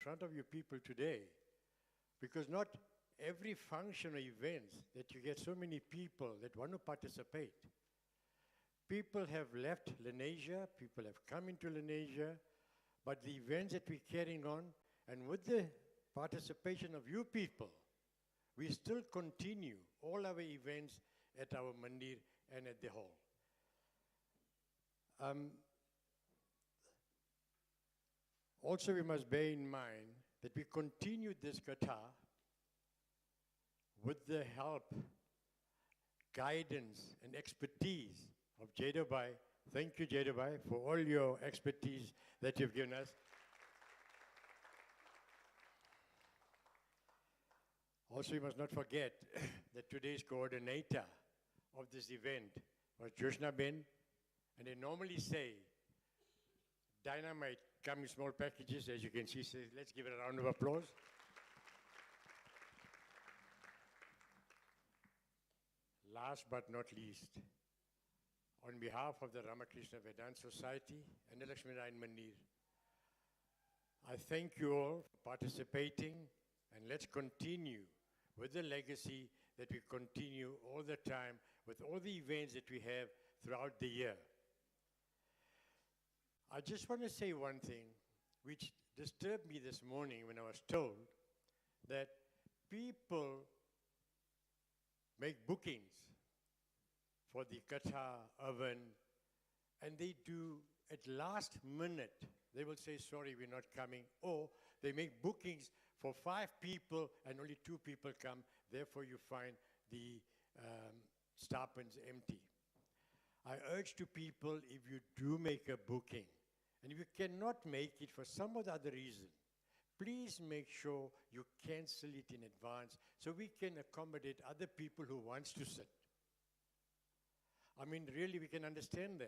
front of you people today, because not every function or event that you get so many people that want to participate. People have left Lenasia, people have come into Lenasia, but the events that we're carrying on, and with the participation of you people, we still continue all our events at our mandir and at the hall. Also, we must bear in mind that we continue this Katha with the help, guidance, and expertise of Jadabai. Thank you, Jadabai, for all your expertise that you've given us. Also, we must not forget that today's coordinator of this event was Joshna Ben, and they normally say, dynamite come in small packages, as you can see. So let's give it a round of applause. Last but not least, on behalf of the Ramakrishna Vedanta Society and the Lakshminarayan Mandir, I thank you all for participating, and let's continue with the legacy that we continue all the time with all the events that we have throughout the year. I just want to say one thing which disturbed me this morning when I was told that people make bookings for the Katha oven, and they do at last minute, they will say, sorry, we're not coming, or they make bookings for 5 people and only 2 people come, therefore you find the stipends empty. I urge to people, if you do make a booking, and if you cannot make it for some other reason, please make sure you cancel it in advance so we can accommodate other people who wants to sit. I mean, really, we can understand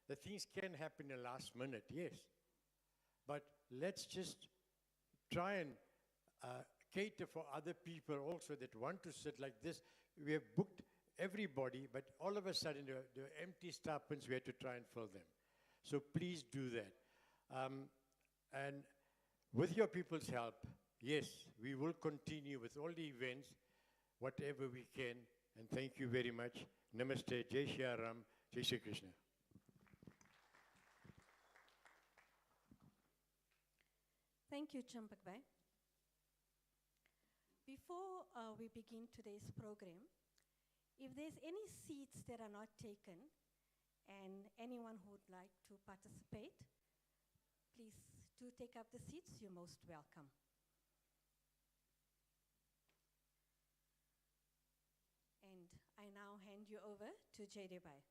that things can happen in the last minute, yes. But let's just try and cater for other people also that want to sit like this. We have booked everybody, but all of a sudden, the empty stipends, we have to try and fill them. So please do that. And with your people's help, yes, we will continue with all the events, whatever we can. And thank you very much. Namaste. Jai Shri Ram. Jai Shri Krishna. Thank you, Champak Bhai. Before we begin today's program, if there's any seats that are not taken and anyone who would like to participate, please do take up the seats. You're most welcome. And I now hand you over to Jaydebai.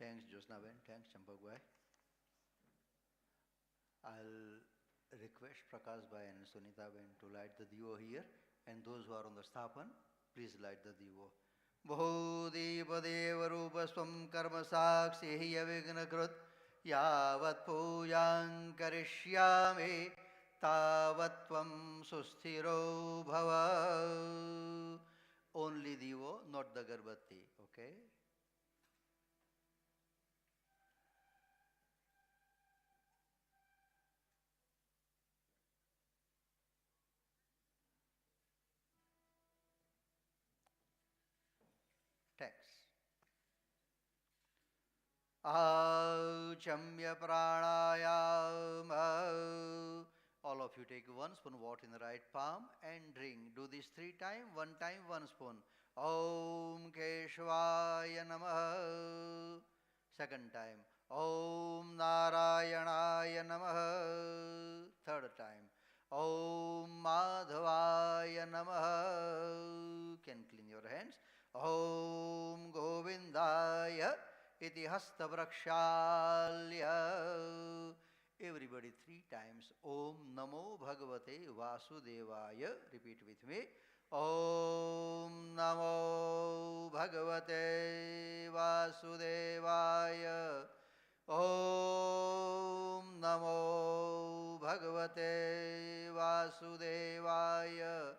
Thanks, Josnaben. Thanks, Champak Bhai. I'll request Prakash Bhai and Sunita Ben to light the divo here, and those who are on the sthapan, please light the divo. Bhodevadev rupasvam karma sakshi yavignakrit yavat pujam karishyame tavat tvam susthiro bhava. Only divo, not the garbati, okay? Text. Achamya pranayama. All of you take 1 spoon water in the right palm and drink. Do this 3 times, 1 time, 1 spoon. Om Keshvaya Namaha. 2nd time. Om Narayanaya Namaha. 3rd time. Om Madhavaya Namaha. Can clean your hands. Om Govindaya iti hasta vrakshalya. Everybody 3 times. Om Namo Bhagavate Vasudevaya. Repeat with me. Om Namo Bhagavate Vasudevaya. Om Namo Bhagavate Vasudevaya.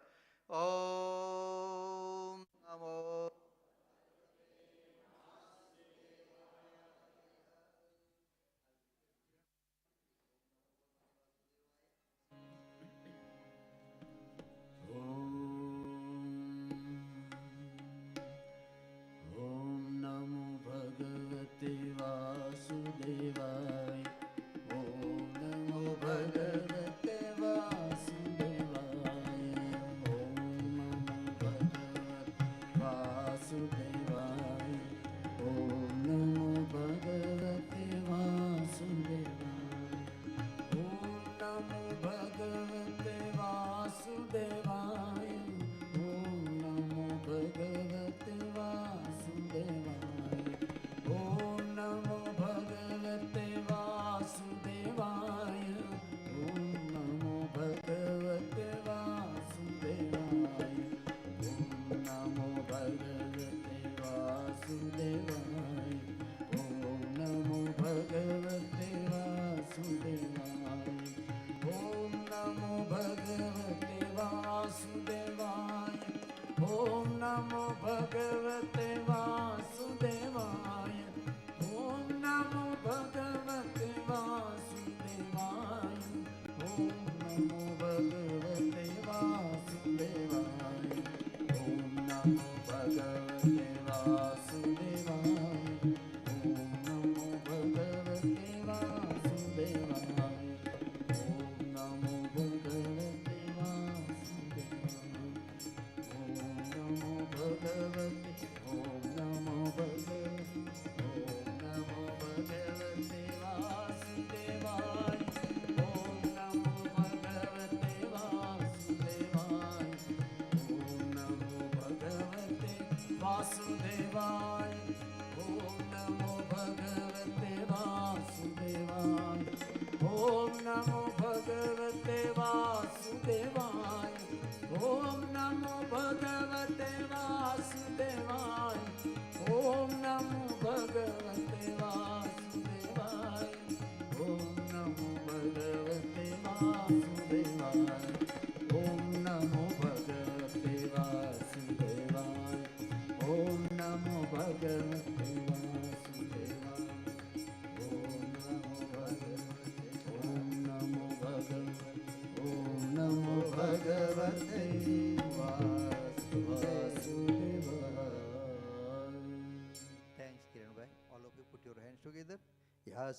Om Namo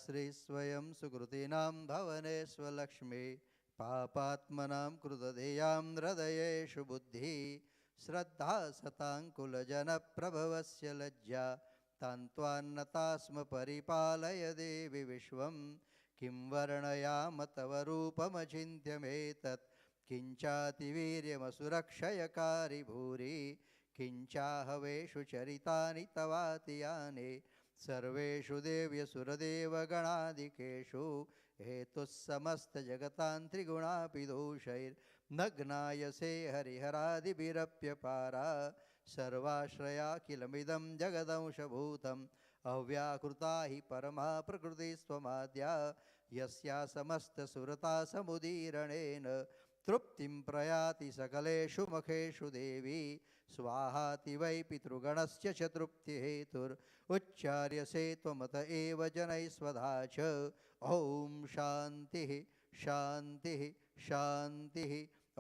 Shri स्वयं सुकृतीनां भवने स्वलक्ष्मी पापात्मनां कृतदेयां हृदयेषु बुद्धि श्रद्धा सताङ्कुलजनप्रभवस्य लज्जा तान्त्वान्नता स्म परिपालय देवि विश्वं किं वर्णयाम तव रूपमचिन्त्यमेतत् किञ्चातिवीर्यमसुरक्षयकारि भूरि किञ्चाहवेषु चरितानि तवातियाने सर्वेषु देव्यसुरदेवगणादिकेषु हेतुः समस्तजगतान्त्रिगुणापि दोषैर्नग्नायसे हरिहरादिभिरप्यपारा सर्वाश्रयाखिलमिदं जगदंशभूतम् अव्याकृता हि परमा प्रकृतिस्त्वमाद्या यस्या समस्तसुरता समुदीरणेन तृप्तिं प्रयाति सकलेषु मुखेषु देवी स्वाहाति वै पितृगणस्य च तृप्तिहेतुरुच्चार्यसे त्वमत एव जनैः स्वधा च ॐ शान्तिः शान्तिः शान्तिः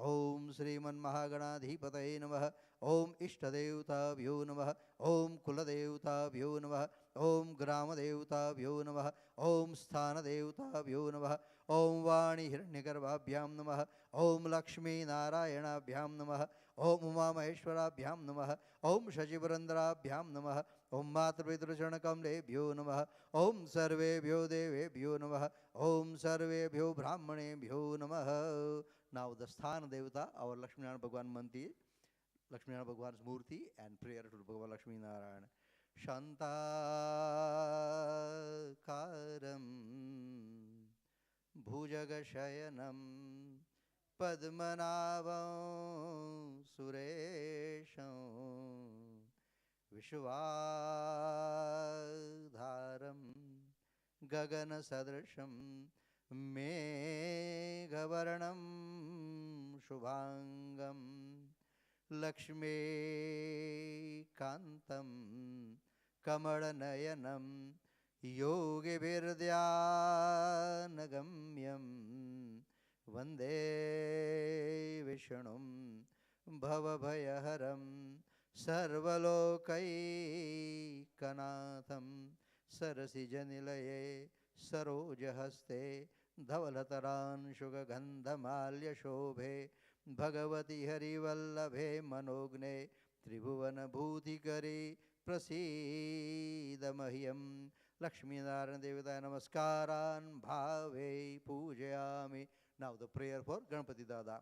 ॐ श्रीमन्महागणाधिपतये नमः ॐ इष्टदेवताभ्यो नमः ॐ कुलदेवताभ्यो नमः ॐ ग्रामदेवताभ्यो नमः ॐ स्थानदेवताभ्यो नमः ॐ वाणीहिरण्यगर्भाभ्यां नमः ॐ लक्ष्मीनारायणाभ्यां नमः ॐ उमामहेश्वराभ्यां नमः ॐ शशिपुरन्दराभ्यां नमः ॐ मातृपितृचरणकमलेभ्यो नमः ॐ सर्वेभ्यो देवेभ्यो नमः ॐ सर्वेभ्यो ब्राह्मणेभ्यो नमः. Now the Sthana Devata, our Lakshminarayan Bhagwan Mandir, Lakshminarayan Bhagwan's Murti and prayer to Bhagavan Lakshmi Narayan. Shantakaram Bhujagashayanam Padmanavam Suresham Vishwadharam Gagana Sadrasham Meghavarnam Shubhangam Lakshmi Kantam Kamalanayanam Yogi Virdhyanagamyam Vande Vishnum Bhavabhayaharam Sarvalokaikkanatham Sarasijanilaye Sarojahaste Dhavalataran Shugagandhamalya Shobhe Bhagavati Harivallabhe Manogne Tribhuvana Bhutikari Prasidamahyam Lakshminarayan Devata Namaskaran Bhave Pujayami. Now the prayer for Ganpati Dada.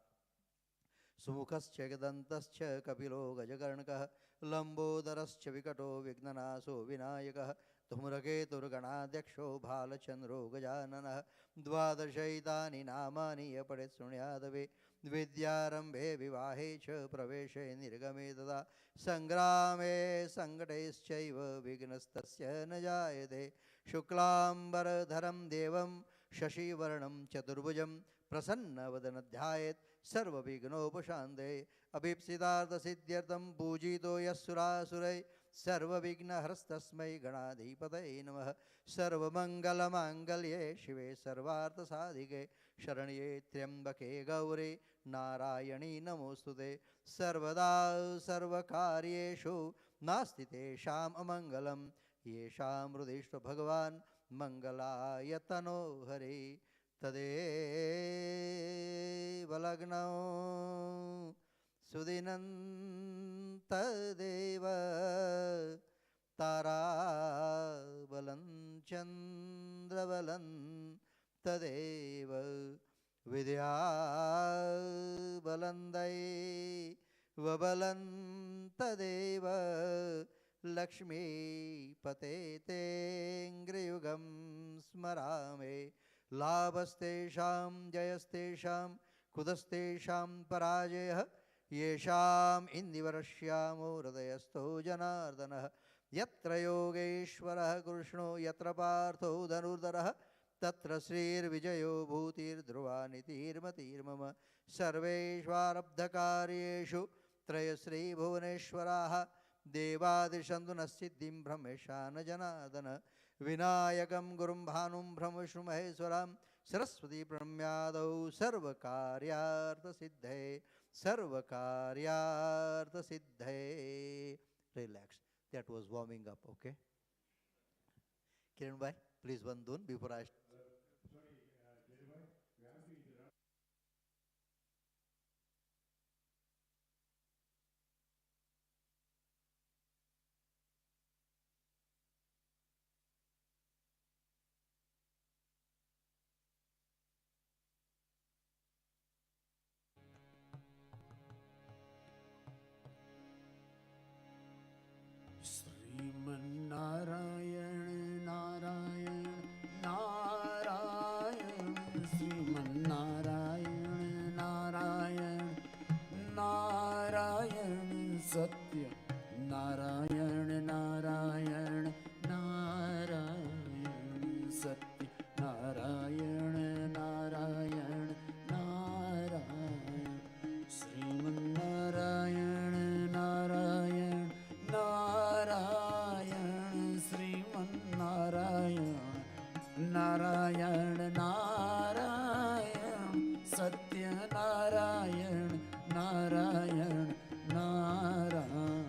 Sumukhascha Gadantascha Kapilo Gajakarnakah Lambodarascha Vikato Vignanaso Vinayakah Tumraketurganadyaksho Bhalachandro Gajananah Dvadashaitani Namani Yapade Sunyadave Vidyarambe Vivahe Cha Praveshe Nirgame Dada Sangrame Sangateschaiva Vignastasya Najayade Shuklambaradharam Devam Shashivarnam Chaturbhujam Prasanna Vadanadhyayet Sarva Vignopashande Abhipsiddhartha Siddhyartham Pujito Yasura Surai सर्वविघ्नहरस्तस्मै गणाधिपतये नमः सर्वमङ्गलमाङ्गल्ये शिवे सर्वार्थसाधिके शरण्ये त्र्यम्बके गौरे नारायणी नमोस्तुते सर्वदा सर्वकार्येषु नास्ति तेषाम् अमङ्गलं येषां हृदिष्ट भगवान् मङ्गलायतनो हरे तदेव लग्नौ सुदिनं तदेव ताराबलं चन्द्रबलं तदेव विद्याबलं दैवबलं तदेव लक्ष्मीपते तेऽङ्घ्रियुगं स्मरामि लाभस्तेषां जयस्तेषां कुतस्तेषां पराजयः येषाम् इन्दिवरश्यामो हृदयस्थो जनार्दनः यत्र योगेश्वरः कृष्णो यत्र पार्थो धनुर्धरः तत्र श्रीर्विजयो भूतिर्ध्रुवा नीतिर्मतिर्मम सर्वेष्वारब्धकार्येषु त्रयश्रीभुवनेश्वराः देवादिशन्तु नः सिद्धिं ब्रह्मेशान जनार्दन विनायकं गुरुं भानुं ब्रह्मविष्णुमहेश्वरं Saraswati प्रणम्यादौ सर्वकार्यार्थसिद्धये Relax. That was warming up, okay? Kiran bhai, please one dun before I... Sriman Narayana Narayan Narayan Sriman Narayana Narayan Narayan Satya Narayan Narayan Narayan Satya Narayan Narayan Narayan Sriman Narayana Narayan Narayan Sriman Narayana Narayan Narayan Satya Narayan Narayan Narayan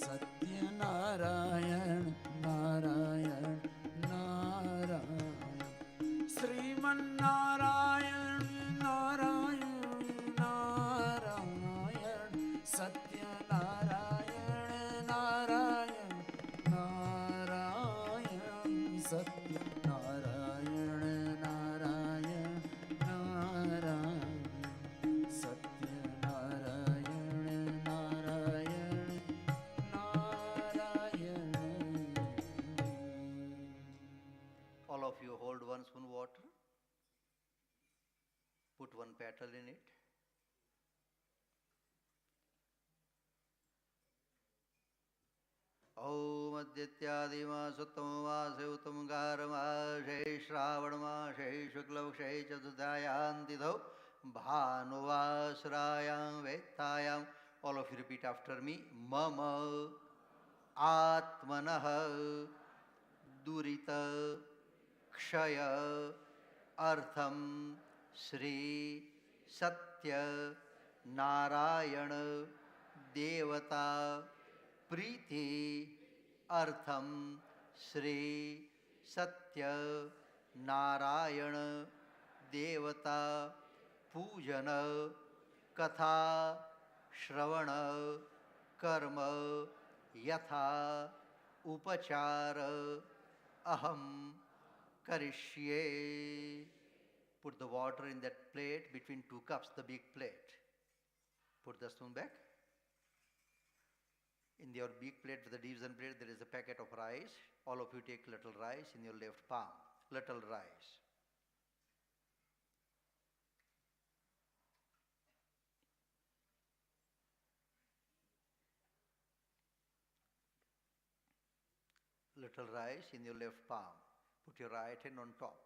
Satya Narayan Narayan Narayan Sriman Narayana Narayan Narayan Satya Narayan Narayan Narayan Satya Narayan Narayan Narayan Satya Narayan Narayan Narayan. All of you hold one spoon water. Put one petal in it. ॐ अद्यत्यादिमा सुत्तममासे उत्तमगारमासे श्रावणमासे शुक्लपक्षे चतुर्थायां तिथौ भानुवासरायां वेत्तायां. All of you repeat after me. Mama आत्मनः दुरित क्षय अर्थम श्री सत्य नारायण देवता प्रीति अर्थम श्री सत्य नारायण देवता पूजन कथा श्रवण कर्म यथा उपचार अहम करिष्ये. Put the water in that plate between two cups, the big plate. Put the spoon back. In your big plate, the division plate, there is a packet of rice. All of you take little rice in your left palm. Little rice. Little rice in your left palm. Put your right hand on top.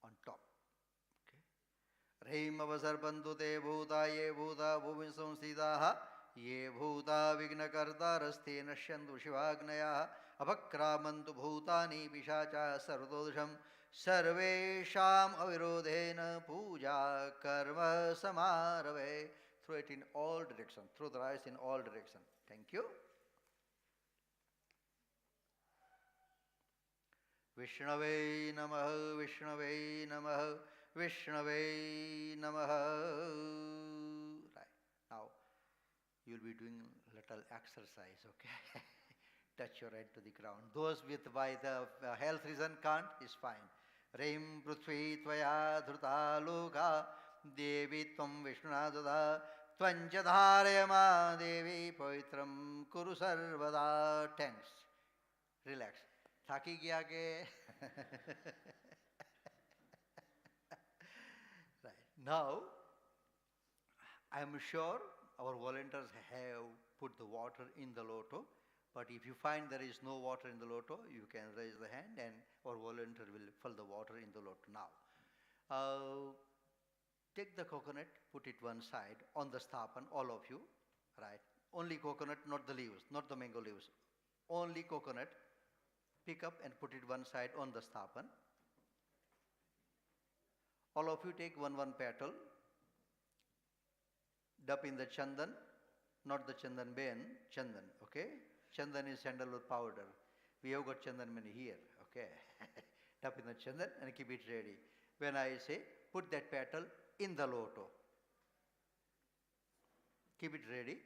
On top. Okay. Hrim avasarpantu te bhuta ye bhuta bhuvin samsthitaha ye bhuta vignakartaraste nashyantu shivagnaya apakramantu bhutani pishacha sarvatodusham sarvesham avirodhena puja karma samarave. Throw it in all directions, throw the rice in all directions. Thank you. Vishnave Namaha, Vishnave Namaha, Vishnave Namaha. Right. Now, you'll be doing little exercise, okay? Touch your head to the ground. Those with by the health reason can't, is fine. Rim Prithvi Tvaya Dhruta Loka Devi Tvam Vishnunadada Tvanchadharayama Devi Poitram Kuru Sarvada. Thanks. Relax. Thaki gya ke? Right. Now, I am sure our volunteers have put the water in the loto, but if you find there is no water in the loto, you can raise the hand and our volunteer will fill the water in the loto now. Take the coconut, put it one side on the sthapan, all of you, right? Only coconut, not the leaves, not the mango leaves. Only coconut. Pick up and put it one side on the sthapan. All of you take one petal. Dip in the chandan, not the chandan ben, chandan, okay? Chandan is sandalwood powder. We have got chandan many here, okay? Dip in the chandan and keep it ready. When I say, put that petal in the loto. Keep it ready.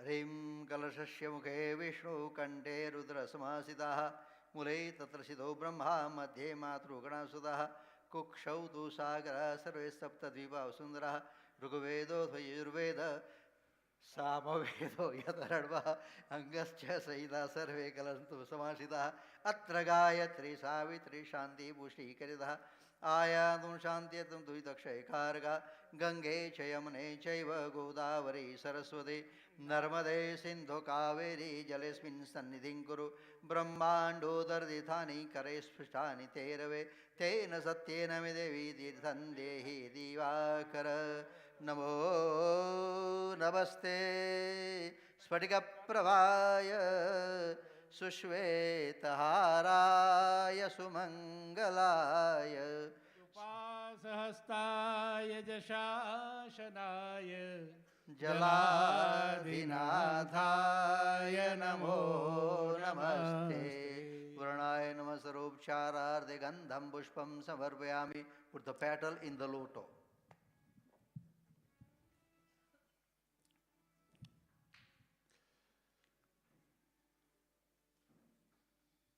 Rim Kalashasya Mukhe Vishnu Kante Rudra Samasitaha Mule Tatrasido Brahma Madhye Matru Ganasutaha Kukshau Tu Sagara Sarve Sapta Dvipa Sundara Rugavedo Yurveda Samavedo Yataradva Angascha Saida Sarve Kalantu Samasitaha Atra Gayatri Savitri Shanti Bhushti Karida Ayatum Shantiyatum Duitakshay Karga Gange Chayamane Chaiva Godavari Saraswati Narmade Sindhu Kaveri Jalesmin Sannidhin Kuru Brahmando Dardithani Karespushtani Terave Tena Satyena Midevi Tirthan Dehi Divakara Namo Namaste Spatika Pravaya Sushvetaharaya Sumangalaya Upasahastaya Jashashanaya Jaladhinadhaya Namo Namaste Vranaya Namasarupchararde Gandham Pushpam Samarpayami. Put the petal in the loto.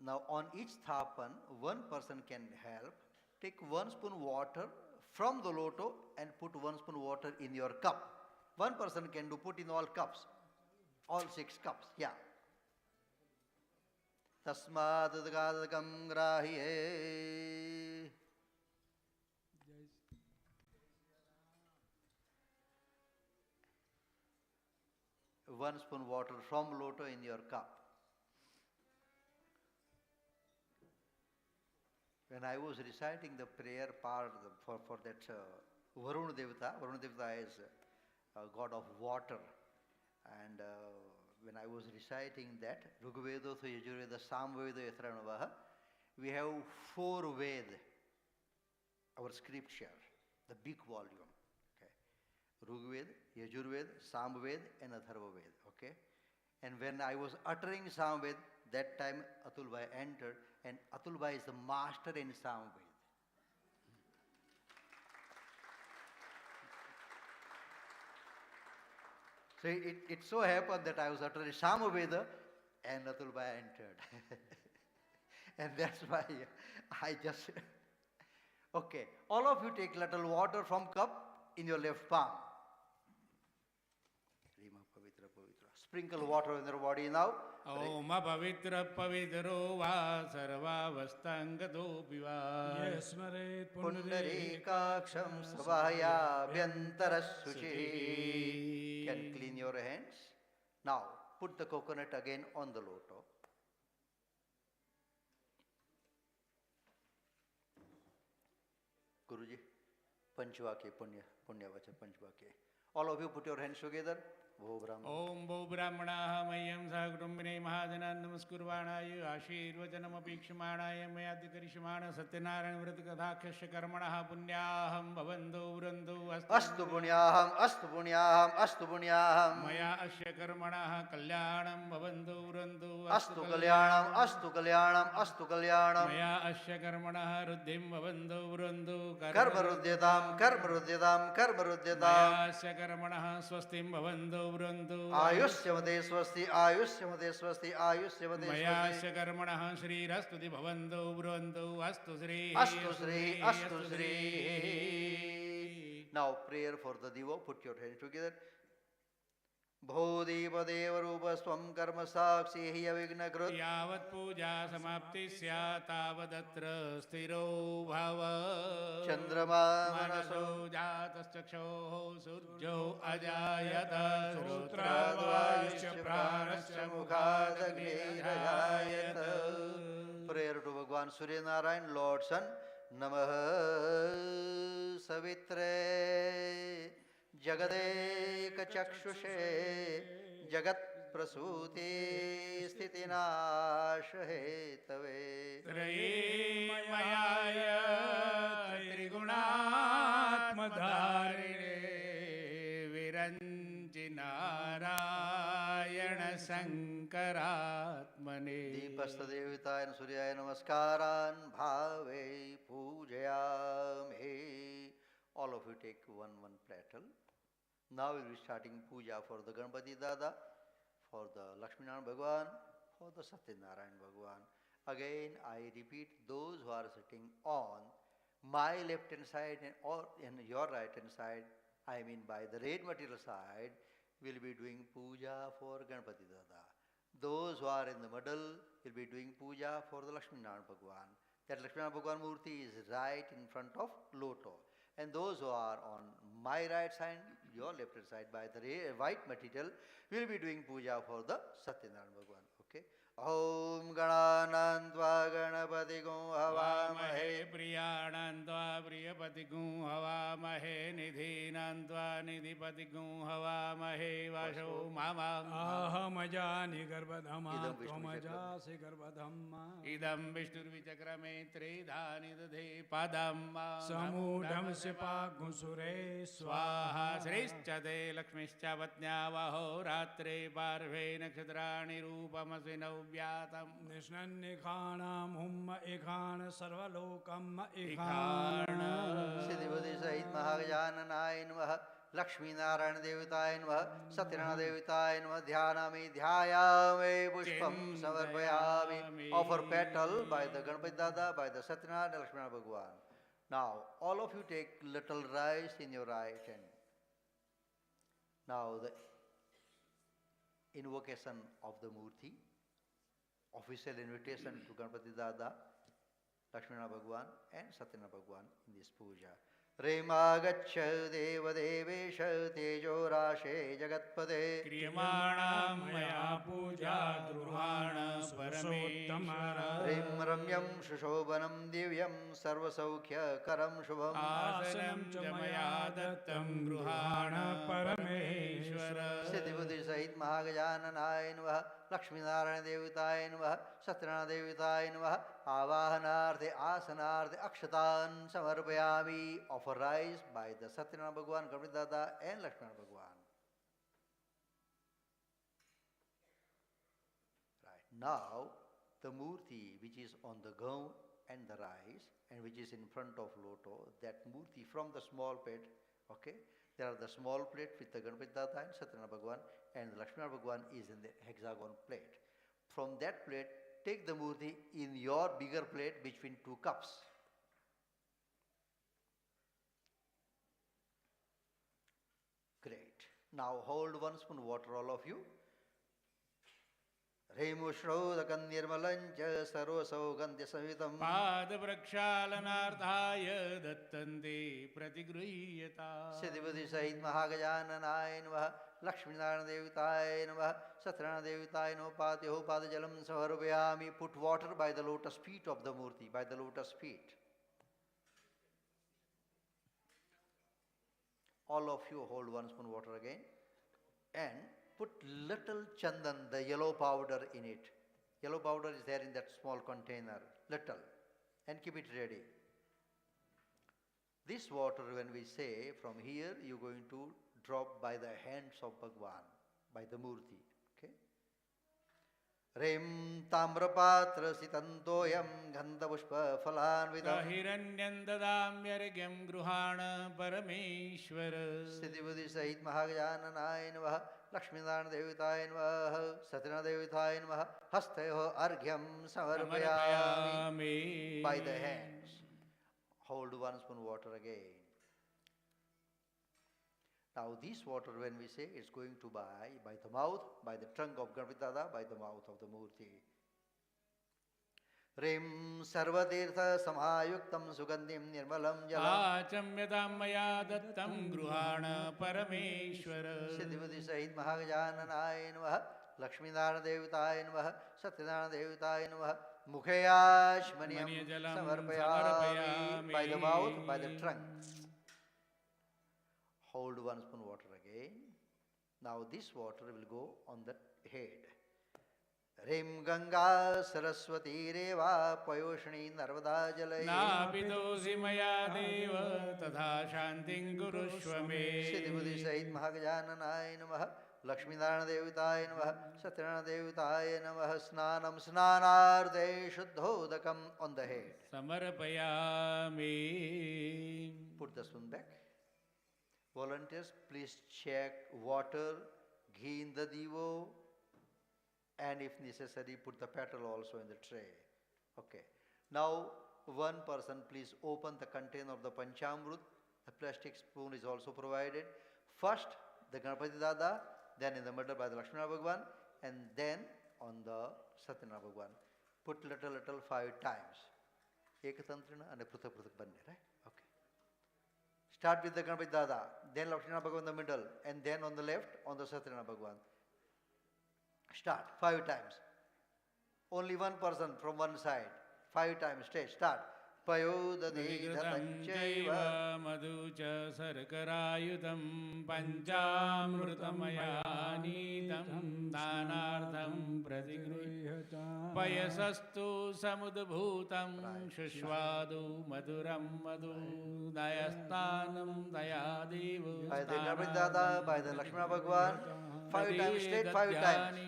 Now on each sthapan, one person can help. Take 1 spoon water from the loto and put 1 spoon water in your cup. One person can do, put in all cups, all 6 cups, yeah. Tasmad gadagam grahye. 1 spoon water from loto in your cup. When I was reciting the prayer part for that Varuna Devata is god of water, and when I was reciting that, Rigveda, Yajurveda, Samveda, Yatranavaha, we have 4 Ved, our scripture, the big volume. Okay. Rigveda, Yajurveda, Samveda and Atharvaveda. Okay. And when I was uttering Samveda, that time Atulbai entered, and Atulbai is the master in Samveda. So it so happened that I was uttering Samaveda and Atulbai entered. And that's why I just... Okay, all of you take little water from cup in your left palm. Sprinkle water in your body now. Om Pavitra Pavitro Va Sarvavastangado Piva Yasmaret Pundarikaksham Svaya Vyantarasuchi. Can clean your hands. Now, put the coconut again on the loto. Guruji, Panchvakya, Punya Vacha Panchvakya. All of you put your hands together. Om Bo Brahmana Mayam Sakutumbine Mahajanan Namaskurvanayu Ashirvajanamapikshmanaya Mayadikarishamana Satyanarayan Vratakadakasha Karmanaha Punyaham Bhavandu Vrandu Astu Punyaham, Astu Punyaham, Astu Punyaham. Maya Asya Karmanaha Kalyanam Bhavandu Vrandu Astu Kalyanam, Astu Kalyanam, Astu Kalyanam. Maya Asya Karmanaha Ruddhim Bhavandu Vrandu Karma Ruddhyatam, Karma Ruddhyatam, Karma Ruddhyatam. Maya Asya Karmanaha Swastim Bhavandu Vrandu Ayushyamate Swasti, Ayushyamate Swasti, Ayushyamate Maya Swasti. Asya Karmanaha Shri Rastuti Bhavandu Vrandu Astu Shri Astu Shri, Astu Shri. Now prayer for the Diva. Put your hands together. Bhodeva Deva Rupa Swam Karma Sakshi Hiya Vigna Krut. Yavat Puja Samapti Syat Tavadatra Sthiro Bhava Chandrama Manaso Jatas Chaksho Surjo Ajayata Shrutrādvāyasya Prānasya Mukhādagni-rajāyata. Prayer to Bhagwan Surya Narayan, Lord Sun. Namah Savitre Jagadeka Chakshushe Jagat Prasuti Sthitinashahe Tave. Traye Mayaya Trigunatmadharine Viranjinarayana Sankaratmane. Deepastha Devitaya and Suryaya Namaskaran Bhave Pujayame. All of you take one platter. Now we will be starting puja for the Ganpati Dada, for the Lakshminarayan Bhagwan, for the Satyanarayan Bhagwan. Again, I repeat, those who are sitting on my left hand side or in your right hand side, I mean by the red material side, will be doing puja for Ganpati Dada. Those who are in the middle will be doing puja for the Lakshminarayan Bhagwan. That Lakshminarayan Bhagwan Murti is right in front of Loto. And those who are on my right side, your left hand side, by the white material, will be doing puja for the Satyanarayan Bhagwan. Okay? Om Gananandva Ganapati Gum Havamahe Priyanandva Priyapati Gum Havamahe Nidhinandva Nidhipati Gum Havamahe Vasho Mama Ahamajani Garbadhama Idam Vishnu Tvamajasi Garbadhamma Idam Vishturvichakrame Tridhani Dadhe Padamma Samudham Sipa Gusure Swaha Swaha Srischade Lakshmischa Vatnya Vaho Ratre Parve Nakshatrani Rupamasvinau Vyatam Nishnan Nikhanam Humma Ikhana Sarvalokam Ikhana. Siddhivati Sahit Mahagananaya Namaha Lakshmi Narayana Devitaya Namaha Satyanarayana Devitaya Namaha Dhyanami Dhyayame Pushpam Samarpayami. Offer petal by the Ganpati Dada, by the Satyanarayana and Lakshminarayan Bhagwan. Now, all of you take little rice in your right hand. Now, the invocation of the Murti, official invitation to Ganpati Dada, Lakshminarayan Bhagwan and Satyanarayana Bhagwan in this puja. Remagacha Deva Devesha Tejo Rashe Jagatpade. Kriyamana Maya Puja Druhana Parameshwara Rim Ramyam Shushobanam Divyam Sarvasaukhya Karam Shubham. Asanam Jamaya Dattam Druhana Parameshwara. Siddhivati Sahit Mahagajananaya Namaha Lakshminarayan Devitaya Namaha Satyanarayana Devitaya Namaha. Avahanarthe Asanarthe Akshatan Samarpayami. Offer rice by the Satyanarayana Bhagwan, Ganpati Dada and Lakshminarayan Bhagwan. Right. Now, the Murti which is on the gown and the rice and which is in front of Loto, that Murti from the small plate, okay? There are the small plate with the Ganpati Dada and Satyanarayana Bhagwan, and the Lakshminarayan Bhagwan is in the hexagon plate. From that plate, take the Murti in your bigger plate between two cups. Great. Now hold 1 spoon water, all of you. Remushrodakam nirmalancha sarvasogandhya savitam. Pada Prakshalanarthaya Dattante Pratigruhyata. Siddhivati Sahit Mahagajananaya Namaha Lakshminarayana Devitaya Namaha, Satyanarayana Devitaya Namaha, Padyoho Padajalam Samarupayami. Put water by the lotus feet of the Murti, by the lotus feet. All of you hold 1 spoon water again and put little chandan, the yellow powder in it. Yellow powder is there in that small container, little, and keep it ready. This water, when we say from here, you're going to drop by the hands of Bhagwan, by the Murti. Okay? Rem tamrapatra sitantoyam gandhapushpa phalanvidam Hiranyandadamyargyam gruhana parameshwara Siddhivadi Sahit Mahajananaya Namaha Lakshminarayana Devitaya Namaha Satyanarayana Devitaya Namaha Hastayo Arghyam Samarpayami. By the hands. Hold 1 spoon water again. Now this water, when we say, it's going to by the mouth, by the trunk of Ganpati Dada, by the mouth of the Murti. Rim sarvatirtha samayuktam sugandhim nirmalam jalam Achamyatam maya dattam gruhana parameshwara Siddhivadi Sahit Mahajananaya Namaha Lakshminarayana Devitaya Namaha Satyanarayana Devitaya Namaha Mukhayashmaniyam Maniyajalam samarpayami. By the mouth, by the trunk. Hold 1 spoon water again. Now this water will go on the head. Rim Ganga Saraswati Reva Payoshni Narvada Jalai Napitosi maya deva tadha shanting kurushvame Siddhivadi Sahit Mahajananaya Namaha Lakshminarayana Devitaya Namaha Satyanarayana Devitaya Namaha Snanam Snanarde Shuddhodakam on the head. Samarpayami. Put the spoon back. Volunteers, please check water, ghee in the divo, and if necessary, put the petal also in the tray. Okay. Now, one person, please open the container of the Panchamrut. The plastic spoon is also provided. First, the Ganpati Dada, then in the middle by the Lakshmana Bhagwan, and then on the Satyanarayana Bhagwan. Put little 5 times. Ekatantrina and a pruthak banne, right? Okay. Start with the Ganpati Dada, then Lakshmana Bhagwan in the middle, and then on the left, on the Satyanarayana Bhagwan. Start 5 times. Only one person from one side. 5 times. Start. Payodadidhatam chaiva madhucha sarkarayutam panchamrutamaya-nitam danardham pratigruhyatam payasastu samudbhutam shushvadu maduram madhu dayastanam dayadevu by the Ganpati Dada, by the Lakshmana Bhagwan. 5 times, straight 5 times.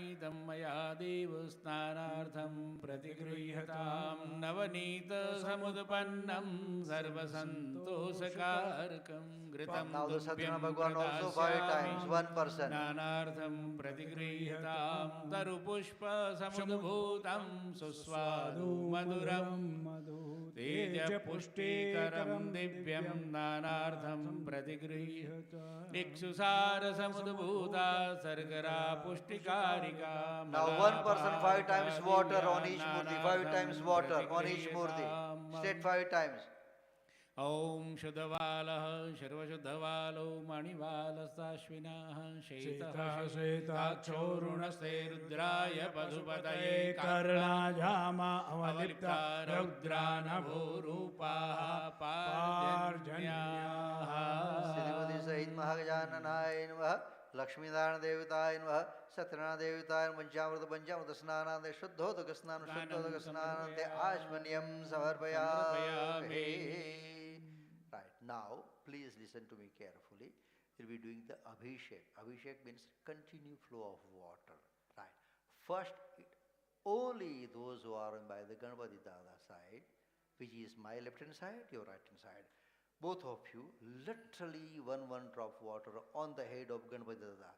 maya devu snanartham pratigruhyatam navanita samudpannam sarvasantosakarakam gritam Now the Satyanarayana Bhagwan also 5 times, one person. snanartham pratigruhyatam tarupushpa samudbhutam suswadu maduram teja puštikaram divyam nanartham pratigruhyatam iksusara samudbhuta sargara puštikarika. Now one person 5 times water on each murti, 5 times water on each murti. Straight 5 times. Om Shuddhavalah Sharvashuddhavalo Manivalasashvinah Shetah Shetakshorunaste Rudraya Padupataye Karnajama Avalipta Raudranavu Rupaha Parjanyaha Siddhivadi Sahit Mahajananaya Namaha Lakshminarayana Devitaya Namaha Satyanarayana Devitaya Panchamrita Panchamrita Snanande Shuddhodaka Snanam Shuddhodaka Snanande Ashmanyam Samarpayami. Right, now please listen to me carefully. We'll be doing the Abhishek. Abhishek means continue flow of water. Right. First, only those who are by the Ganpati Dada side, which is my left hand side, your right hand side, both of you, literally one drop water on the head of Ganpati Dada.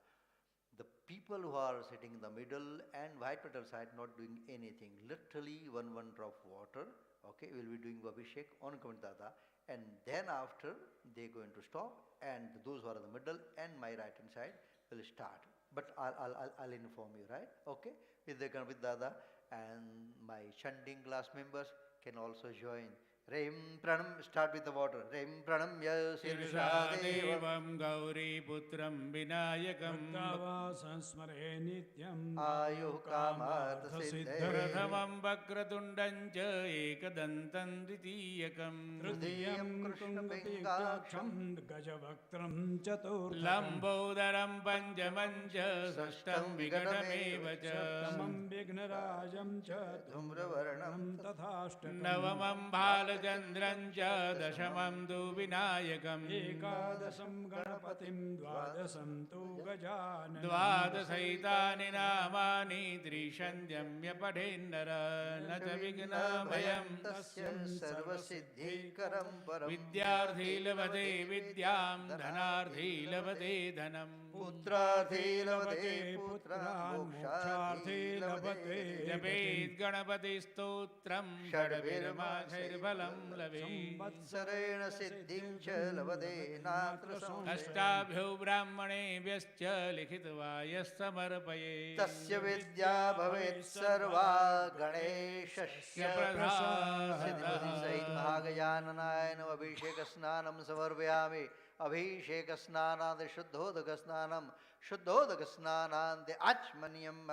The people who are sitting in the middle and white petal side not doing anything, literally one drop water. Okay, we'll be doing Abhishek on Ganpati Dada, and then after they're going to stop, and those who are in the middle and my right hand side will start. But I'll inform you, right? Okay, with the Ganpati Dada, and my chanting class members can also join Rim pranam, start with the water. Rim pranamya Sirsha sirsha devam. devam Gauri putram vinayakam Bhaktava sansmare nityam Ayuh kamartha siddhe. Prathamam Vakratundanja Ekadantam Ditiyakam Trutiyam Krishna Krishna Gajavaktram Chaturthakam Lambodharam Panjamanja Sashtam Vigatameva Tamam Vignarajam Cha Dhumravarnam Tathashtakam Navamam Bhalachandrancha Dashamam Du Vinayakam Ekadasam Ganapatim Dvadasam Tu Gajanam Dvadasaitani Namani Trishandyamya Padhendara Nacha Vignabhayam Tasya sarvasiddhikaram param. Vidyarthi Lavate Vidyam Dhanarthi Lavate Dhanam Putrarthi lavate putran, Moksharthi labate Japet Ganapati Stotram Shadvirmachir Bhalam Lave Vatsarena siddhim cha lavate natra samdeh. Ashtabhyo Brahmanebhyascha Likhitva Samarpaye Tasya vidya bhavet sarva ganeshasya Prasada. Siddhipati Sahit Mahagayananayana Abhisheka Snanam Samarvayami Abhisheka Snanande Shuddhodaka Snanam Shuddhodaka Snanande Achmanyam.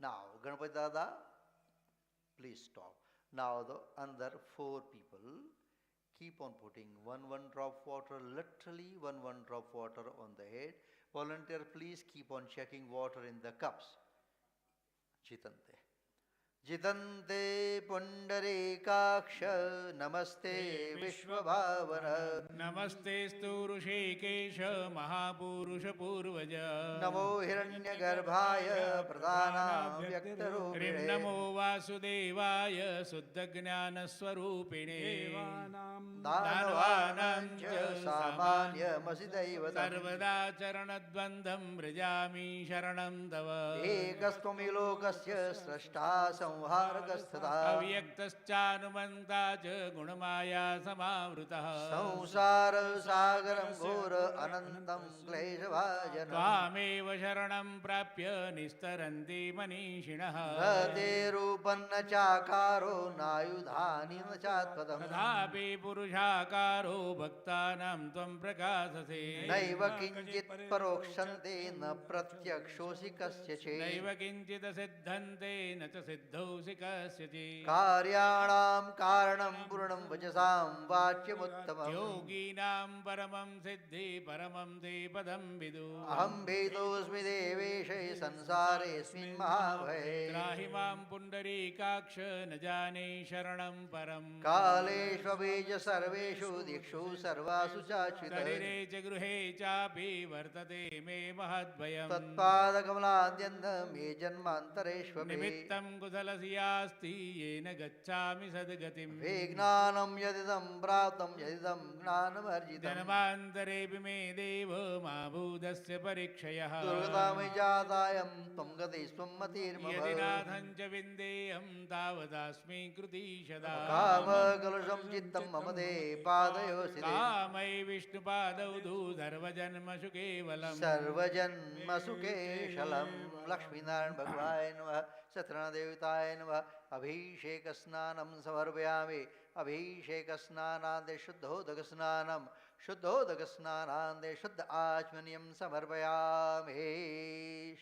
Now, Ganapati Dada, please stop. Now, the another 4 people keep on putting one drop water, literally one drop water on the head. Volunteer, please keep on checking water in the cups. Jitante. Jitante Pundarikaksha Namaste Vishwabhavana Namaste Stu Rishikesha Mahapurusha Purvaja Namo Hiranyagarbhaya Pradhanam Rim Vyaktarupine Namo Vasudevaya Suddhagnana Swarupine Dhanvanam cha Samanya Masidevatam Sarvada Charanadvandam Vrajami Sharanam Tava Ekastvami lokasya srashta samharakasthatha Avyaktaschanumantaa cha Gunamaya Samavruta Samsara sagaram ghora anantam kleshavajana Tvameva Sharanam Prapya Nistaranti Manishinaha Bhate rupanna chakaro nayudhani na chatpadam Tadhapi Purushakaro Bhaktanam Tvam Prakasase Naiva kinchit parokshante na pratyakshosi kasya che Naiva Kinchita Siddhante Nacha Siddhosi Kasyati Karyanam karanam purnam vajasam vachyamuttamam Yoginam Paramam Siddhi Paramam Te Padam Vidu Aham vedosmi deveshe sansaresmin mahabhaye Trahimam Pundarikaksha Najane Sharanam Param Kaleshvabeja sarveshu dikshu sarvasu chachita Tarire cha Gruhe Chapi Vartate Me Mahadvayam Tatpada kamaladhyandam ye janmantareshvabe Nimittam Kusalasiyasti Yena Gacchami Sadgatim Vignanam yadidam pratam yadidam gnanam arjitam Janamantare Me Deva Mabhudasya Parikshayah Durgatami jatayam tvam gati swam matirmava Yadinathancha Vindeyam Tavadasmi Kruti Shada Kama kalusham chittam mamade padayo side Kamai Vishnu Padaudu Sarvajanma Sukevalam Sarvajanma suke shalam Lakshmi Narayan Bhagavaya Namaha Satyana Devitaya Namaha Abhisheka Snanam Samarvayami Abhisheka Snanande Shuddhodaka Snanam Shuddhodaka Snanande Shuddha Achmanyam Samarvayami.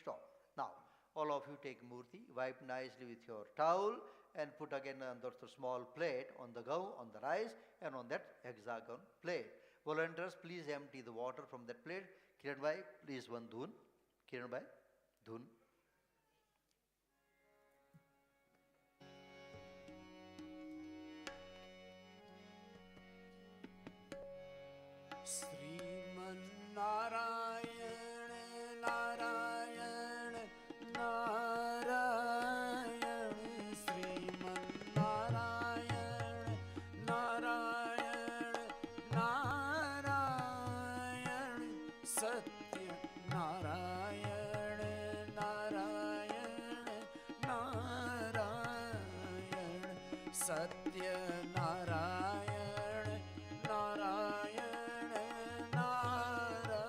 Stop. Now, all of you take murti, wipe nicely with your towel and put again on the small plate on the rice and on that hexagon plate. Volunteers, please empty the water from that plate. Kiran bhai, please one dhun. Kiran bhai, dhun. Narayan, Narayan, Narayan, Sriman Narayan, Narayan, Narayan, Satyanarayan, Narayan, Narayan, Satyanarayan, Narayan, Narayan,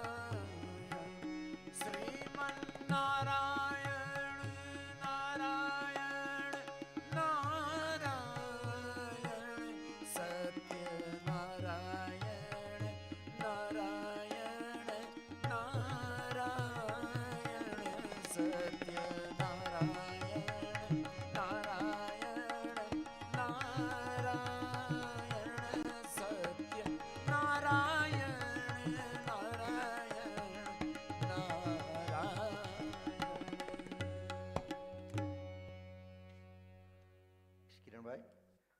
Sriman Narayan, Narayan, Narayan,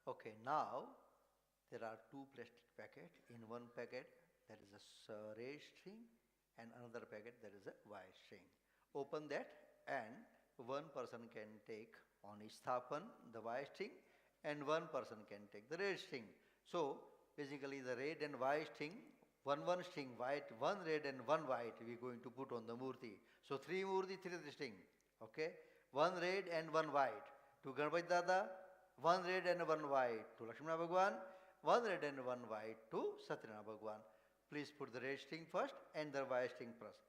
Okay, now there are two plastic packets. In one packet there is a red string and another packet there is a white string. Open that and one person can take on isthapan the white string and one person can take the red string. So basically the red and white string, one string white, one red and one white we are going to put on the murti. So three murti, three string. Okay, one red and one white to Ganpati Dada, one red and one white to Lakshmana Bhagwan, one red and one white to Satyanarayan Bhagwan. Please put the red string first and the white string first.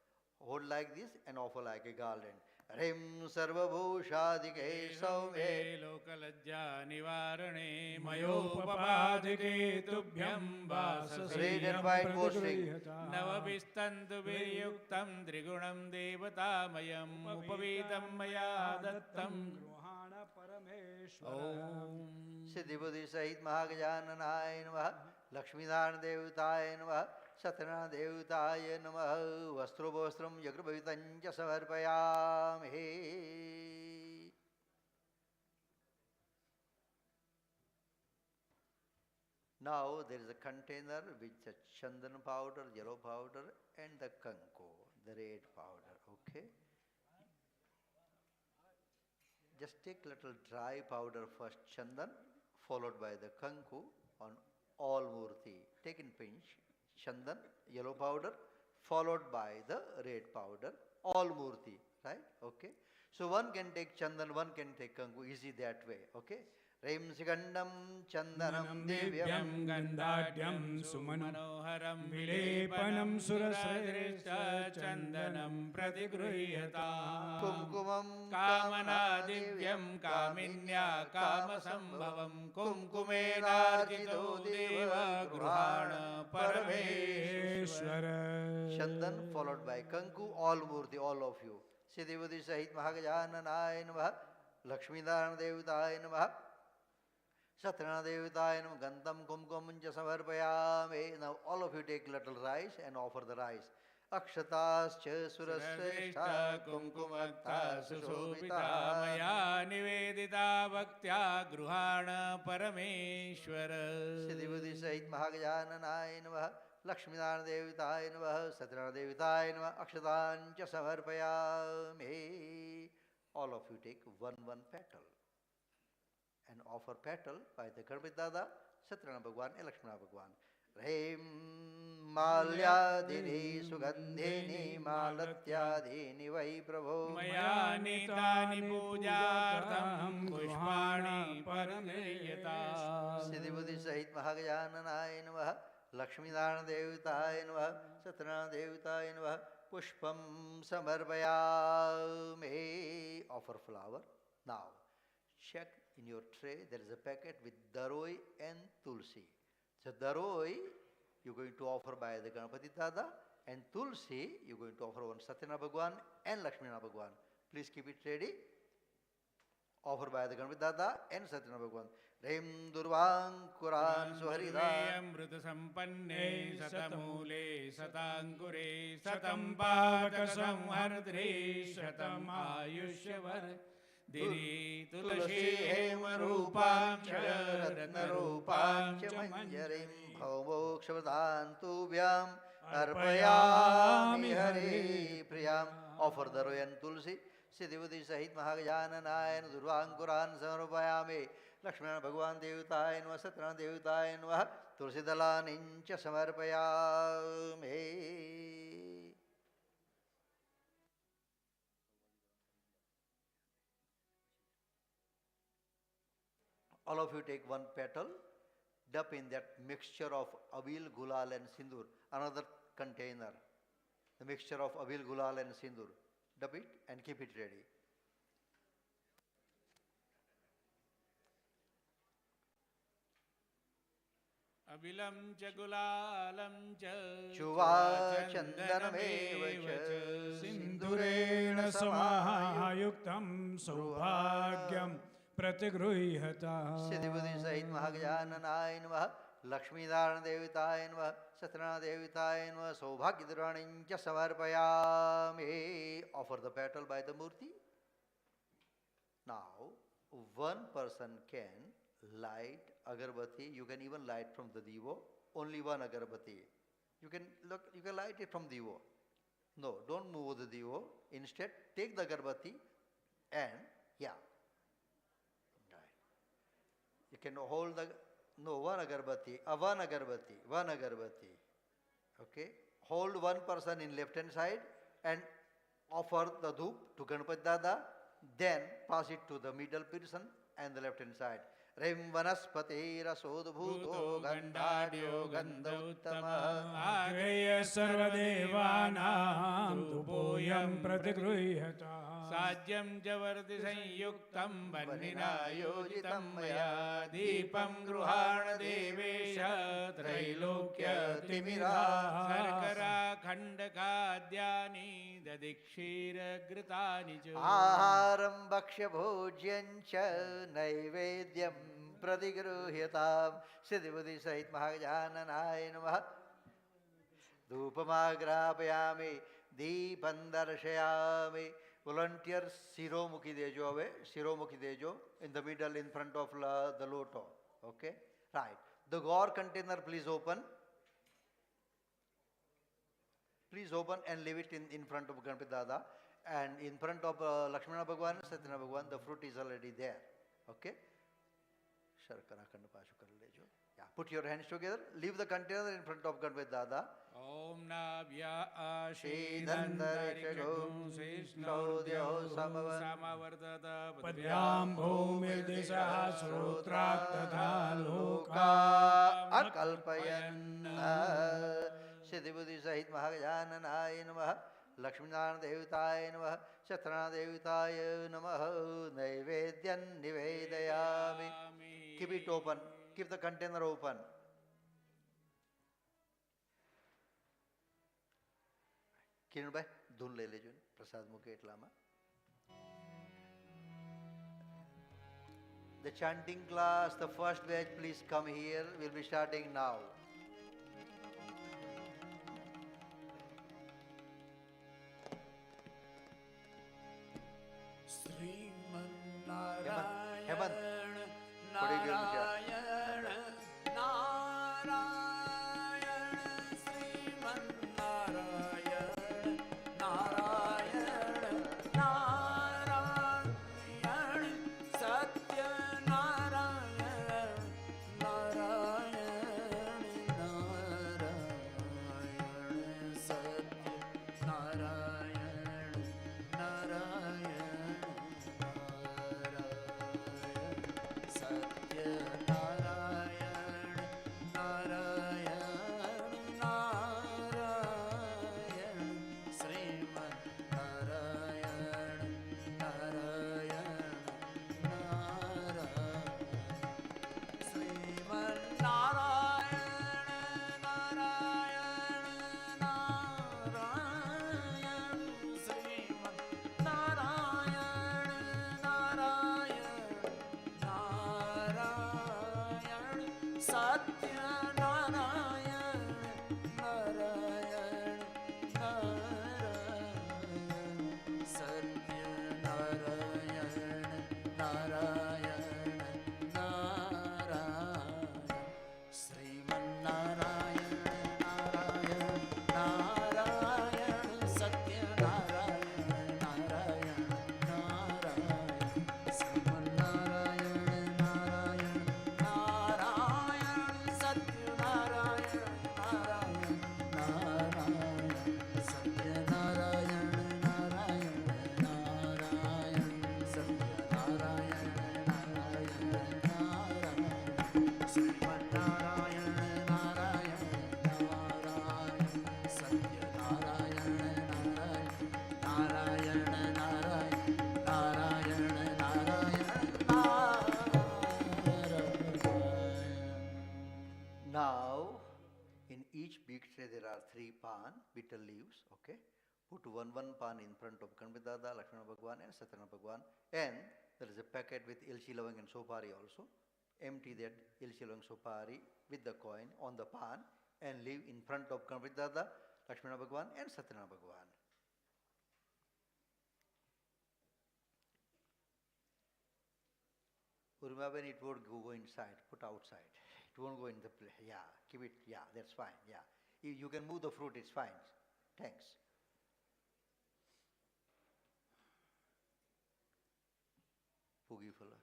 Hold like this and offer like a garland. Rim sarvabhushadike saume lokalajja nivarane mayopapadike tubhyam red and white bow string. navavistantu viryuktam trigunam devatamayam upavitam maya dattam गृहाण परमेश्वर Om Siddhibudhi Sahit Mahagajananaya Namaha Lakshmidhana Devutaya Namaha Satyanarayan Devutaya Namaha Vastrubhostram Yagrabhavitancha Samarpayami. Now there is a container with the chandan powder, yellow powder and the kanko, the red powder, okay? Just take little dry powder first, chandan, followed by the kanku on all murti. Take in pinch, chandan, yellow powder, followed by the red powder, all murti, right? Okay. So one can take chandan, one can take kanku, easy that way, okay? Rim Sigandam Chandanam Devyam गन्धाढ्यं सुमनोहरं विलेपनं सुरश्रेष्ठ चन्दनं प्रतिगृह्यताम् Kumkumam Kamana divyam kaminya kamasambhavam kumkumenarjito deva gruhana parameshwara. Chandan followed by kanku, all murti, all of you. Siddhivudi Sahit Mahagajananaya Namaha Lakshmidhana Devutaya Namaha Satyanarayan Devutaya Namaha Gandham Kumkumunja Samarpayami. Now all of you take little rice and offer the rice. Akshatascha surasreshta kumkumakta susopita maya nivedita bhaktya gruhana parameshwara. Siddhivudi Sahit Mahagajananaya Namaha Lakshmidhana Devutaya Namaha Satyanarayan Devutaya Namaha Akshatancha Samarpayami. All of you take one petal and offer petal by the Ganpati Dada, Satyanarayan Bhagwan and Lakshmana Bhagwan. Rem Malyadini Sugandhini Malatyadini Vai Prabhu Maya nitani pujartham pushpani parameyata. Siddhivudi Sahit Mahagajananaya Namaha Lakshmidhana Devutaya Namaha Satyanarayan Devutaya Namaha Pushpam Samarpayami. Offer flower. Now check in your tray, there is a packet with daroi and tulsi. So daroi you are going to offer by the Ganpati Dada and tulsi you are going to offer on Satyanarayan Bhagwan and Lakshmana Bhagwan. Please keep it ready. Offer by the Ganpati Dada and Satyanarayan Bhagwan. Rem Durvang Kuran Suharida Amrita sampanne satamule satankure satam pavaka samhardre satam ayushyavar diri tulasi hema rupam cha ratna rupam cha Manjarim Bhaumokshavadhan Tubhyam Arpayami Hari Priyam. Offer the Roy and Tulsi. Siddhivudi Sahit Mahagajananaya Durvang Kuran Samarupayami. Lakshmana Bhagwan Devutaya Namaha Satyanarayan Devutaya Namaha Tulsi Dalanincha Samarpayami. All of you take one petal, dip in that mixture of avil, gulal and sindur, another container, the mixture of avil, gulal and sindur. Dip it and keep it ready. Abilam cha gulalam cha Chuva Chandanamevacha सिन्दूरेण समायुक्तं सौभाग्यं प्रतिगृह्यताम् Siddhivudi Sahit Mahagajananaya Namaha Lakshmidhana Devutaya Namaha Satyanarayan Devutaya Namaha Saubhagyadranincha Samarpayami. Offer the petal by the murti. Now one person can light agarbatti, you can even light from the divo, only one agarbatti. You can light it from divo. No, don't move the divo. Instead, take the agarbatti and right. You can hold one agarbatti, one agarbatti. Okay, hold one person in left hand side and offer the dhoop to Ganpati Dada, then pass it to the middle person and the left hand side. Rim vanaspati rasodbhuto gandhadyo gandha uttama. Agreya sarvadevanam dupoyam pratigruhyata. Sadyam javarti sanyuktam vannina yojitam maya deepam gruhana devesha trailokya timira sarkara khandakadyani dadikshira gritani cha Aharam bhakshya bhojyancha naivedyam pradigruhyatam Siddhivudi Sahit Mahajananaya Namaha Dhupamagrapayami Deepandarshayami. Volunteers, Siromukhi Dejo ave, Siromukhi Dejo in the middle in front of the loto. Okay? Right. The gore container please open. Please open and leave it in front of Ganpati Dada. And in front of Lakshmana Bhagwan and Satyanarayan Bhagwan, the fruit is already there. Okay? Sharkara Khanda Pashu kar lejo. Yeah. Put your hands together. Leave the container in front of Ganpati Dada. Om Navya Shridhandarikshagum Shishnodyo Samavartata Padyam bhumirdisha srotrak tadha Loka loka Akalpayanna Siddhibudhi Sahit Mahajananaya Namaha Lakshminarayana Devitaya Namaha Satyanarayana Devitaya Namaha Naivedyan Nivedayami. Keep it open. Keep the container open. Kiran bhai, dhun le lejo prasad muke etlama. The chanting class, the first batch, please come here. We'll be starting now. Hemant, what is your there are 3 pan, bitter leaves, okay? Put one pan in front of Ganpati Dada, Lakshmana Bhagwan and Satyanarayana Bhagwan, and there is a packet with Ilchi Lavang and Sopari also. Empty that Ilchi Lavang Sopari with the coin on the pan and leave in front of Ganpati Dada, Lakshmana Bhagwan and Satyanarayana Bhagwan. Urma, when it won't go inside, put outside. It won't go in the plate. Yeah, keep it. Yeah, that's fine. Yeah. You can move the fruit, it's fine. Thanks. Pugifala.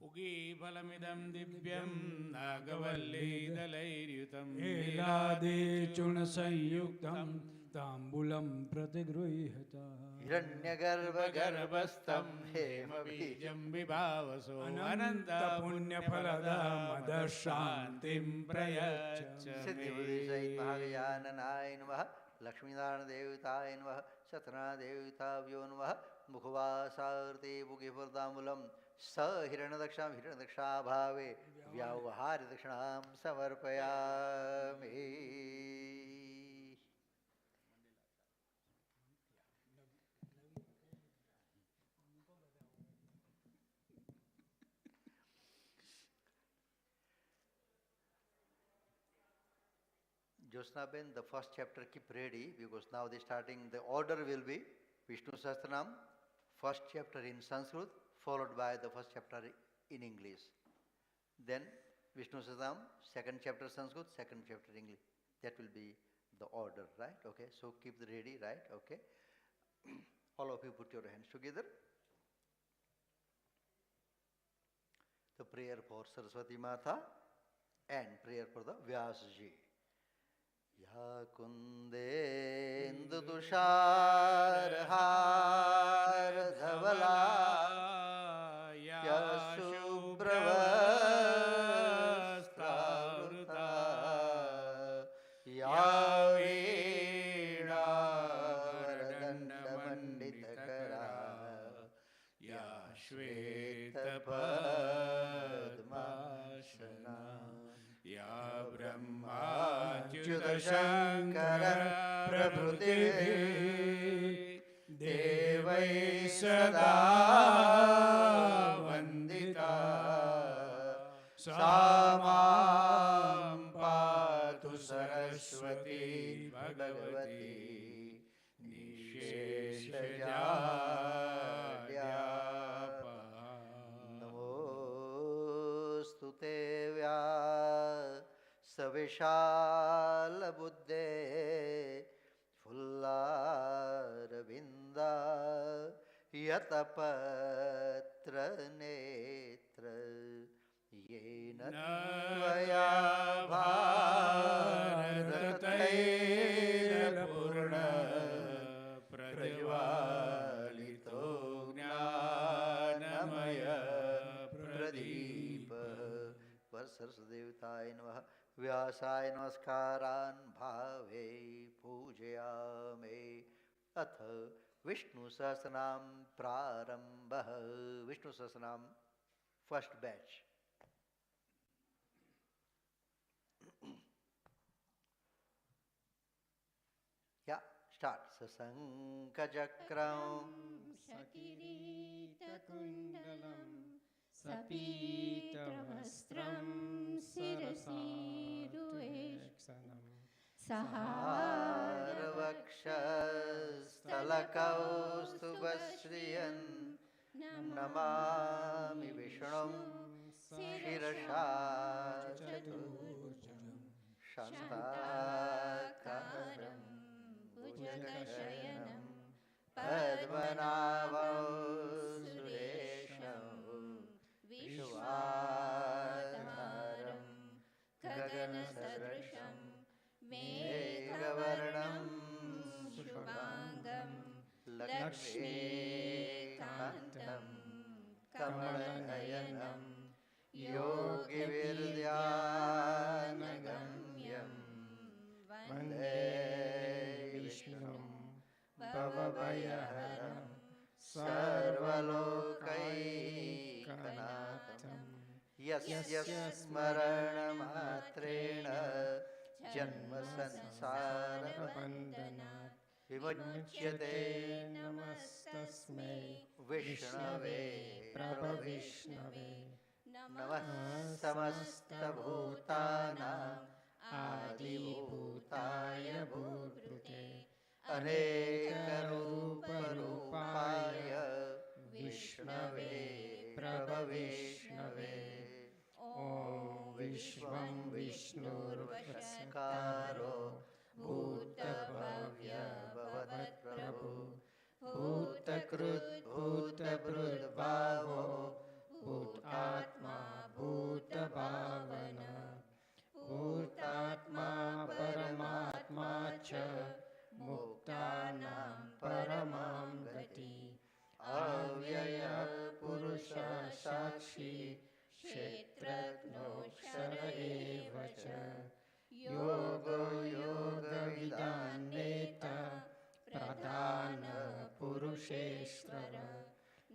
पुगीफलमिदं दिव्यं नागवल्लीदलैर्युतम् एलादे चूर्णसंयुक्तं ताम्बूलं प्रतिगृह्यत हिरण्यगर्भगर्भस्थं हेमबीजं विभावसो अनन्तपुण्यफलदामदशान्तिं प्रयच्छ सिद्धिबुद्धिसहित महागजाननाय नमः लक्ष्मीनारायण देवताय नमः सत्यनारायण देवताभ्यो नमः मुखवासार्ते मुखिफलदाम्बूलं स हिरण्यदक्षाभावे व्यावहार्यदक्षिणां समर्पयामि. Josna Ben, the first chapter keep ready because now they starting, the order will be Vishnu Sahasranam, first chapter in Sanskrit, followed by the first chapter in English. Then Vishnu Sahasranam, second chapter Sanskrit, second chapter English. That will be the order, right? Okay, so keep the ready, right? Okay. All of you put your hands together. The prayer for Saraswati Mata and prayer for the Vyasji. Ya kundendu tushar har dhavala ya shubhravastravrta ya veena varadandamanditara ya shvetapadmashana ya brahmaच्युत Shankar प्रभृतिभिः देवैः सदा वन्दिता सा मां पातु सरस्वती भगवती निःशेषजाड्यापहा. नमोऽस्तुते सविशाल बुद्धे फुल्लारविन्दा यतपत्र नेत्र येन त्वया भारततैलपूर्ण प्रज्वालितो ज्ञानमय प्रदीप. वत्सरसदेवताय नमः. व्यासाय नमस्कारान् भावे पूजयामि. अथ विष्णु सहस्रनाम प्रारंभः. विष्णु सहस्रनाम फर्स्ट बैच. या स्टार्ट. सशंखचक्रं सकिरीटकुण्डलं सपीतवस्त्रं शिरसीरुवेक्षणं सहारवक्षस्थलकौस्तुभश्रियन् नमामि विष्णुं शिरसा चतुर्भुजं शान्ताकारं भुजगशयनं पद्मनाभं सुरेशं विश्वाधारं गगनसदृशं मेघवर्णं शुभाङ्गं लक्ष्मीकान्तं कमलनयनं योगिविद्यानगम्यं वन्दे विष्णुं भवभयहरं सर्वलोकैकनाथं यस्य स्मरणमात्रेण जन्मसंसारबन्धनात् विमुच्यते. नमस्तस्मै विष्णवे प्रभविष्णवे नमः समस्तभूतानाम् आदिभूताय भूभृते अनेकरूपरूपाय विष्णवे प्रभविष्णवे विश्वं विष्णुर्वषत्कारो भूतभव्यभवत्प्रभु भूतकृद्भूतभृद्भावो भूतात्मा भूतभावन भूतात्मा परमात्मा च मुक्तानां परमां गति अव्यय पुरुष साक्षी क्षेत्रज्ञोऽक्षर एव च योगो योगविदान्नेता प्रधान पुरुषेश्वर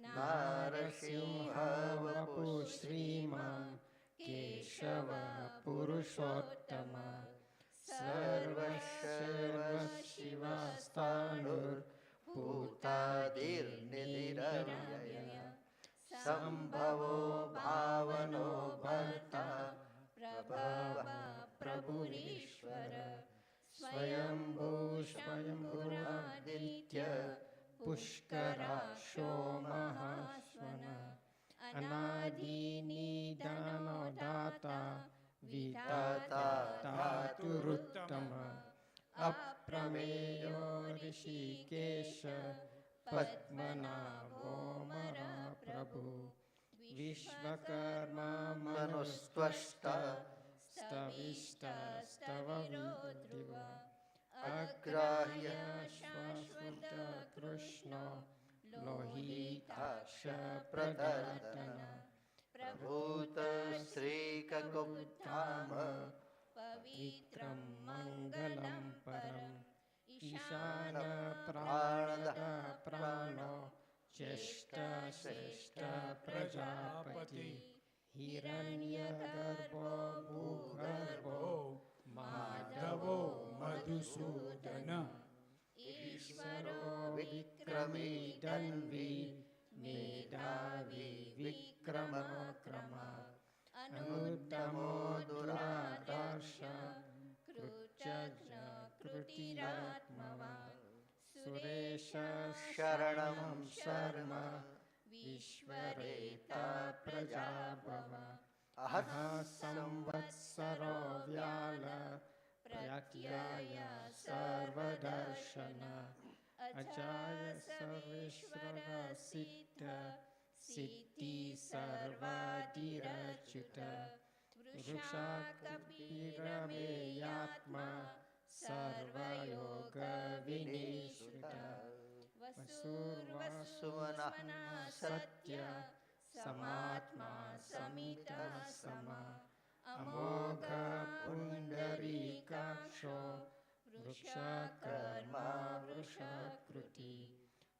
नारसिंह वपु श्रीमान् केशव पुरुषोत्तम सर्वशर्वशिवस्तानुर्भूतादिर्निधिरव्यय संभवो भावनो भर्ता प्रभव प्रभुरीश्वर स्वयंभू स्वयंभुरादित्य पुष्कराशो महाश्वन अनादिनिदानो दाता विधाता धातुरुत्तम अप्रमेयो ऋषिकेश पद्मनाभो मरा प्रभु विश्वकर्मा मनुस्त्वष्टा स्तविष्टस्तवविद्रिव अग्राह्य शाश्वत कृष्णो लोहिताक्ष प्रदर्दन प्रभूत श्रीककुब्धाम पवित्रं मङ्गलं परम् ईशान प्राणद प्राणो ज्येष्ठ श्रेष्ठ प्रजापति हिरण्यगर्भो भूगर्भो माधवो मधुसूदन ईश्वरो विक्रमी दन्वी मेधावी विक्रमक्रम अनुत्तमो दुरादर्श कृत्यज्ञ कृतिरात्मवान् सुरेश शरणं शर्म विश्वरेता प्रजाभव अहः संवत्सरो व्याल प्रत्याय सर्वदर्शन अजाय सर्वेश्वर सिद्ध सिद्धि सर्वादिरच्युत वृषा कपिरमेयात्मा सर्वयोग विनिश्रुत वसुर्वसुवनः सत्य समात्मा समित सम अमोघ पुण्डरीकाक्षो वृषकर्मा वृषकृति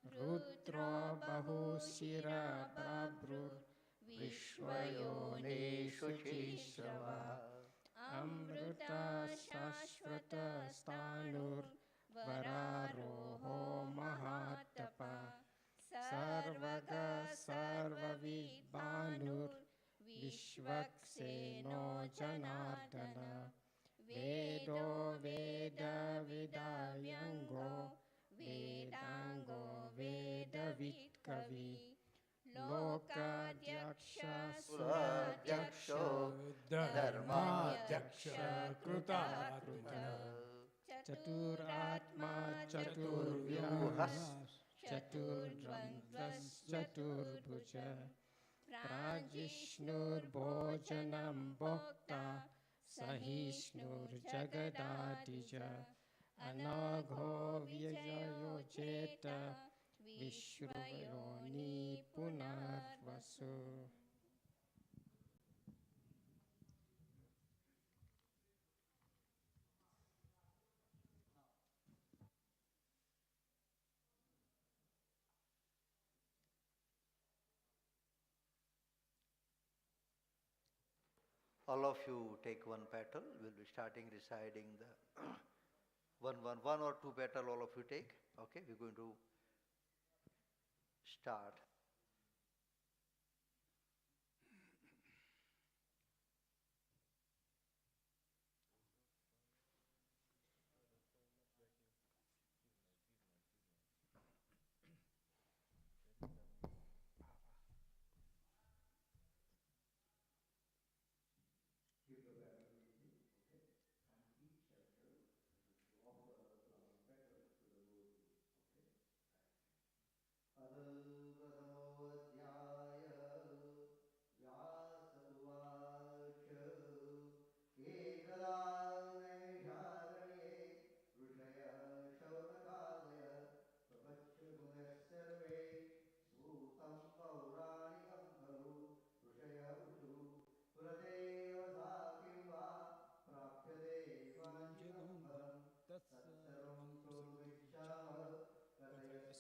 रुद्रो बहुशिरा बभ्रुर्विश्वयोनिषु चिश्रवः अमृता शाश्वत स्थाणुर्वरारोहो महातपः सर्वग सर्वविद्भानुर्विश्वक्सेनो जनार्दन वेदो वेदविदायङ्गो वेदाङ्गो वेदवित्कवि लोकाध्यक्ष सुराध्यक्षो धर्माध्यक्ष कृताकृत चतुरात्मा चतुर्व्यूहः चतुर्द्वन्द्वश्चतुर्भुज प्राजिष्णुर्भोजनं भोक्ता सहिष्णुर्जगदादिज अनघो व्ययो चेत विश्वयोनि Punarvasu All of you take one petal. We'll be starting reciting the one or two petal. All of you take. Okay, we're going to start.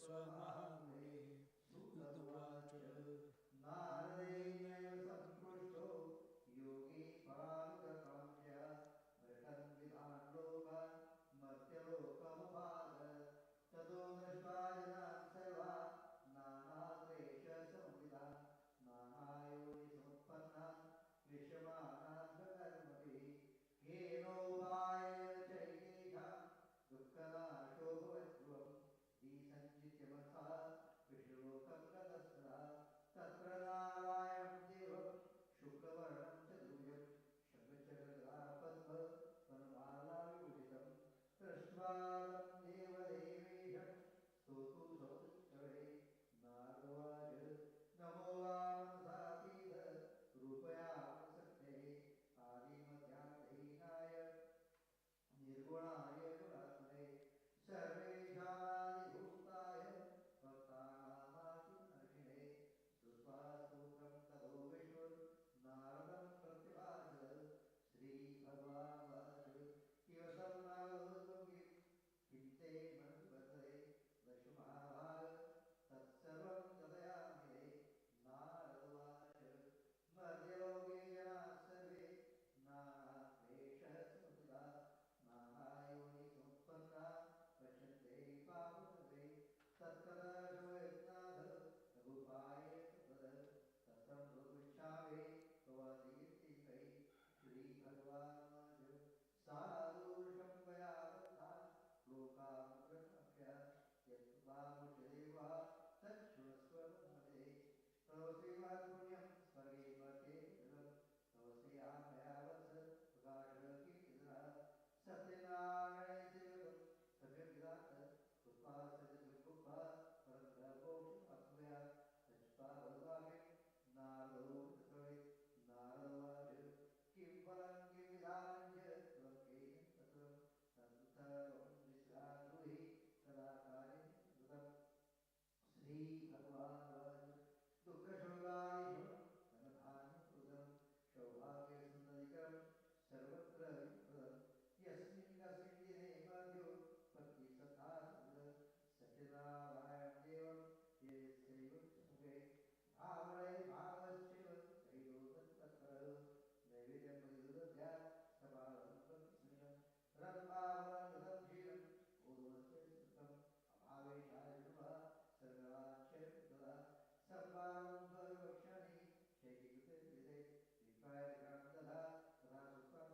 स्वमहामुनिः उतवाच नारदेनैव सम्पृष्टो योगी पराङ्गकाम्य मृतं विधान् लोकान् मर्त्यलोकमुपागत ततो दृष्ट्वा जनान् सर्वान् नानाक्लेशसंविदान् नानायोनिसमुत्पन्नान् क्लिश्यमानान् स्वकर्मभिः येनोपायेन चैतेषां दुःखनाशो भवद्ध्रुवम् विसञ्चित्य विष्णुलोकं गतस्तदा तत्र नारायणं देवं शुक्लवर्णं चतुर्भुजं शङ्खचक्रगदापद्म वनमालाविभूषितं दृष्ट्वा तं देवदेवेशं स्तोतुं सौतुष्टवे नारदोवाच नमो वामनसातीत रूपयामसक्ते आदिमध्यान्तहीनाय निर्गुणाय गुणात्मने सर्वेषामादिभूताय भक्तानामादिनर्षिणे श्रुत्वा स्तोत्रं ततो विष्णुर्नारदं प्रत्युवाच श्रीभगवानुवाच किमसं नारदोद्भङ्गिं किं ते मनुवर्तते दशमहाभाग तत्सर्वं कथयामि ते नारदोवाच मर्त्यलोके जनाः सर्वे नानाक्लेशसमुदिताः नानायोनिसमुत्पन्नाः पश्यन्ते पापकृते तत्कथा शोयत्नाथ रघुपायेषु तद तत्रं प्रविशावे भवतीर्तिकै श्रीभगवानुवाच साधुषं मया दत्तान् लोकानुग्रहप्य यत्त्वामुच्यते वा तच्छृणुष्व मन्मते तव श्रीमत्पुण्यं स्वर्गे मर्त्ये कृतं तव श्रिया मया वत्स प्रकाशकीर्तितः सत्यनारायणे सेवकं सम्यक् विधात कृत्वा सत्यसम्भुक्त्वा परमधर्मोक्षमाप्नुया तच्युता भगवान् नारदो विप्रवेत् नारदोवाच किं फलं किं विधानं च त्वं केन तत्त्वं तत्तत्त्वं विश्राद्रुहि सदा कार्यं कृतं श्रीभगवानुवाच दुःखशोकादिशमनं धनधान्यकृतं सौभाग्यसुन्दरिकरं सर्वत्र विप्रदं यस्मिन् कस्मिन् दिने मध्यो भक्तिश्रद्धा सत्यनारायणं देवं ये सैव सुखे भावणे भावश्चैव सहितो तत्परः नैवेद्यं परिदुदध्यात् सपालं प्रतिस्मितं रत्नाभरणं गतं क्षीरं ओदनस्य सुखम् अभावेशाय विभुः सर्वराज्यं ददा सम्पादं स्वविवक्षाणि शैलीकृते विदे विप्रायग्रां ददा तथा सुत्वां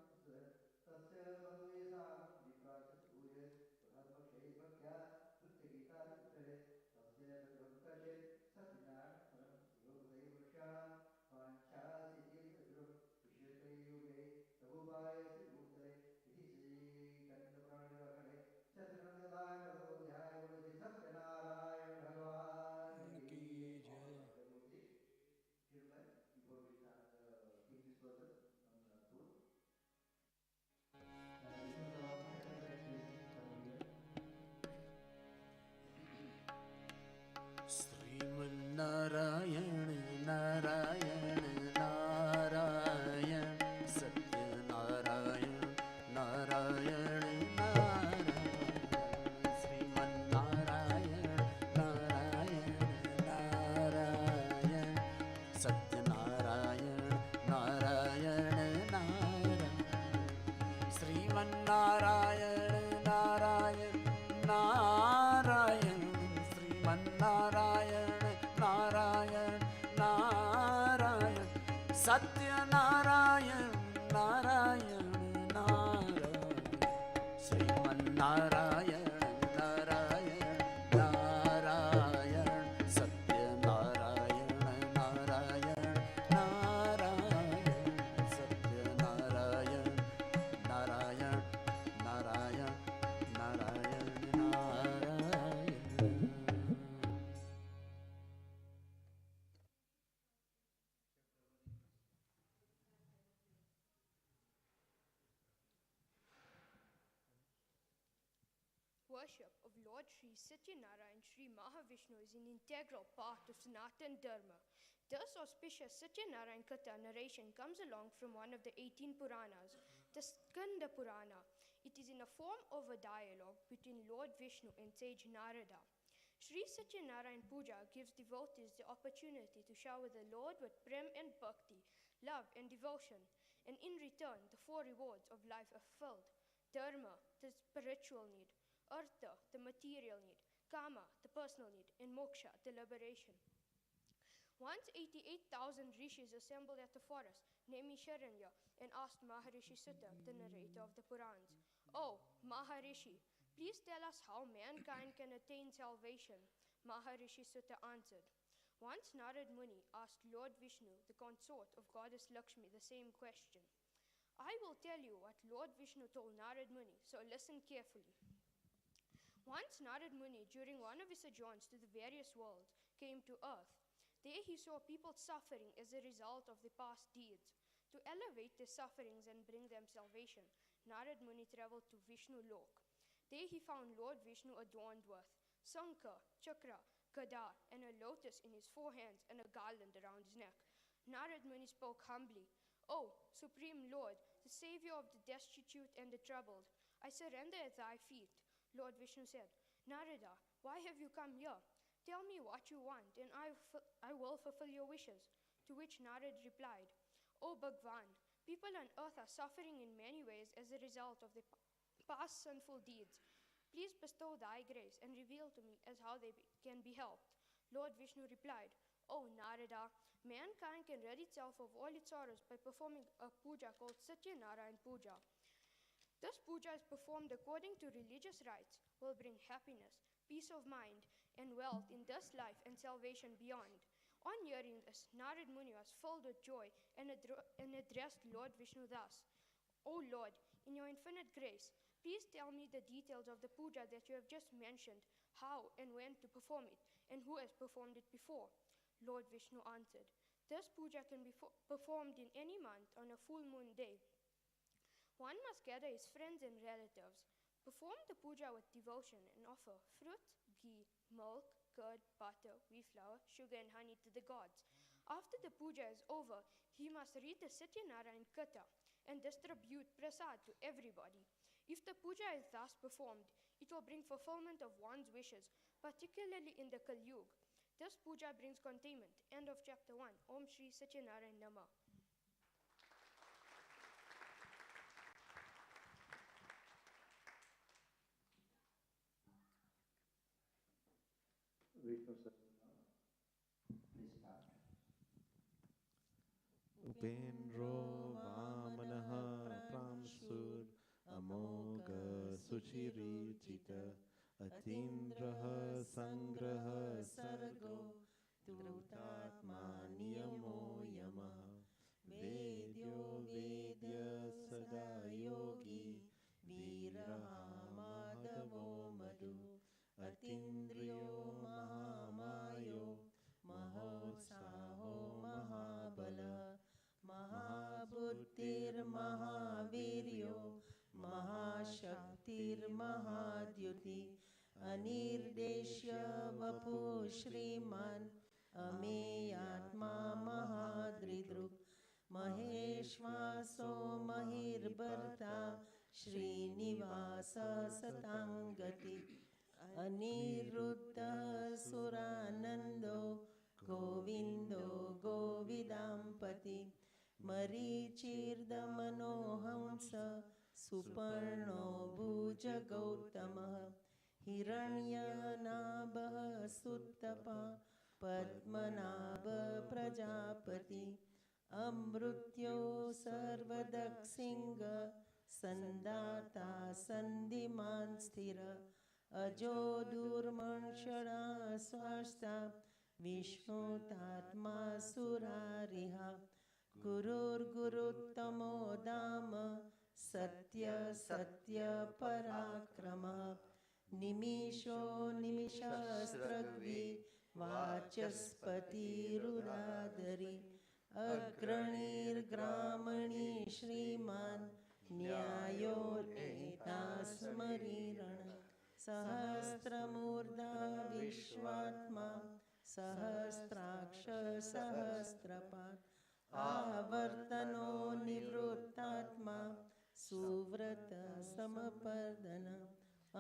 तस्य बन्धुयेषां विप्राच पूजे प्रधानपक्षे भक्त्या नृत्यगीतादिपुत्रे तस्य तद्वं कचेत् सत्यनारायणपरं शिवोदये वृक्षाणां वाञ्छासिद्धिर्दृढं विशेषे युगे प्रभुपायसि भूतले इति श्रीकण्ठपुराणे चतुर्नन्दाय प्रबोध्याय बोले सत्यनारायण भगवान की जय। Before we start keep this process on food. Sriman Narayana Narayan Narayan Satyanarayan Narayan Narayan Sriman Narayana Narayan Narayan Satyanarayan Narayan Narayan Sriman Narayana Narayan Narayan Sriman Narayana Narayan Narayan Satyanarayan Narayan Narayan Sriman Narayana Narayan Narayan Satyanarayan Narayan Narayan Satyanarayan Narayan Narayan Narayan Narayan Worship of Lord Sri Satyanarayan Sri Mahavishnu is an integral part of Sanatan Dharma. Thus auspicious Satyanarayan Katha narration comes along from one of the 18 Puranas, the Skanda Purana. It is in a form of a dialogue between Lord Vishnu and sage Narada. Sri Satyanarayan Puja gives devotees the opportunity to shower the Lord with prem and bhakti, love and devotion, and in return the four rewards of life are fulfilled: Dharma, the spiritual need; Artha, the material need; Kama, the personal need; and Moksha, the liberation. Once 88,000 rishis assembled at the forest Naimisharanya and asked Maharishi Sutta, the narrator of the Purans, "Oh, Maharishi, please tell us how mankind can attain salvation." Maharishi Sutta answered. Once Narad Muni asked Lord Vishnu, the consort of Goddess Lakshmi, the same question. I will tell you what Lord Vishnu told Narad Muni, so listen carefully. Once Narad Muni, during one of his sojourns to the various worlds, came to earth. There he saw people suffering as a result of their past deeds. To elevate their sufferings and bring them salvation, Narad Muni traveled to Vishnu Lok. There he found Lord Vishnu adorned with Sankha, Chakra, Gada, and a lotus in his four hands and a garland around his neck. Narad Muni spoke humbly, "O Supreme Lord, the Savior of the destitute and the troubled, I surrender at thy feet." Lord Vishnu said, "Narada, why have you come here? Tell me what you want, and I will fulfill your wishes." To which Narad replied, "O Bhagwan, people on earth are suffering in many ways as a result of their past sinful deeds. Please bestow thy grace and reveal to me as how they can be helped." Lord Vishnu replied, "O Narada, mankind can rid itself of all its sorrows by performing a puja called Satyanarayan Puja. This puja is performed according to religious rites, will bring happiness, peace of mind, and wealth in this life and salvation beyond." On hearing this, Narad Muni was filled with joy and addressed Lord Vishnu thus, "O Lord, in your infinite grace, please tell me the details of the puja that you have just mentioned, how and when to perform it, and who has performed it before." Lord Vishnu answered, "This puja can be performed in any month on a full moon day. One must gather his friends and relatives, perform the puja with devotion, and offer fruit, ghee, milk, curd, butter, wheat flour, sugar, and honey to the gods. After the puja is over, he must read the Satyanarayan Katha and distribute prasad to everybody. If the puja is thus performed, it will bring fulfillment of one's wishes, particularly in the Kali Yuga. This puja brings containment." End of chapter 1. Om Shri Satyanarayan Namah. Vishnu Sahasranam. Please start. Upendro Vamanaha Pramsur Amoga Suchirichita Atindraha Sangraha Sargo Trutatma Niyamo Yamaha Vedyo Vedya Sada Yogi Viraha Madhavo Madhu Atindriyo Mahamayo Mahotsaho Mahabala Mahabuddhir Mahaviryo Mahashaktir Mahadyuti Anirdeshya Vapu Shriman Ameyatma Mahadridruk Maheshvaso Mahirbarta Srinivasa Satangati Aniruddha Suranando Govindo Govidampati Marichirda Manohamsa Suparno Bhuja Gautama Hiranyanabha Suttapa Padmanabha Prajapati Amrutyo Sarvadaksinga Sandata Sandiman Sthira Ajo Durmanshara Swasta Vishnu Tatma Surariha Gurur Guruttamo Dhamma Satya Satya Parakrama Nimisho Nimishasтрагvi Vachaspati Ruradari Agranir Gramani Shriman Nyayo Neta Smarirana Sahastramurda Vishwatma Sahastraksha Sahastrapat Avartano Nivrutatma Suvrata Samapardana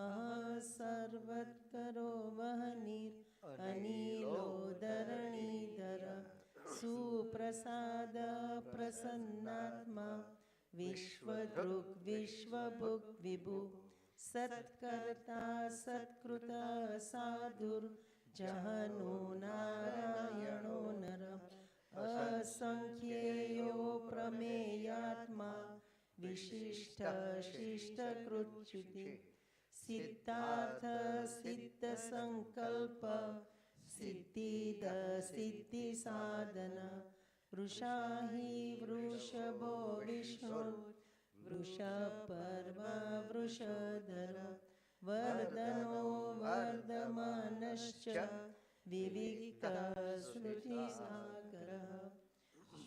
अह सर्वत्करो वह्निर् अनिलोदरणीधर सुप्रसाद प्रसन्नात्मा विश्वदृक् विश्वभुक् विभु सत्कर्ता सत्कृत साधुर् जहनो नारायणो नर असंख्येयो प्रमेयात्मा विशिष्ट शिष्टकृच्युति सिद्धार्थ सिद्ध संकल्प सिद्धिद सिद्धि साधन वृषा हि वृषभो विष्णुर् वृषपर्वा वृषधर वर्धनो वर्धमानश्च विविक्तश्रुतिसागरः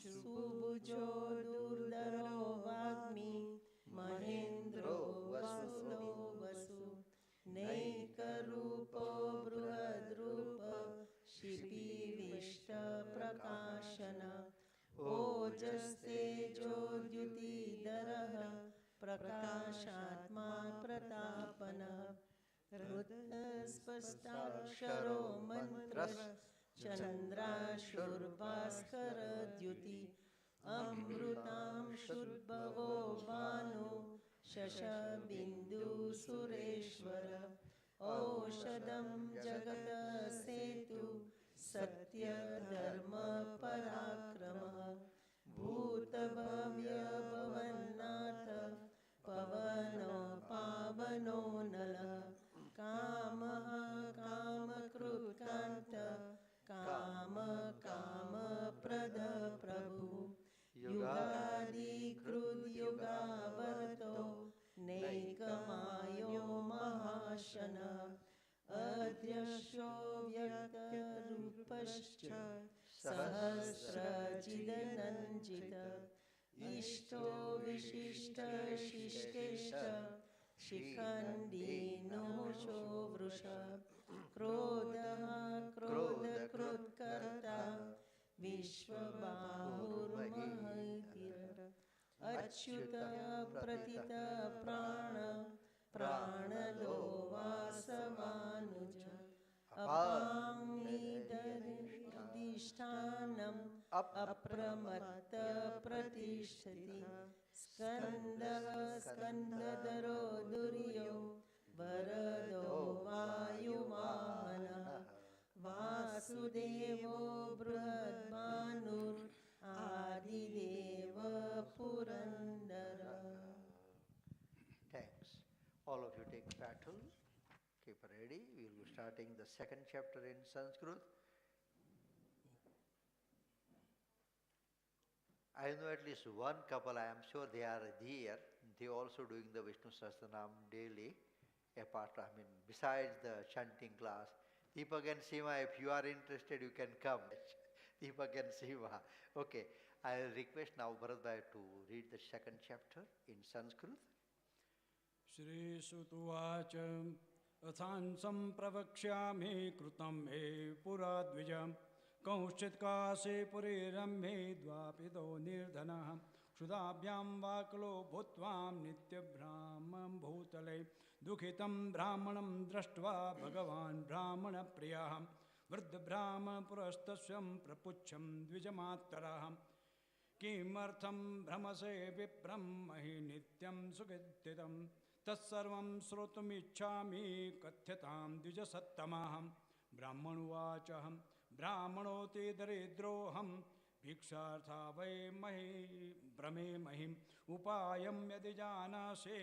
सुभुजो दुर्धरो वाग्मी महेन्द्रो वसुलो वसु नैकरूपो बृहद्रूप शिपिविष्टप्रकाशन ओजस्तेजोद्युतिधरः प्रकाशात्मा प्रतापनः स्पष्टाक्षरो मन्त्रः चन्द्राशुर्भास्करद्युति अमृतांशुद्भवो भानु शशबिन्दुसुरेश्वर औषधं जगतसेतु सत्यधर्मपराक्रमः भूतभव्यभवन्नाथ पवनो पावनो नलः कामः कामकृत्कान्त कामप्रद प्रभुः युगादिकृद्युगावर्तो नैकमायो महाशनः अदृश्यो व्यक्तरूपश्च सहस्रचिदनञ्जित इष्टो विशिष्टशिष्टेश्च शिखण्डी नहुषो वृष क्रोधः क्रोधकृत्कर्ता विश्वबाहुर्महतिर् अच्युत प्रतित प्राण प्राणदो वासवानुज अपांनिधिष्ठानम् अप्रमत्त प्रतिष्ठति स्कन्दः स्कन्दधरो दुर्यो वरदो वायुवाहनः वासुदेवो बृहद्भानुर् आदिदेव Purandar. Thanks. All of you take battle. Keep ready. We will be starting the second chapter in Sanskrit. I know at least one couple, I am sure they are here. They also doing the Vishnu Sahasranam daily. Besides the chanting class. Deepak and Seema, if you are interested, you can come. Deepak and Seema. Okay. I will request now Bharat Bhai to read the second chapter in Sanskrit. Shri Sutuvacha Athansam Pravakshami Krutam Me Puradvijam Kaushchit Kase Puriram Me Dvapido Nirdhanaham Shudabhyam Vakalo Bhutvam Nitya Brahmam Bhutale Dukhitam Brahmanam Drashtva Bhagavan Brahmana Priyaham Vrdha Brahma Purastasyam Prapucham Dvijamattaraham Kimartham Brahmase Vipram Mahi Nityam Sugidhitam Tatsarvam Srotumichami Kathyatam Dvijasattamaham Brahmanuvachaham Brahmanoti Daridroham Bhikshartha Vai Mahi Brahme Mahim Upayam Yadijanase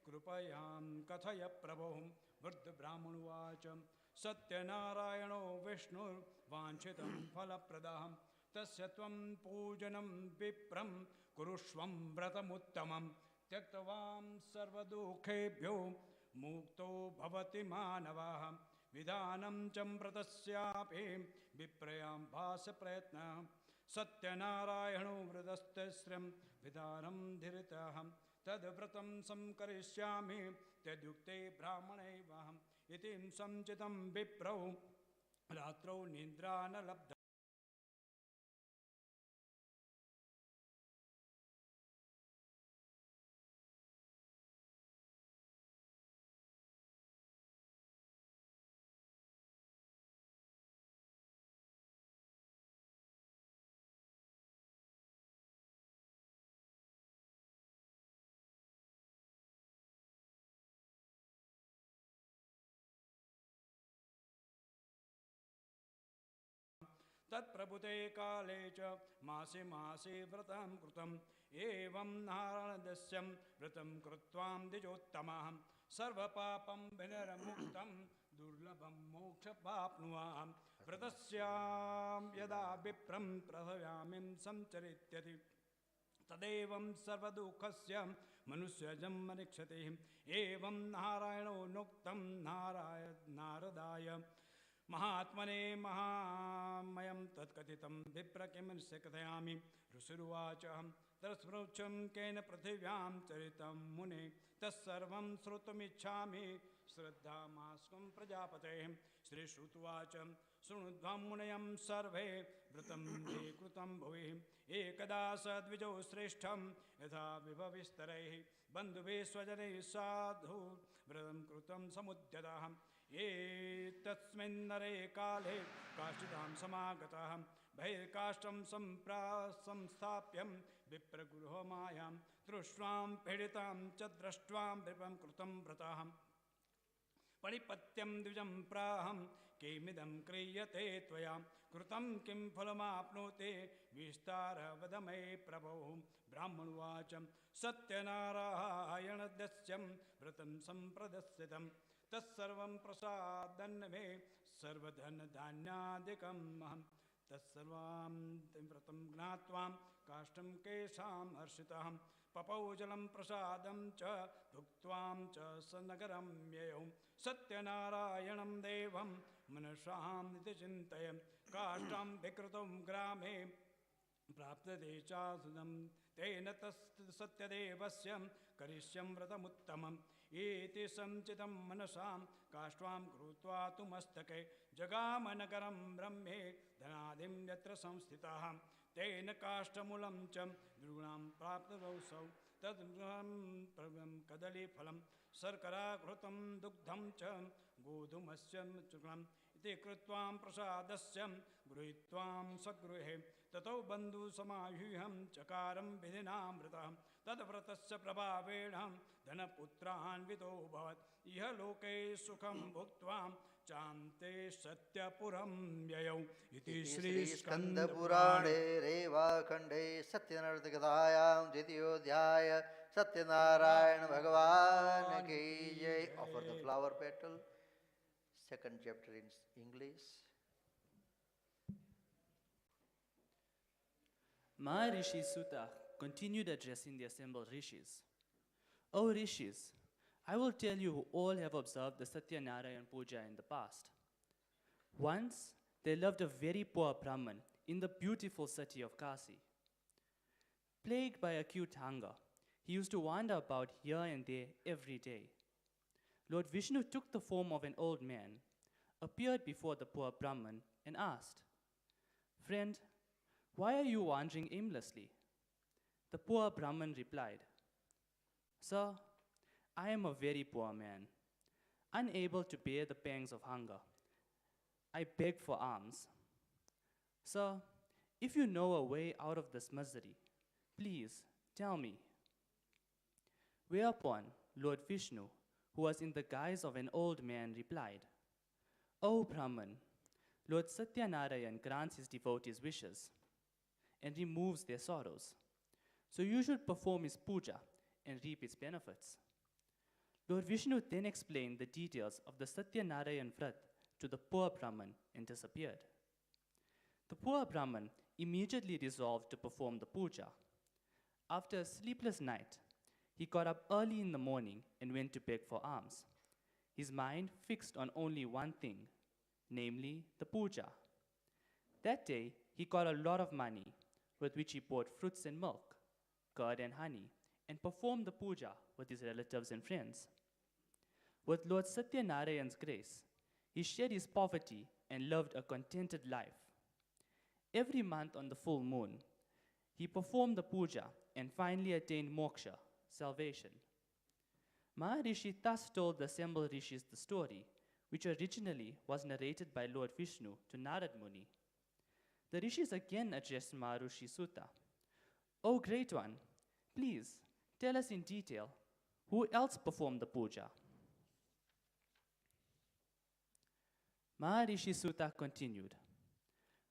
Krupayam Kathaya Prabhum Vrdha Brahmanuvacham Satyanarayano Vishnur Vanchitam Falapradaham Tasya Tvam Pujanam Vipram Kurushvam Vratamuttamam Tyaktavam Sarvadukhebhyo Mukto Bhavati Manavaham Vidhanam Champratasyapi Viprayam Bhasa Pratnam Satyanarayano Vridastesram Vidhanam Dhiritaham Tadvratam Samkarishyami Tadyukte Brahmane Vaham Itim Samchitam Viprau Ratro Nindrana Labdha तत्प्रभुते काले च मासे मासे व्रतं कृतम् एवं नारायणदस्यं व्रतं कृत्वां द्विजोत्तमः सर्वपापं विनिर्मुक्तं दुर्लभं मोक्षमाप्नुवां व्रतस्यां यदा विप्रं प्रभयामिं संचरित्यति तदेवं सर्वदुःखस्य मनुष्यजन्मनिक्षते एवं नारायणो नोक्तं नारदाय महात्मने महामयं तत्कथितं विप्र किमस्य कथयामि ऋषिरुवाच तस्मृच्छं केन पृथिव्यां चरितं मुने तत्सर्वं श्रोतुमिच्छामि श्रद्धामास्कं प्रजापतेः श्रीश्रुतुवाच शृणुध्वं मुनयं सर्वे व्रतं ते कृतं भुवि एकदा स द्विजो श्रेष्ठं यथा विभविस्तरैः बन्धुभिः स्वजनैः साधु व्रतं कृतं समुद्यतः एतस्मिन्नरे काले काष्ठितां समागतः बहिर्काष्ठं संस्थाप्य विप्रगृहमायां तृष्णां पीडितां च दृष्ट्वां विपं कृतं व्रतः परिपत्यं द्विजं प्राहं किमिदं क्रियते त्वया कृतं किं फलमाप्नोते विस्तार वद मे प्रभो ब्राह्मणुवाच सत्यनारायणदस्यं व्रतं सम्प्रदस्यतं तत्सर्वं प्रसादन्न मे सर्वधनधान्यादिकं महं तत्सर्वां व्रतं ज्ञात्वा काष्ठं केशां हर्षितः पपौ जलं प्रसादं च भुक्त्वां च स नगरं ययौ सत्यनारायणं देवं मनसां इति चिन्तयन् काष्ठं विकृतं ग्रामे प्राप्तते चासुदं तेन सत्यदेवस्य करिष्यं व्रतमुत्तमम् इति संचितं मनसां काष्ठां कृत्वा तु मस्तके जगामनगरं ब्रह्मे धनादिं यत्र संस्थितः तेन काष्ठमूलं च नृणां प्राप्तवसौ तद्गृहं कदलीफलं शर्कराघृतं दुग्धं च गोधूमस्य चुक्लम् इति कृत्वा प्रसादस्य गृहीत्वां सगृहे ततो बन्धुसमाह्युहं चकारं विधिनामृतः तद्व्रतस्य प्रभावेण धनपुत्रान्वितोऽभवत् इह लोके सुखं भुक्त्वा चान्ते सत्यपुरं ययौ इति श्रीस्कन्दपुराणे रेवाखण्डे सत्यनारायणकथायां द्वितीयोऽध्याय सत्यनारायण भगवान की जय. Offer the flower petal. Second chapter in English. Maharishi Sutta continued addressing the assembled rishis. O rishis, I will tell you who all have observed the Satyanarayan Puja in the past. Once, there lived a very poor Brahman in the beautiful city of Kasi. Plagued by acute hunger, he used to wander about here and there every day. Lord Vishnu took the form of an old man, appeared before the poor Brahman, and asked, "Friend, why are you wandering aimlessly?" The poor Brahman replied, "Sir, I am a very poor man, unable to bear the pangs of hunger. I beg for alms. Sir, if you know a way out of this misery, please tell me." Whereupon Lord Vishnu, who was in the guise of an old man, replied, "O Brahman, Lord Satyanarayan grants his devotees wishes and removes their sorrows. So you should perform his puja and reap its benefits." Lord Vishnu then explained the details of the Satyanarayan Vrat to the poor Brahman and disappeared. The poor Brahman immediately resolved to perform the puja. After a sleepless night, he got up early in the morning and went to beg for alms, his mind fixed on only one thing, namely the puja. That day, he got a lot of money, with which he bought fruits and milk, curd and honey, and performed the puja with his relatives and friends. With Lord Satyanarayan's grace, he shed his poverty and lived a contented life. Every month on the full moon, he performed the puja and finally attained moksha, salvation. Maharishi thus told the assembled rishis the story, which originally was narrated by Lord Vishnu to Narad Muni. The rishis again addressed Maharishi Sutta. "O great one, please tell us in detail who else performed the puja." Maharishi Sutta continued,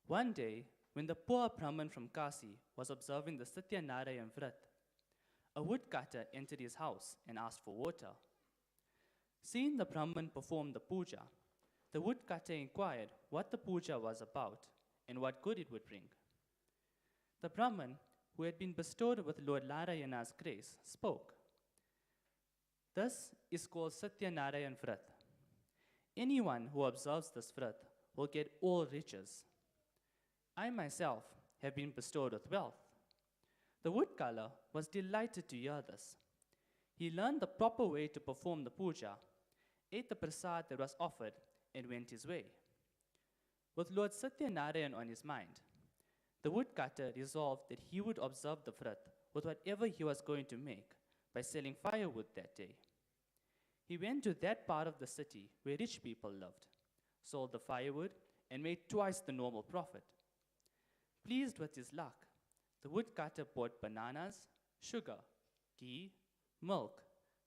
One day, when the poor Brahman from Kasi was observing the Satyanarayan Vrat, a woodcutter entered his house and asked for water. Seeing the Brahman perform the puja, the woodcutter inquired what the puja was about and what good it would bring. The Brahman, who had been bestowed with Lord Narayana's grace, spoke. This is called Satyanarayan Vrat. Anyone who observes this Vrat will get all riches. I myself have been bestowed with wealth. The woodcutter was delighted to hear this. He learned the proper way to perform the puja, ate the prasad that was offered, and went his way. With Lord Satyanarayan on his mind, the woodcutter resolved that he would observe the Vrat with whatever he was going to make by selling firewood that day. He went to that part of the city where rich people lived, sold the firewood, and made twice the normal profit. Pleased with his luck, the woodcutter bought bananas, sugar, ghee, milk,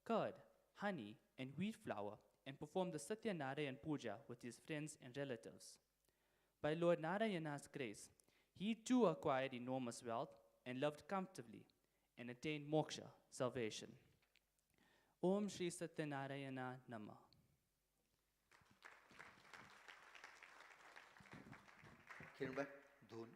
curd, honey, and wheat flour and performed the Satyanarayan puja with his friends and relatives. By Lord Narayana's grace, he too acquired enormous wealth and lived comfortably and attained moksha, salvation. Om Shri Satyanarayana Namah. Kiranbhai, dhun.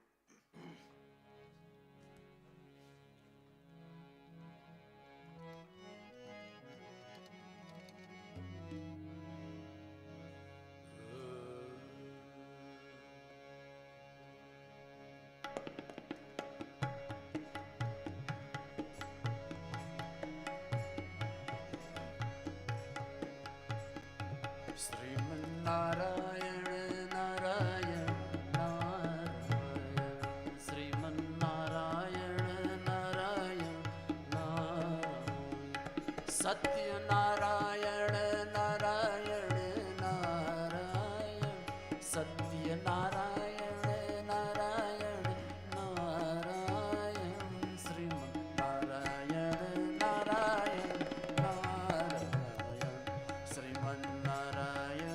Narayan, Narayan, Narayan, Sriman Narayan, Narayan, Narayan, Satyanarayan, Narayan, Narayan, Satyanarayan, Narayan, Narayan, Sriman Narayan, Narayan, Narayan, Sriman Narayan.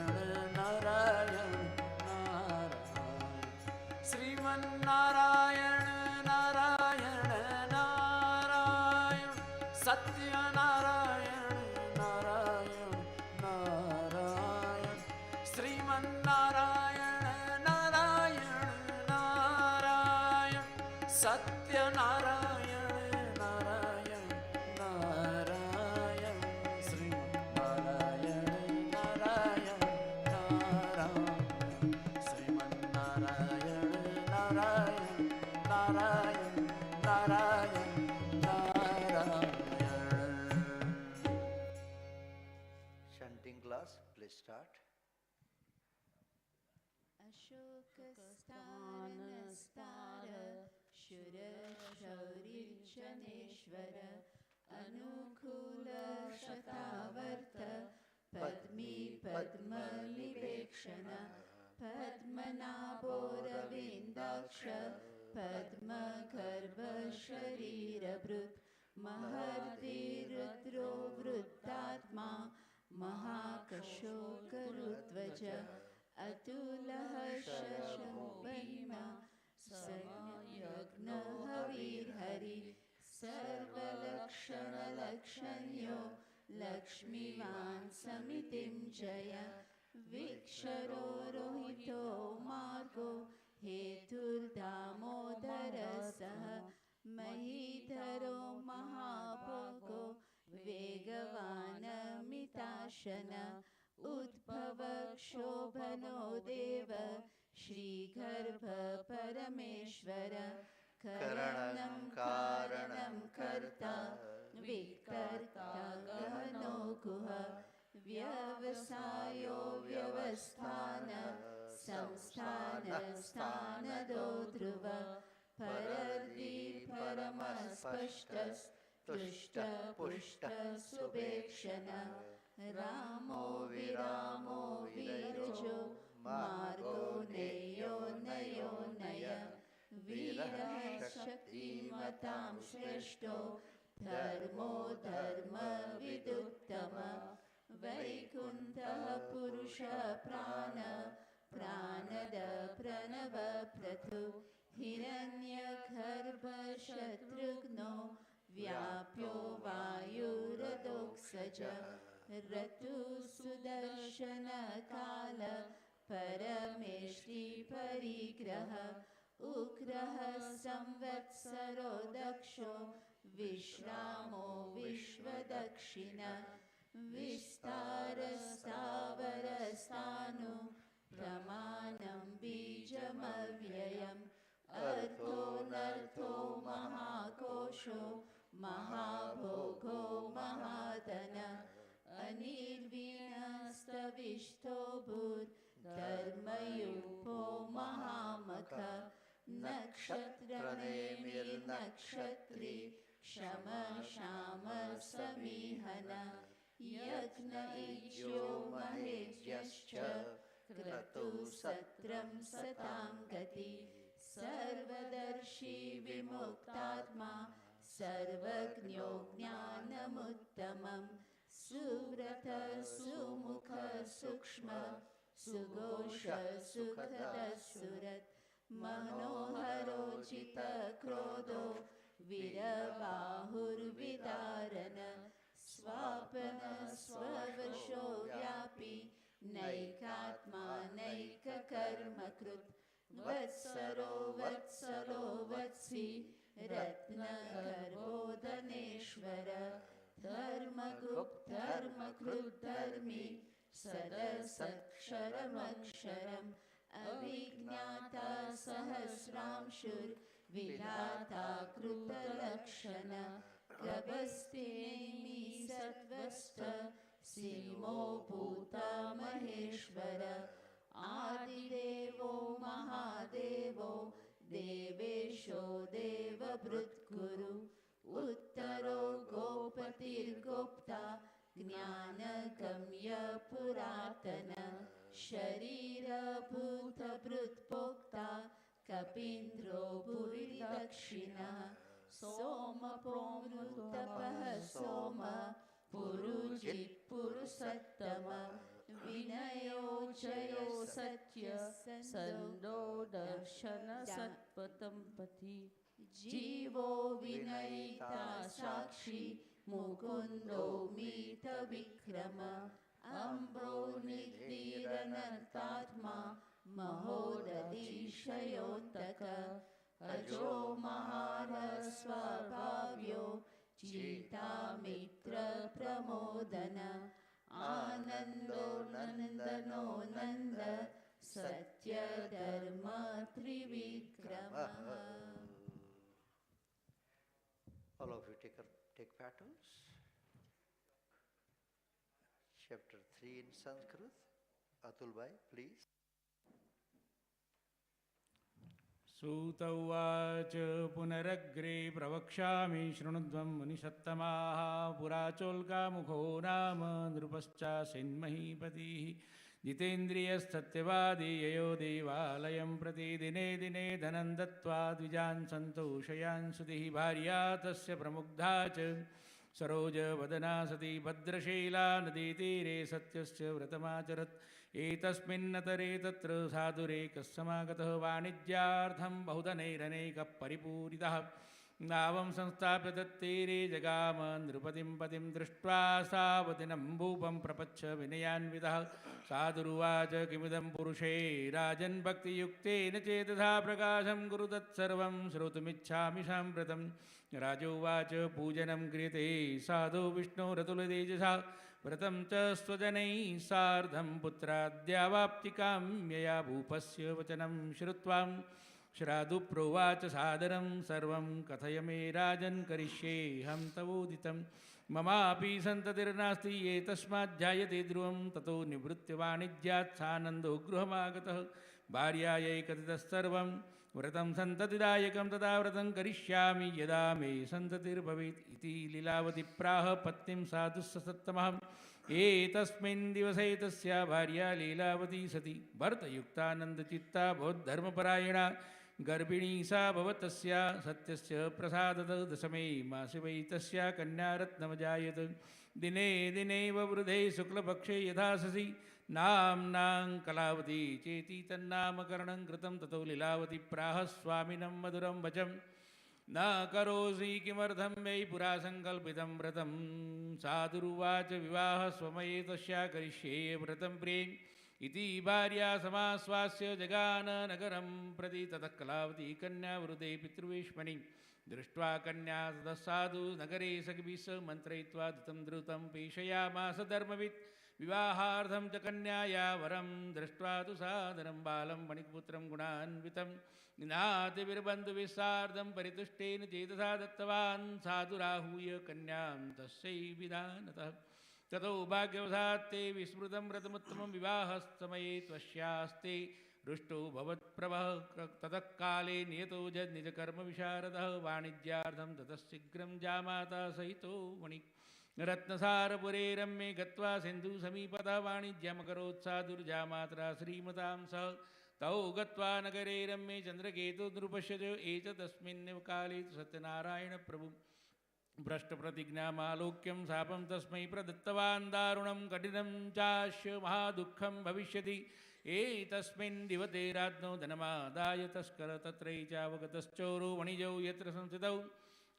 Narayan, Narayan, Narayan, Satyanarayan, Narayan, Narayan, Sriman Narayan, Narayan, Narayan, Satyanarayan, Narayan, Narayan, Sriman Narayan, Narayan, Narayan, Sriman Narayan. Narayan, Narayan, Narayan, Narayan. Chanting class, please start. Ashokasthanastara Shurashaurijaneshwara Anukula Shatavarta Padmi Padmanivekshana Padmanabhoravindaksha Padmagarbha Sharirabhrut Mahardirudro Vruttatma Mahakashokarutvaja Atulaha Shashamubhima Samyagna Havirhari Sarvalakshana Lakshanyo Lakshmivan Samitim Jaya Viksharo Rohito Margo Hetur Damodarasaha Mahidharo Mahapago Vegavana Mitashana Udbhavakshophano Deva Shri Garbha Parameshvara Karanam Karanam Karta Vikarta Gahano Guha Vyavasayo Vyavasthana Samsthana Sthana Dodruva Parardi Paramaspashtas Tushta Pushta Subhekshana Ramo Viramo Virajo Margo Neyo Nayo Naya Vira Shakti Matam Shreshto Dharmo Dharma Viduttama Vaikuntha Purusha Prana प्राणद Pranav Prithu हिरण्यगर्भशत्रुघ्नो व्याप्यो वायुरदोक्षज रतु सुदर्शनकाल परमेष्टि परिग्रह उग्रः संवत्सरो दक्षो विश्रामो विश्वदक्षिण विस्तारस्तावरस्तानु प्रमाणं बीजमव्ययम् अर्थोऽनर्थो महाकोशो महाभोगो महाधन अनिर्वीणस्तविष्टो भूर्धर्मयूपो महामख नक्षत्रनेमिर्नक्षत्री क्षम श्याम समीहन यज्ञ इज्यो महेज्यश्च क्रतु सत्रं सतां गति सर्वदर्शी विमुक्तात्मा सर्वज्ञो ज्ञानमुत्तमं सुव्रत सुमुख सूक्ष्म सुघोष सुखद सुरत मनोहरोचित क्रोधो वीरबाहुर्विदारन स्वापन स्ववशो व्यापी नैकात्मा नैककर्मकृत् वत्सरो वत्सलो वत्सी रत्नगर्भोदनेश्वर धर्मकृद्धर्मी सदसत्क्षरमक्षरम् अविज्ञाता सहस्रांशुर्विधाता कृतलक्षण गभस्तेऽमि सत्त्वस्त सीमो भूता महेश्वर आदिदेवो महादेवो देवेशो देवभृत्कुरु उत्तरो गोपतिर्गोप्ता ज्ञानगम्य पुरातन शरीरभूतभृत्पोक्ता कपीन्द्रो भुवि दक्षिणः सोमपोमृतपः सोम पुरुजित् पुरुषोत्तम विनयो जयो सत्य सन्दो दर्शन सत्पतंपति जीवो विनयिता साक्षी मुकुंदो मीत विक्रम अम्बो निधीरनतात्मा महोदधिशयोतक अजो महारस्वभाव्यो चितामित्र प्रमोदन आनंदो नंदनो नंद सत्य धर्म Trivikram. All of you take patterns. Chapter 3 in Sanskrit. Atul bhai, please. सूत उवाच पुनरग्रे प्रवक्ष्यामि शृणुध्वं मुनिषत्तमाः पुराचोल्कामुखो नाम नृपश्चासीन्महीपतिः जितेन्द्रियस्तत्यवादी ययो देवालयं प्रति दिने दिने धनं दत्त्वा द्विजान् सन्तोषयान् सुधिः भार्या तस्य प्रमुग्धा च सरोजवदना सती भद्रशीला नदीतीरे सत्यस्य व्रतमाचरत् एतस्मिन्नतरे तत्र साधुरेकः समागतः वाणिज्यार्थं बहुधनैरनेकः परिपूरितः नावं संस्थाप्य तत्तीरे जगाम नृपतिं पतिं दृष्ट्वा सावतिनं भूपं प्रपच्छ विनयान्वितः साधुरुवाच किमिदं पुरुषे राजन् भक्तियुक्तेन चेतसा प्रकाशं कुरु तत्सर्वं श्रोतुमिच्छामि साम्प्रतं राजोवाच पूजनं क्रियते साधु विष्णोरतुलतेजसा व्रतं च स्वजनैः सार्धं पुत्राद्यावाप्तिकाम्यया भूपस्य वचनं श्रुत्वा श्राद्धुप्रोवाच सादरं सर्वं कथय मे राजन् करिष्येऽहं तवोदितं ममापि सन्ततिर्नास्ति ये तस्माज्जायते ध्रुवं ततो निवृत्य वाणिज्यात् सानन्दो गृहमागतः भार्यायै कथितस्सर्वं व्रतं सन्ततिदायकं तदा व्रतं करिष्यामि यदा मे सन्ततिर्भवेत् इति लीलावती प्राह पत्नीं साधुस्सत्तमः एतस्मिन् दिवसे तस्या भार्या लीलावती सती भर्तयुक्तानन्दचित्ता बहुधर्मपरायणा गर्भिणी सा भवतस्या सत्यस्य प्रसादत दशमे मासे वै तस्या कन्यारत्नमजायत दिने दिनैव वृधे शुक्लपक्षे यथा शशि नाम्नां कलावती चेति तन्नामकरणं कृतं ततो लीलावती प्राह स्वामिनं मधुरं वचम् न करोसि किमर्थं वै पुरा सङ्कल्पितं व्रतं साधुरुवाच विवाह स्वमये तस्या करिष्ये व्रतं प्रिये इति भार्या समाश्वास्य जगान नगरं प्रति ततः कलावती कन्यावृते पितृवेश्मनि दृष्ट्वा कन्या ततः साधु नगरे सखिभिः सह मन्त्रयित्वा द्रुतं द्रुतं पेषयामास धर्मवित् विवाहार्थं च कन्याया वरं दृष्ट्वा तु सादरं बालं मणिपुत्रं गुणान्वितं ज्ञातिभिर्बन्धुभिः सार्धं परितुष्टेन चेतसा दत्तवान् साधुराहूय कन्यां तस्यै विधानतः ततो भाग्यवशात् ते विस्मृतं व्रतमुत्तमं विवाहसमये त्वस्यास्ते रुष्टो भवत्प्रभः ततः काले नियतो निजकर्मविशारदः वाणिज्यार्थं ततः शीघ्रं जामाता सहितो वणि रत्नसारपुरे रम्ये गत्वा सिन्धुसमीपतः वाणिज्यमकरोत्साधुर्जामात्रा श्रीमतां सह तौ गत्वा नगरे रम्ये चन्द्रकेतु नृपश्यच एच तस्मिन्नेव काले सत्यनारायणप्रभु भ्रष्टप्रतिज्ञामालोक्यं शापं तस्मै प्रदत्तवान् दारुणं कठिनं चास्य महादुःखं भविष्यति एतस्मिन् दिवते राज्ञो धनमादाय तस्कर तत्रैचावगतश्चोरो वणिजौ यत्र संस्थितौ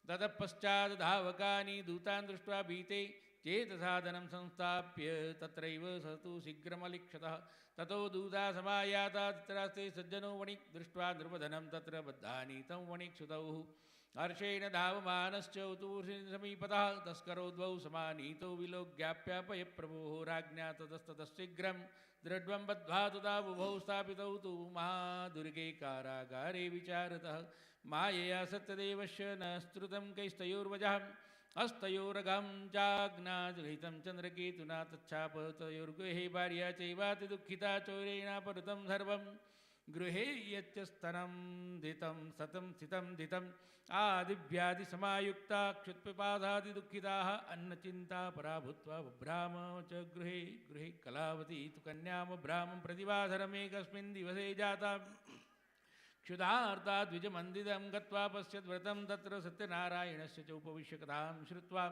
ततः पश्चात् धावकानि दूतान् दृष्ट्वा भीते चेतसाधनं संस्थाप्य तत्रैव स तु शीघ्रमलिक्षतः ततो दूता समायाता तत्रास्ते सज्जनो वणिक् दृष्ट्वा नृपधनं तत्र बद्धानि तं वणिक्सुतौ हर्षेण धावमानश्च समीपतः तस्करो द्वौ समानीतौ विलोक्याप्यापयप्रभोः राज्ञा ततस्ततः शीघ्रं दृढ्वं बद्ध्वा तदा बुभौ स्थापितौ तु महादुर्गे कारागारे विचारतः मायया सत्यदेवस्य न स्तुतं कैस्तयोर्वजः हस्तयोरघं चाग्नाजुहितं चन्द्रकेतुना तच्छापतयोर्गृहे भार्या चैवाति दुःखिता चोरेणापहृतं सर्वं गृहे यच्च स्तनं दितं सतं स्थितं दितम् आदिव्याधिसमायुक्ता क्षुत्पिपासादिदुःखिताः अन्नचिन्तापरा भूत्वा बभ्राम च गृहे गृहे कलावती तु कन्यामभ्रामं प्रतिवासरमेकस्मिन् दिवसे जाता क्षुधार्ता द्विजमन्दिरं गत्वा पश्यद्व्रतं तत्र सत्यनारायणस्य च उपविश्य कथां श्रुत्वा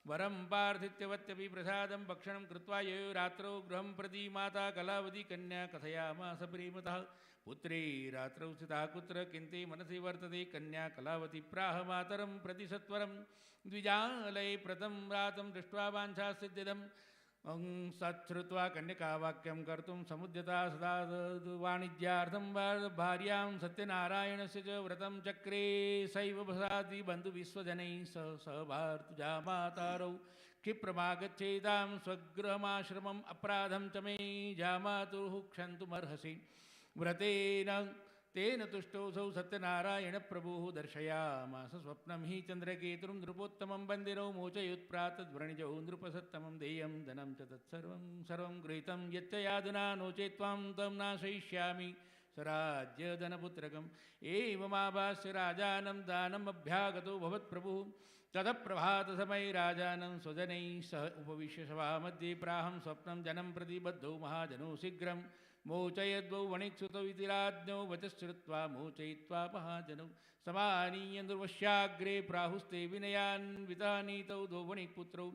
वरं पार्थित्यवत्यपि प्रसादं भक्षणं कृत्वा ययो रात्रौ गृहं प्रति माता कलावती कन्या कथयामास प्रेमतः पुत्री रात्रौ स्थिता कुत्र किन्ते मनसि वर्तते कन्या कलावती प्राह मातरं प्रति सत्वरं द्विजालये प्रथमं रातं दृष्ट्वा वाञ्छासिद्धिदं सच्छ्रुत्वा कन्यकावाक्यं कर्तुं समुद्यता सदा वाणिज्यार्थं भार्यां सत्यनारायणस्य च व्रतं चक्रे सैव भसाति बन्धुविश्वजनैः सह भार्तुजामातारौ क्षिप्रमागच्छेतां स्वगृहमाश्रमम् अपराधं च मे जामातुः क्षन्तुमर्हसि व्रतेन तेन तुष्टोऽसौ सत्यनारायणप्रभुः दर्शयामास स्वप्नं हि चन्द्रकेतुं नृपोत्तमं वन्दिनौ मोचयुत्प्रातद्व्रणिजौ नृपसत्तमं देयं धनं च सर्वं गृहीतं यच्च यादना नो चेत् त्वां तं नाशयिष्यामि स्वराज्यधनपुत्रकम् एवमाभास्य राजानं दानमभ्यागतो भवत्प्रभुः ततः प्रभातसमये राजानं स्वजनैः सह उपविश्य सभामध्ये प्राहं स्वप्नं जनं प्रति बद्धौ महाजनो शीघ्रं मोचयद्वौ वणिक्सुतौ इति राज्ञौ वचश्रुत्वा मोचयित्वा महाजनौ समानीय नृपश्याग्रे प्राहुस्ते विनयान्विता नीतौ द्वौ वणिक्पुत्रौ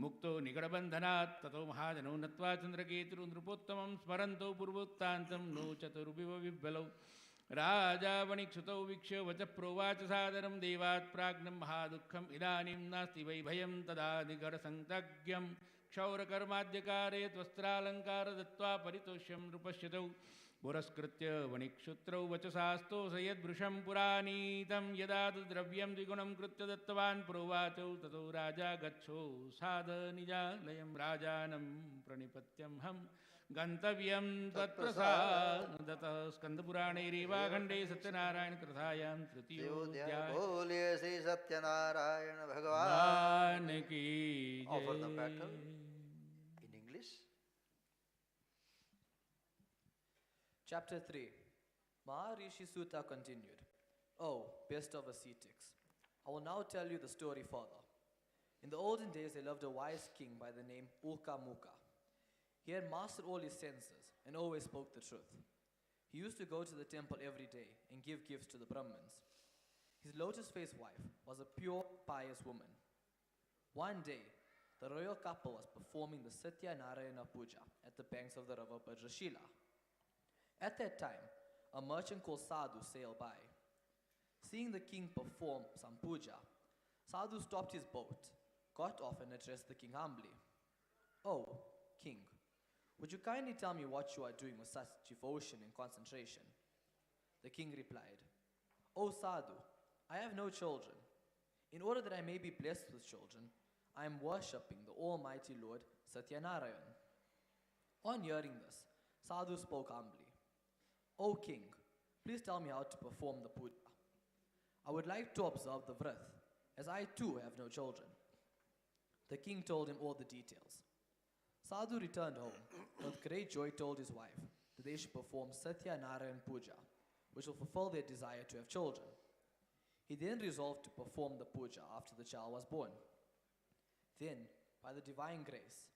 मुक्तो निगडबन्धनात् ततो महाजनौ नत्वा चन्द्रकेतुं नृपोत्तमं स्मरन्तौ पूर्वोत्तान्तं नो चतुर्विव विह्वलौ राजा वणिक्सुतौ वीक्ष्य वचः प्रोवाच सादरं देवात् प्राज्ञं महादुःखम् इदानीं नास्ति वै भयं तदा निगडसंज्ञं क्षौरकर्माद्यकारयत् दत्त्वा परितोष्यं नृपश्यतौ पुरस्कृत्य वणिक्सूत्रौ वचसास्तो स यद्वृषं पुरानीतं यदा तु द्रव्यं द्विगुणं कृत्य दत्तवान् प्रोवाचौ ततो राजा गच्छो साध निजालयं राजानं प्रणिपत्यं हम गन्तव्यं तत्प्रसादतः स्कन्दपुराणे रेवाखण्डे सत्यनारायणकथायां तृतीयोऽध्यायः। बोलिए श्री सत्यनारायण भगवान की जय। Offer the battle in English. Chapter 3. Maharishi Sutta continued. Oh, best of ascetics, I will now tell you the story further. In the olden days, there lived a wise king by the name Ulka Muka. He had mastered all his senses and always spoke the truth. He used to go to the temple every day and give gifts to the Brahmins. His lotus-faced wife was a pure, pious woman. One day, the royal couple was performing the Satyanarayana Puja at the banks of the river Bajrashila. At that time, a merchant called Sadhu sailed by. Seeing the king perform some puja, Sadhu stopped his boat, got off and addressed the king humbly. "Oh, king, would you kindly tell me what you are doing with such devotion and concentration?" The king replied, "O Sadhu, I have no children. In order that I may be blessed with children, I am worshipping the Almighty Lord Satyanarayan." On hearing this, Sadhu spoke humbly. "O king, please tell me how to perform the puja. I would like to observe the vrat, as I too have no children." The king told him all the details. Sadhu returned home, and with great joy told his wife that they should perform Satyanarayan Puja, which will fulfill their desire to have children. He then resolved to perform the puja after the child was born. Then, by the divine grace,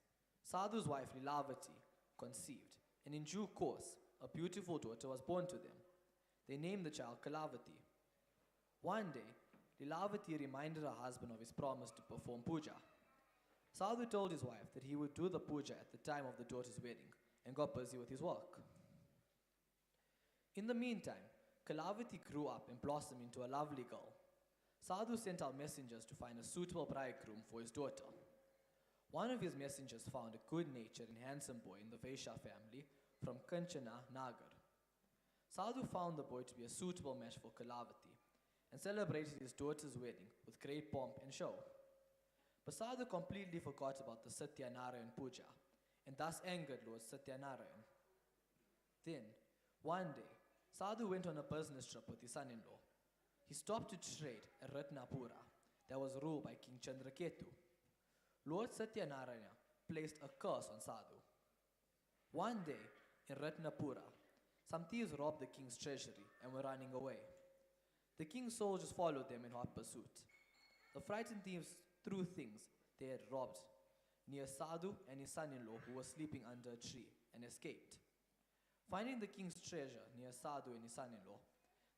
Sadhu's wife Lilavati conceived, and in due course, a beautiful daughter was born to them. They named the child Kalavati. One day, Lilavati reminded her husband of his promise to perform puja. Sadhu told his wife that he would do the puja at the time of the daughter's wedding and got busy with his work. In the meantime, Kalavati grew up and blossomed into a lovely girl. Sadhu sent out messengers to find a suitable bridegroom for his daughter. One of his messengers found a good-natured and handsome boy in the Vaishya family from Kanchana, Nagar. Sadhu found the boy to be a suitable match for Kalavati and celebrated his daughter's wedding with great pomp and show. But Sadhu completely forgot about the Satyanarayan Puja and thus angered Lord Satyanarayan. Then, one day, Sadhu went on a business trip with his son-in-law. He stopped to trade at Ratnapura that was ruled by King Chandraketu. Lord Satyanarayana placed a curse on Sadhu. One day, in Ratnapura, some thieves robbed the king's treasury and were running away. The king's soldiers followed them in hot pursuit. The frightened thieves threw things they had robbed near Sadhu and his son-in-law, who were sleeping under a tree, and escaped. Finding the king's treasure near Sadhu and his son-in-law,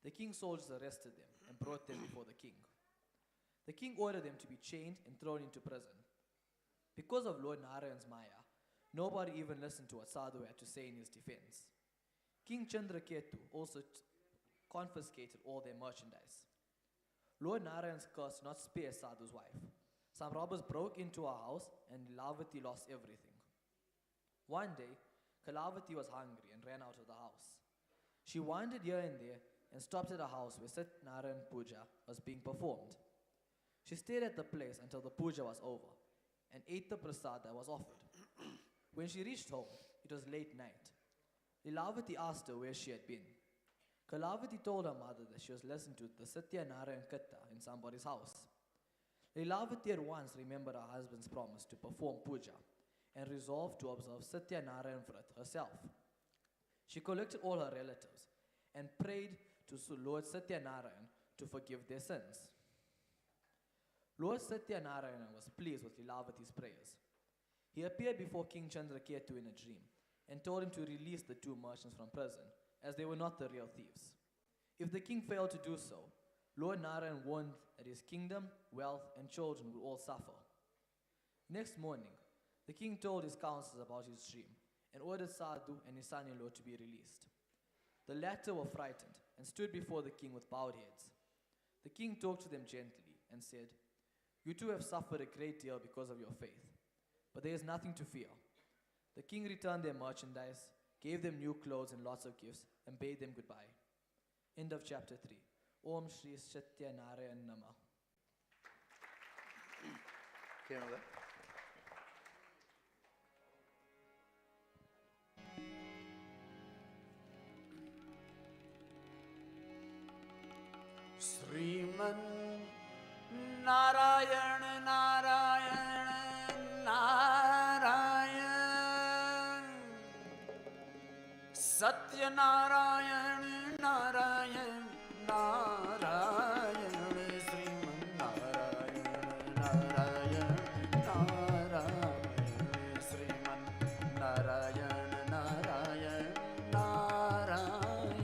the king's soldiers arrested them and brought them before the king. The king ordered them to be chained and thrown into prison. Because of Lord Narayan's Maya, nobody even listened to what Sadhu had to say in his defense. King Chandraketu also confiscated all their merchandise. Lord Narayan's curse did not spare Sadhu's wife. Some robbers broke into her house and Lilavati lost everything. One day, Kalavati was hungry and ran out of the house. She wandered here and there and stopped at a house where Satyanarayan Puja was being performed. She stayed at the place until the puja was over and ate the prasad that was offered. When she reached home, it was late night. Lilavati asked her where she had been. Kalavati told her mother that she was listening to the Satyanarayan Katha in somebody's house. Lilavati at once remembered her husband's promise to perform puja and resolved to observe Satyanarayan Vrat herself. She collected all her relatives and prayed to Lord Satyanarayan to forgive their sins. Lord Satyanarayan was pleased with Lilavati's prayers. He appeared before King Chandraketu in a dream and told him to release the two merchants from prison, as they were not the real thieves. If the king failed to do so, Lord Narayan warned that his kingdom, wealth, and children would all suffer. Next morning, the king told his counselors about his dream and ordered Sadhu and his son-in-law to be released. The latter were frightened and stood before the king with bowed heads. The king talked to them gently and said, "You two have suffered a great deal because of your faith, but there is nothing to fear." The king returned their merchandise, gave them new clothes and lots of gifts, and bade them goodbye. End of chapter 3. Om Shri Satyanarayan Namah. Sriman Narayan Narayan Narayan Satyanarayan Narayan Narayan Sriman Narayan Narayan Narayan Sriman Narayan Narayan Narayan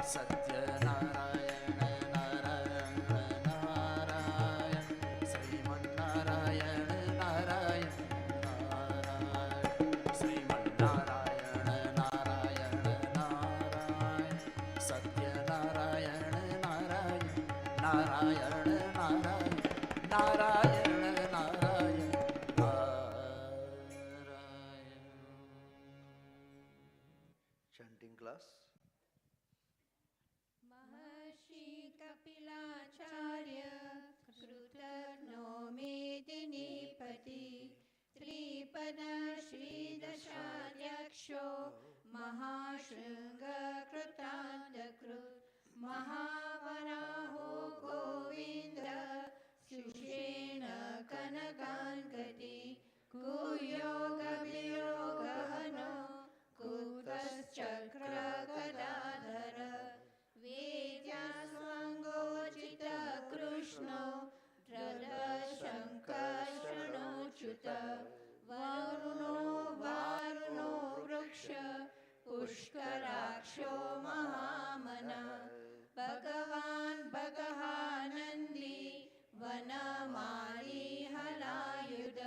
Satyanarayan Narayan Narayan Sriman Narayan Narayan Sriman Narayan Narayan Narayan Satyanarayan Narayan Narayan Narayan Narayan Narayan Chanting class. Mahर्षि Kapilacharya कृतघ्नो मेदिनीपति त्रिपद श्रीदशाध्यक्षो महाशृङ्ग कृतान्तकृत् महावराहो Govind Sushen कनकान्गति कुयोगवियोगहनो कुतश्चक्र Gadadhar वेद्यास्वाङ्गोचित कृष्णो शङ्कर्षणोच्युत वरुणो वारुणो वृक्ष पुष्कराक्षो महामना भगवान् भगवानन्दी वनमाली हलायुध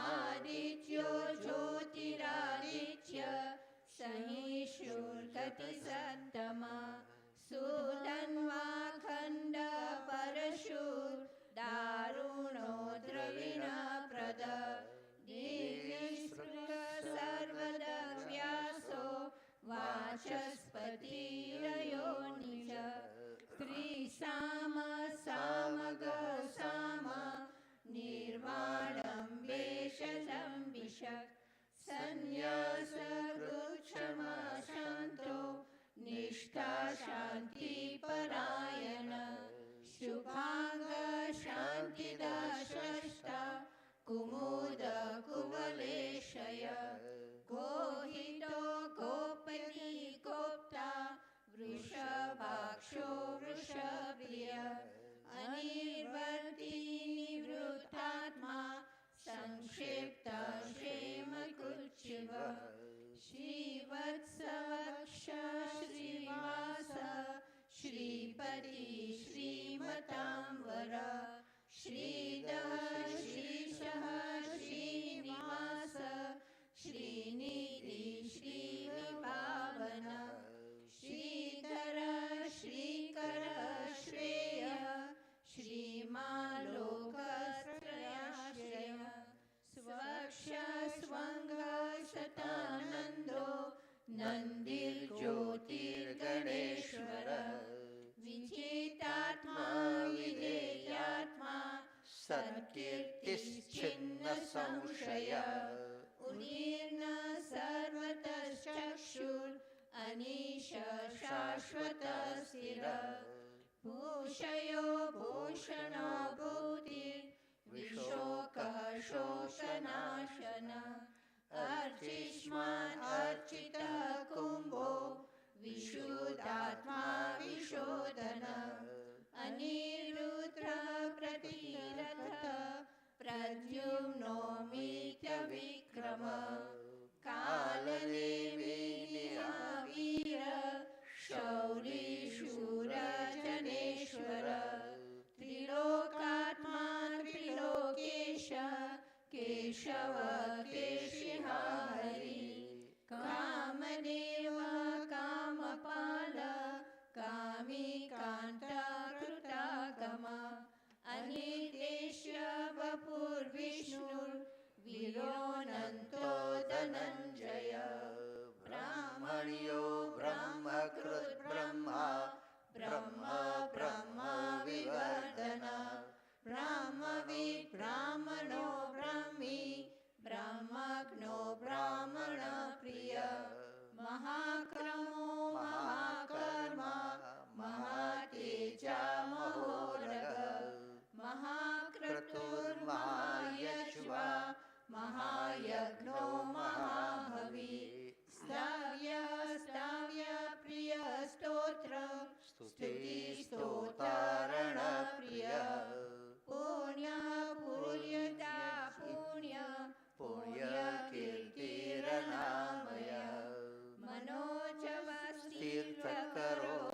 आदित्यो ज्योतिरादित्य सहिष्णुर्गति सत्तमा सुधन्वाखण्ड परशुर् दारुणो द्रविणप्रद दीर्घस्पृह सर्वदव्यासो वाचस्पतिरयोनिज त्रिसाम सामग साम निर्वाणं वेषजं विशक् संन्यास कृच्छमा शान्तो निष्ठा शान्ति परायण शुभांग शान्तिद षष्ठा कुमुद कुवलेशय गोहितो गोपति गोप्ता वृषभाक्षो वृषप्रिय अनिर्वर्ति निवृत्तात्मा संक्षिप्त क्षेमकुच्चिव श्रीवत्सवक्ष श्रीवास श्रीपति श्रीमतांवर श्रीधः श्रीशः श्रीनिवास श्रीनिधि श्रीविभावन श्रीधर श्रीकर श्रेय श्रीमालोकत्रयाश्रय स्वक्ष swung सतानंदो नंदिर्ज्योतिर्गणेश्वर विजितात्मा विधेयात्मा सत्कीर्तिश्चिन्न संशय उदीर्ण सर्वतश्चक्षुर् अनीश शाश्वत स्थिर भूषयो भूषणो भूतिर् विशोकः शोकनाशन अर्चिष्मान् अर्चितः कुम्भो विशुद्धात्मा विशोधन अनिरुद्धः प्रतिरथ प्रद्युम्नो मित्यविक्रम कालनेमिनिहावीर शौरी शूर जनेश्वर त्रिलोकात्मा त्रिलोकेश केशव केशिहा हरि कामदेव कामपाल कामी कान्ता कृतागम अनिर्देश्य वपुर्विष्णुर्विरोनन्तो धनञ्जय ब्राह्मण्यो ब्रह्मकृत् ब्रह्मा ब्रह्म ब्रह्म विवर्धन ब्राह्मविद् ब्राह्मणो ब्राह्मी ब्राह्मज्ञो ब्राह्मणप्रिय महाक्रमो महाकर्मा महातेजा महोरग महाक्रतुर्महायज्वा महायज्ञो महाहवि स्तव्य स्तव्य प्रिय स्तोत्र स्तुति स्तोतारण प्रिय पुण्य पुण्यता पुण्य पुण्य कीर्तिरनामय मनोजवस्तीर्थकरो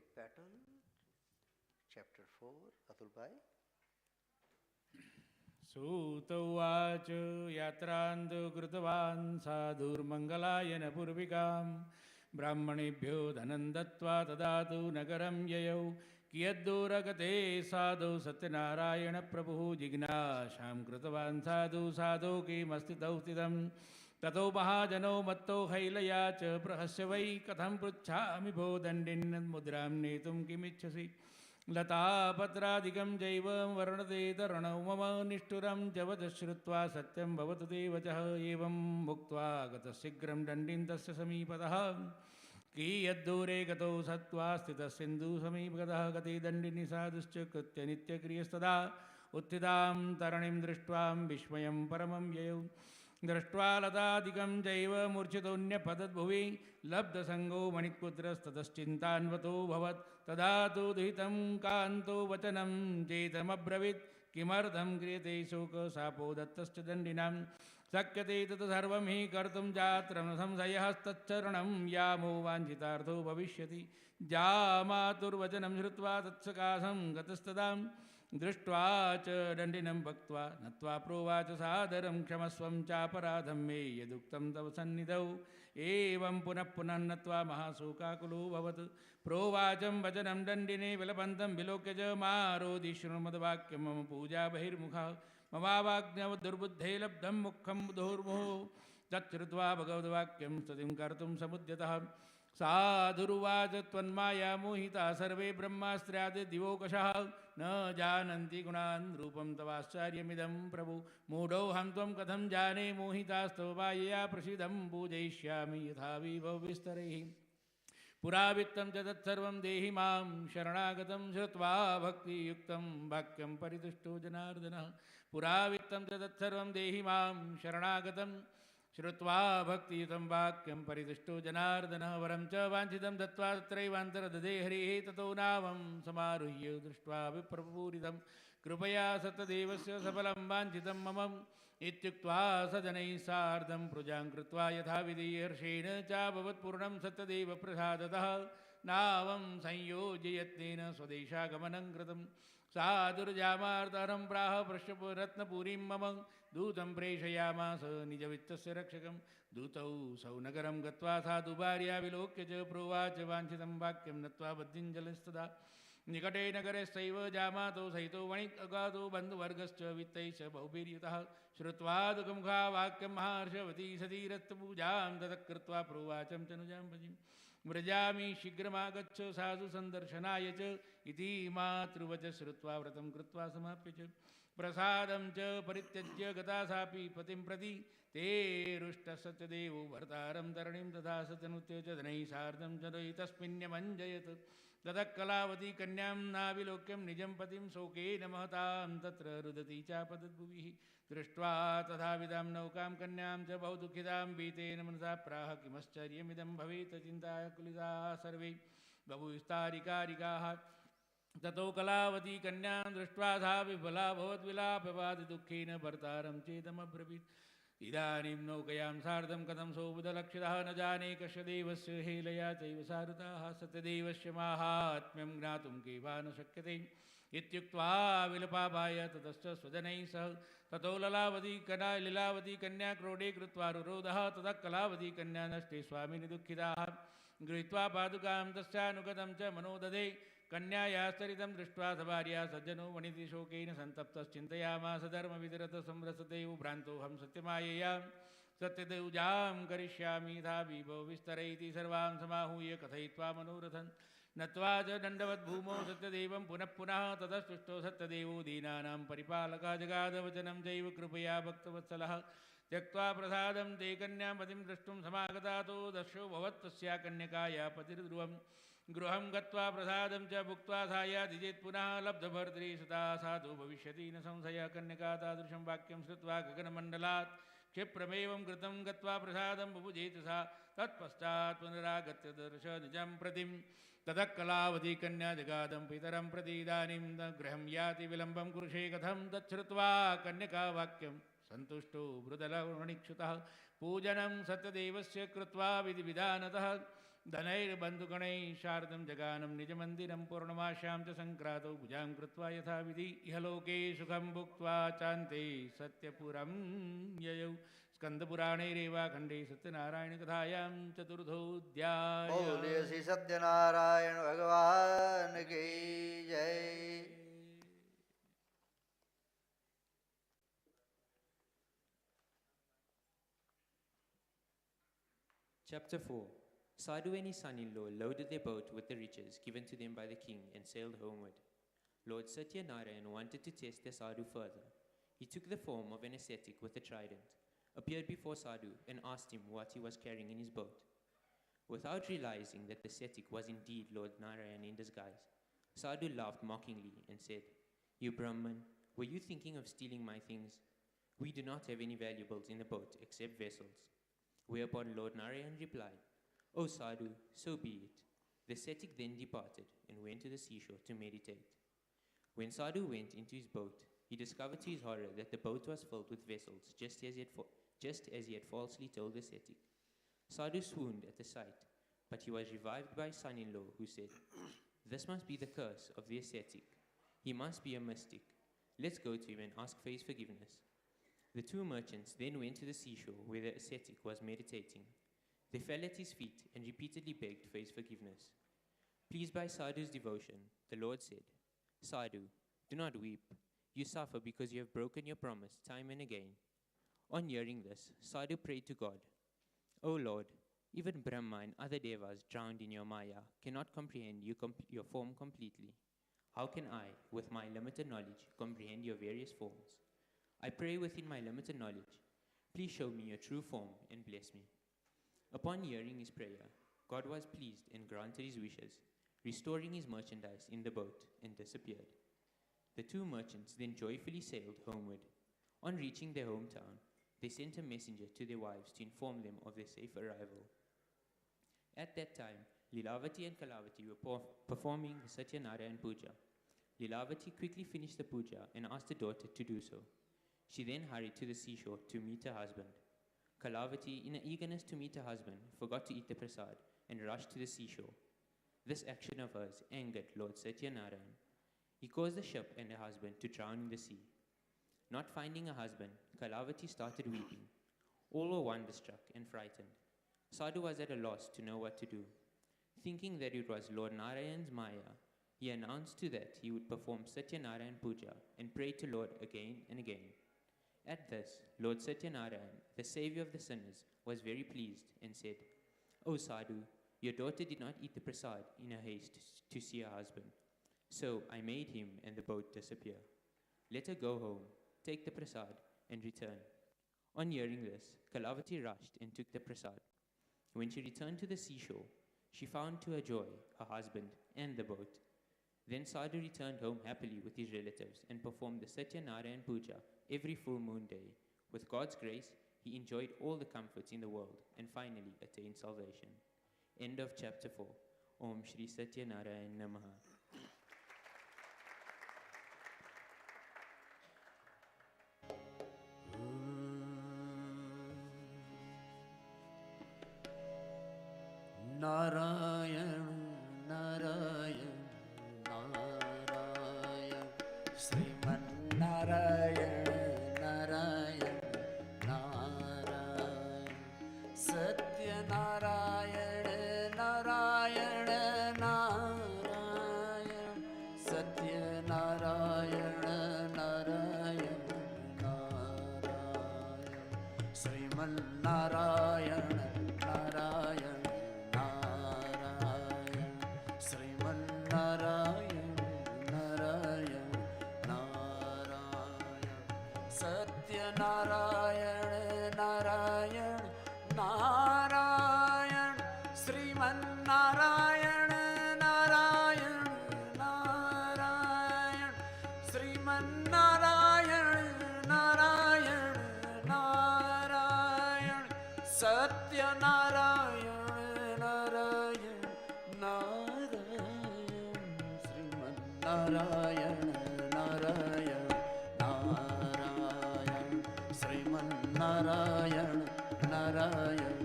take petal, chapter 4, Atul Bhai. सूत उवाच यात्रान्तु कृतवान् साधुर्मङ्गलायन पूर्विकां ब्राह्मणेभ्यो धनं दत्त्वा तदातु नगरं ययौ कियद्दूरगते साधु सत्यनारायणप्रभुः जिज्ञासां कृतवान् साधु साधो किमस्ति तौ स्थितं ततो महाजनो मत्तो हैलया च प्रहस्य वै कथं पृच्छामि भो दण्डिन्मुद्रां नेतुं किमिच्छसि लतापत्रादिकं जैव वर्णते तरणौ मम निष्ठुरं च वद श्रुत्वा सत्यं भवतु ते वचः एवं मुक्त्वा गतः शीघ्रं दण्डिं तस्य समीपतः कियद्दूरे गतौ सत्त्वा स्थितः सिन्धुसमीपगतः गते दण्डिनि साधुश्च कृत्य नित्यक्रियस्तदा उत्थितां तरणिं दृष्ट्वा विस्मयं परमं ययौ दृष्ट्वा लतादिकं चैव मूर्छितोऽन्यपतद्भुवि लब्धसङ्गो मणिपुत्रस्ततश्चिन्तान्वतोऽभवत् तदा तु दुहितं कान्तो वचनं चेतमब्रवीत् किमर्थं क्रियते शोकशापो दत्तश्च दण्डिनां शक्यते तत् सर्वं हि कर्तुं जात्र न संशयस्तच्चरणं यामो वाञ्छितार्थो भविष्यति जामातुर्वचनं श्रुत्वा तत्सकाशं गतस्तदां दृष्ट्वा च दण्डिनं भक्त्वा नत्वा प्रोवाच सादरं क्षमस्वं चापराधं मे यदुक्तं तव सन्निधौ एवं पुनः पुनः नत्वा महाशोकाकुलो भवत् प्रोवाचं वचनं दण्डिने विलपन्तं विलोक्य च मारोदि शृण्वद्वाक्यं मम पूजा बहिर्मुखः ममावाज्ञव दुर्बुद्धे लब्धं मुखं बुधोर्मुहुः तच्छ्रुत्वा भगवद्वाक्यं स्तुतिं कर्तुं समुद्यतः साधुरुवाच त्वन्माया मोहिता सर्वे ब्रह्मास्त्र्यादिदिवोकषः न जानन्ति गुणान् रूपं तवाश्चर्यमिदं प्रभु मूढोऽहं त्वं कथं जाने मोहितास्तव मायया प्रसीदं पूजयिष्यामि यथा विभवविस्तरैः पुरावित्तं च तत्सर्वं देहि मां शरणागतं श्रुत्वा भक्तियुक्तं वाक्यं परितुष्टो जनार्दनः पुरावित्तं च तत्सर्वं देहि मां शरणागतं श्रुत्वा भक्तियुतं वाक्यं परितुष्टो जनार्दनः वरं च वाञ्छितं दत्त्वा तत्रैवान्तर्दधे हरिः ततो नामं समारुह्य दृष्ट्वा विप्रपूरितं कृपया सतदेवस्य सफलं वाञ्छितं मम इत्युक्त्वा स जनैः सार्धं पूजां कृत्वा यथाविधि हर्षेण चाभवत्पूर्णं सत्यदेव प्रसादतः नावं संयोज्य यत्नेन स्वदेशागमनं कृतं साधुर्जामार्तारं प्राह पृष्ठरत्नपुरीं मम दूतं प्रेषयामास निजवित्तस्य रक्षकं दूतौ सौ नगरं गत्वा साधुभार्या विलोक्य च प्रोवाच वाञ्छितं वाक्यं नत्वा बद्धिञ्जलिस्तदा निकटे नगरस्थैव जामातो सहितो वणिकगातो बन्धुवर्गश्च वित्तैश्च बहुभिर्युतः श्रुत्वा दुःखमुखा वाक्यं महर्षवती सतीरस्तपूजां ततः कृत्वा प्रोवाचं तनुजां भजिं व्रजामि शीघ्रमागच्छ साधु सन्दर्शनाय च इति मातृवच श्रुत्वा व्रतं कृत्वा समाप्य च प्रसादं च परित्यज्य गता सापि पतिं प्रति ते रुष्टः सत्यदेवो भर्तारं तरणिं तथा सतनुत्य च धनैः सार्धं च तस्मिन्यमञ्जयत् ततः कलावती कन्यां नाविलोक्यं निजं पतिं शोकेन महतां तत्र रुदती चापतद्भुविः दृष्ट्वा तथाविधां नौकां कन्यां च बहु दुःखितां भीतेन मनसा प्राह किमश्चर्यमिदं भवेत् चिन्ताय कुलिताः सर्वे बहुविस्तारिकारिकाः ततो कलावती कन्यां दृष्ट्वा सा विफला भवद्विलापवादिदुःखेन भर्तारं चेदमब्रवीत् इदानीं नौकयां सार्धं कथं सोऽबुधलक्षितः न जाने कस्य देवस्य हेलया चैव सारुताः सत्यदेवस्य माहात्म्यं ज्ञातुं केवा न शक्यते इत्युक्त्वा विलपापाय ततश्च स्वजनैः सह ततो लीलावती कन्या क्रोडे कृत्वा रुरोधः ततः कलावती कन्या नष्टे स्वामिनि दुःखिताः गृहीत्वा पादुकां तस्यानुगतं च मनोदधे कन्यायास्तरितं दृष्ट्वा सभार्या सज्जनो वणिति शोकेन सन्तप्तश्चिन्तयामास धर्मविदरतसंरसते भ्रान्तोऽहं सत्यमायया सत्यदेवजां करिष्यामि यथा विभवविस्तरै इति सर्वां समाहूय कथयित्वा मनोरथन् नत्वा च दण्डवद्भूमौ सत्यदेवं पुनः पुनः ततस्तुष्टो सत्यदेवो दीनानां परिपालकः जगादवचनं चैव कृपया भक्तवत्सलः त्यक्त्वा प्रसादं ते कन्यापतिं द्रष्टुं समागतातो दर्शो भवत्तस्या कन्यकाया पतिर्ध्रुवम् गृहं गत्वा प्रसादं च भुक्त्वा सायादिजेत् पुनः लब्धभर्त्री सदा साधु भविष्यति न संशयः कन्यका तादृशं वाक्यं श्रुत्वा गगनमण्डलात् क्षिप्रमेवं कृतं गत्वा प्रसादं बुभुजेत सा तत्पश्चात् पुनरागत्य दर्श निजं प्रतिं ततः कलावती कन्या जगादं पितरं प्रति इदानीं गृहं याति विलम्बं कुरुषे कथं तच्छ्रुत्वा कन्यका वाक्यं सन्तुष्टो मृदलवणिक्षुतः पूजनं सत्यदेवस्य कृत्वा विधिविधानतः धनैर्बन्धुगणैः शारदं जगानं निजमन्दिरं पूर्णमाश्यां च सङ्क्रान्तौ पूजां कृत्वा यथाविधि इहलोके सुखं भुक्त्वा चान्ते सत्यपुरं ययौ स्कंदपुराणे रेवाखंडे सत्यनारायण कथायां चतुर्थोऽध्याय। बोलिए श्री सत्यनारायण भगवान की जय। Chapter 4. Sadhu and his son-in-law loaded their boat with the riches given to them by the king and sailed homeward. Lord Satyanarayan wanted to test the Sadhu further. He took the form of an ascetic with a trident, appeared before Sadhu and asked him what he was carrying in his boat. Without realizing that the ascetic was indeed Lord Narayan in disguise, Sadhu laughed mockingly and said, "You Brahman, were you thinking of stealing my things? We do not have any valuables in the boat except vessels." Whereupon Lord Narayan replied, "O Sadhu, so be it." The ascetic then departed and went to the seashore to meditate. When Sadhu went into his boat, he discovered to his horror that the boat was filled with vessels, just as he had falsely told the ascetic. Sadhu swooned at the sight, but he was revived by his son-in-law, who said, "This must be the curse of the ascetic. He must be a mystic. Let's go to him and ask for his forgiveness." The two merchants then went to the seashore where the ascetic was meditating. They fell at his feet and repeatedly begged for his forgiveness. Pleased by Sadhu's devotion, the Lord said, "Sadhu, do not weep. You suffer because you have broken your promise time and again." On hearing this, Sadhu prayed to God, "O Lord, even Brahma and other devas drowned in your Maya cannot comprehend your form completely. How can I, with my limited knowledge, comprehend your various forms? I pray within my limited knowledge. Please show me your true form and bless me." Upon hearing his prayer, God was pleased and granted his wishes, restoring his merchandise in the boat, and disappeared. The two merchants then joyfully sailed homeward. On reaching their hometown, they sent a messenger to their wives to inform them of their safe arrival. At that time, Lilavati and Kalavati were performing the Satyanarayan Puja. Lilavati quickly finished the puja and asked her daughter to do so. She then hurried to the seashore to meet her husband. Kalavati, in her eagerness to meet her husband, forgot to eat the prasad and rushed to the seashore. This action of hers angered Lord Satyanarayan. He caused the ship and her husband to drown in the sea. Not finding her husband, Kalavati started weeping. All were wonderstruck and frightened. Sadhu was at a loss to know what to do. Thinking that it was Lord Narayan's Maya, he announced to that he would perform Satyanarayan Puja and pray to Lord again and again. At this, Lord Satyanarayan, the savior of the sinners, was very pleased and said, "O Sadhu, your daughter did not eat the prasad in her haste to see her husband. So I made him and the boat disappear. Let her go home, take the prasad, and return." On hearing this, Kalavati rushed and took the prasad. When she returned to the seashore, she found to her joy her husband and the boat. Then Sadhu returned home happily with his relatives and performed the Satyanarayan Puja every full moon day. With God's grace, he enjoyed all the comforts in the world and finally attained salvation. End of chapter 4. Om Shri Satyanarayan Namaha. Narayan, Narayan, Narayan, Sriman Narayan, Narayan, Narayan, Satyanarayan, Narayan, Narayan, Satyanarayan, Narayan, Narayan, Sriman Narayan, Narayan, Narayan, Sriman Narayan, Narayan, Narayan, Satyanarayan, Narayan, Narayan, Sriman Narayan, Narayan, Narayan, Sriman Narayan, Narayan, Narayan, Satyanarayan, Narayan, Narayan, Sriman Narayan, Narayan, Narayan, Sriman Narayan, Narayan,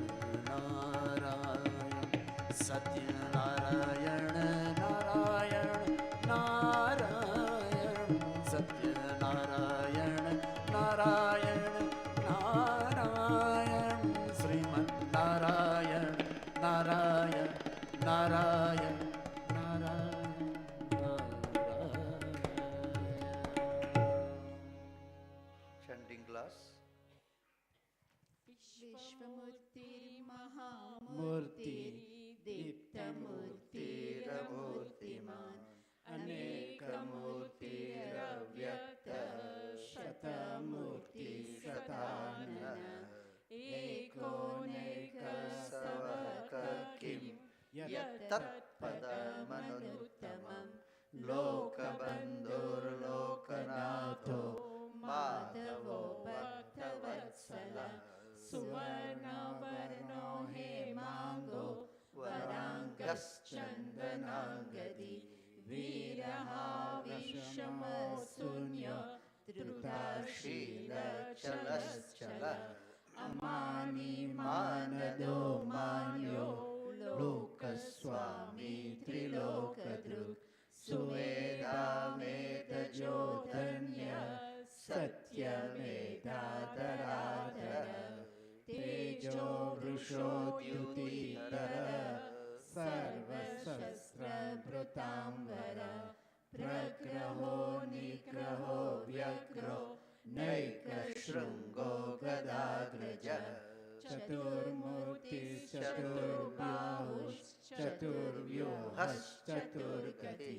Narayan, Satyanarayan, Narayan, Narayan, Satyanarayan, Narayan, Narayan, Sriman Narayan, Narayan, Narayan, Narayan, Narayan. Chanting class. Vishwamurti Mahamurti Diptamurtirmurtiman Anekamurti Avyakta Shatamurti Satanana Eko Neka Savaka Kim Yatat Padamanuttamam Lokabandhur Lokanato Madhavo Bhaktavatsala Suvarna Varno Hemango Varangas Chandanangadi Viraha Vishama Sunya Drutarshila Chalaschala Amani Manado Manyo Lokaswami Trilokadruk Suveda Veda Jodanya Satya Veda Dharadhara Tejo Vrusho Dyutitara Sarva Shastra Bhrutambara Pragraho Nigraho Vyagro Naika Shrungo Gadagraja Chaturmurti Chaturbahus Chaturvyuhas Chaturgati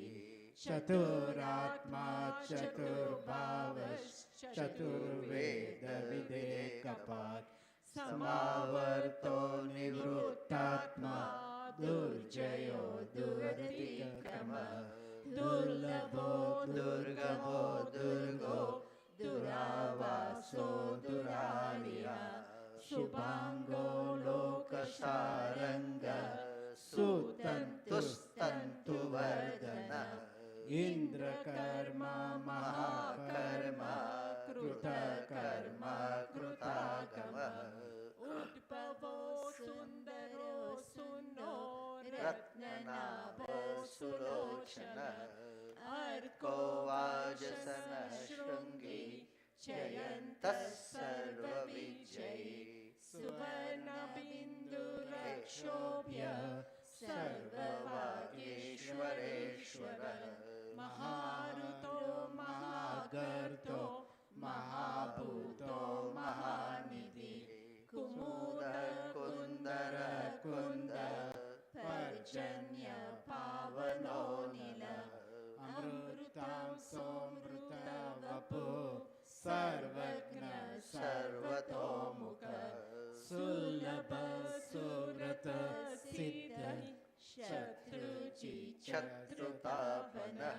Chaturatma Chaturbhavas Chaturveda Videkapat Samavarto Nivrutatma Durjayo Duratikama Durlabho Durgamo Durgo Duravaso Durariya Subhango Lokasaranga Sutantustantu Vardana Indra Karma Mahakarma Kruta Karma Krutagama Udbhavo Sundaro Suno Ratnanabho Sulochana Arko Vajasana Shrungi Chayantas Sarva Vijay Suvarna Bindu Rakshobhya Sarva Vageshwareshwara Maharuto Mahagarto Mahabhuto Mahanidhi Kumuda Kundara Kunda Parjanya Pavano Nila Amrutam Somruta Vapu Sarvagna Sarvatomukha Sulabha Suvrata Siddha Shatruji Chatrutapana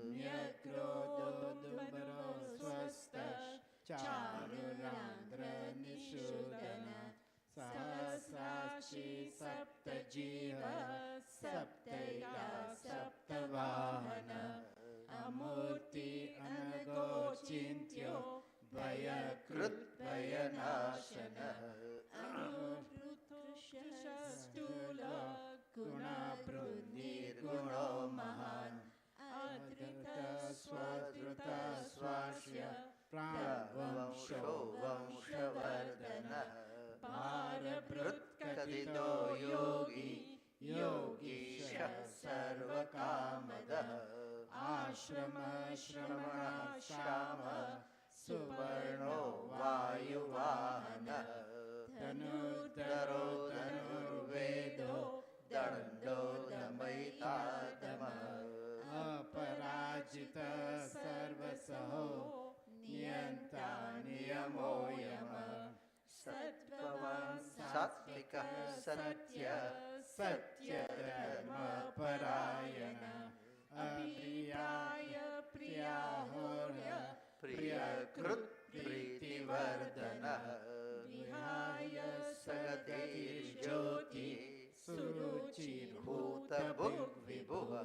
Nyakrodo Dumbaro Swasta Charurandra Nishudana Sahasrashi Saptajiva Saptaya Saptavahana Amurti Anagochintyo Vayakrut Vayanashana Amurtrushastula Guna Brundir Guno Mahan Adrita Swadruta Swashya Pravamsho Vamshavardhana Parabrut Kadido Yogi Yogisha Sarvakamada Ashrama Shramana Shama Suvarno Vayuvahana Dhanurdharo Dhanurvedo Dando Damaitadama Aparajita Sarvasaho Niyanta Niyamoyama Sattvavan Sattvika Satya Satya Dharma Parayana Apriyaya Priyahorya Priyakrut Priti Vardana Vihaya Sagatir Jyoti Suruchir Bhuta Bhug Vibhuva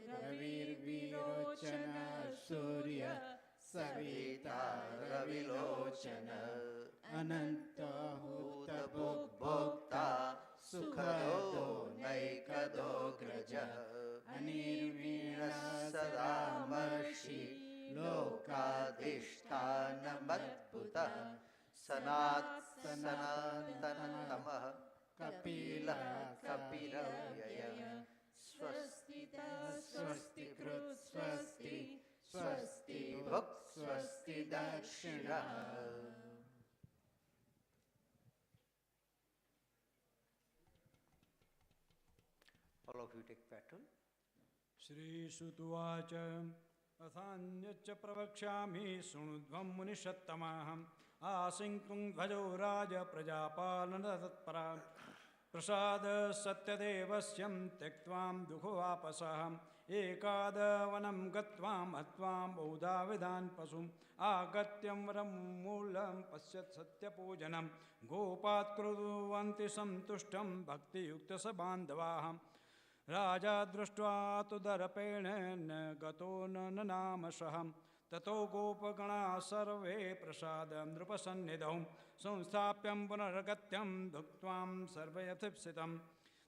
Ravir Virochana Surya Savita Ravilochana Ananta Huta Bhug Bhokta Sukhado Naika जगदोग्रजः अनिर्वीणः सदा महर्षि लोकाधिष्ठानमद्भुतः सनातनतमः कपिलः कपिरव्ययः स्वस्ति स्वस्ति कृत् स्वस्ति स्वस्ति भुक् स्वस्ति दक्षिणः. All of you take pattern. श्रीसुतुवाच अथान्यच्च प्रवक्ष्यामि शृणुध्वं मुनिषत्तमाहम् आसिङ्क्तुं ध्वजो राज प्रजापालनतत्परा प्रसाद सत्यदेवस्यं त्यक्त्वां दुःखवापसः एकादवनं गत्वां हत्वां बहुधाविधान् पशुम् आगत्यं वरं मूलं पश्यत् सत्यपूजनं गोपात् कुर्वन्ति सन्तुष्टं भक्तियुक्तस बान्धवाः राजा दृष्ट्वा तु दर्पेण न गतो न नामशः ततो गोपगणाः सर्वे प्रसादं नृपसन्निधौ संस्थाप्यं पुनर्गत्यं भुक्त्वां सर्वयथीप्सितं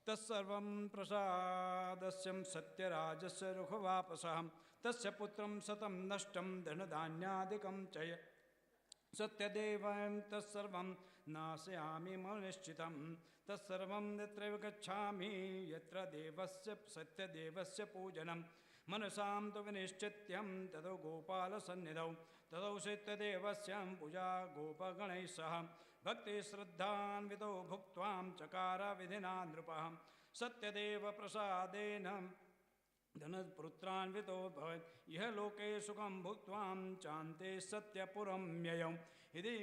तत्सर्वं प्रसादस्यं सत्यराजस्य रुखवापसः तस्य पुत्रं शतं नष्टं धनधान्यादिकं च सत्यदेवं तत्सर्वं नाशयामि मनिश्चितं तत्सर्वं यत्रैव गच्छामि यत्र देवस्य सत्यदेवस्य पूजनं मनसां तु विनिश्चित्यं ततो गोपालसन्निधौ ततो सत्यदेवस्य पूजा गोपगणैः सह भक्तिश्रद्धान्वितो भुक्त्वां चकार विधिना नृपः सत्यदेवप्रसादेन धनपुत्रान्वितो भवेत् इह लोके सुखं भुक्त्वां चान्ते सत्यपुरं व्ययौ इति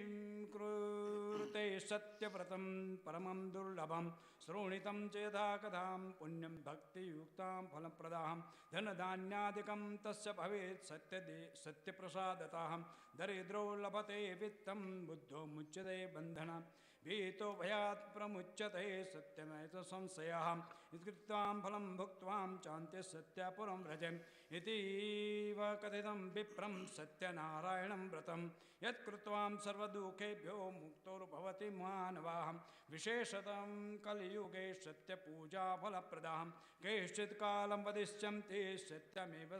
कृते सत्यव्रतं परमं दुर्लभं श्रोणितं चेदा कथां पुण्यं भक्तियुक्तां फलप्रदां धनधान्यादिकं तस्य भवेत् सत्यप्रसादतः दरिद्रो लभते वित्तं बुद्धो मुच्यते बन्धनं भीतो भयात् प्रमुच्यते सत्यमेत संशयः कृत्वां फलं भुक्त्वां चान्ते सत्यपुरं व्रजम् इतीव कथितं विप्रं सत्यनारायणं व्रतं यत्कृत्वां सर्वदुःखेभ्यो मुक्तोर्भवति मानवाः विशेषतं कलियुगे सत्यपूजाफलप्रदां केश्चित् कालं वदिष्यन्ति सत्यमेव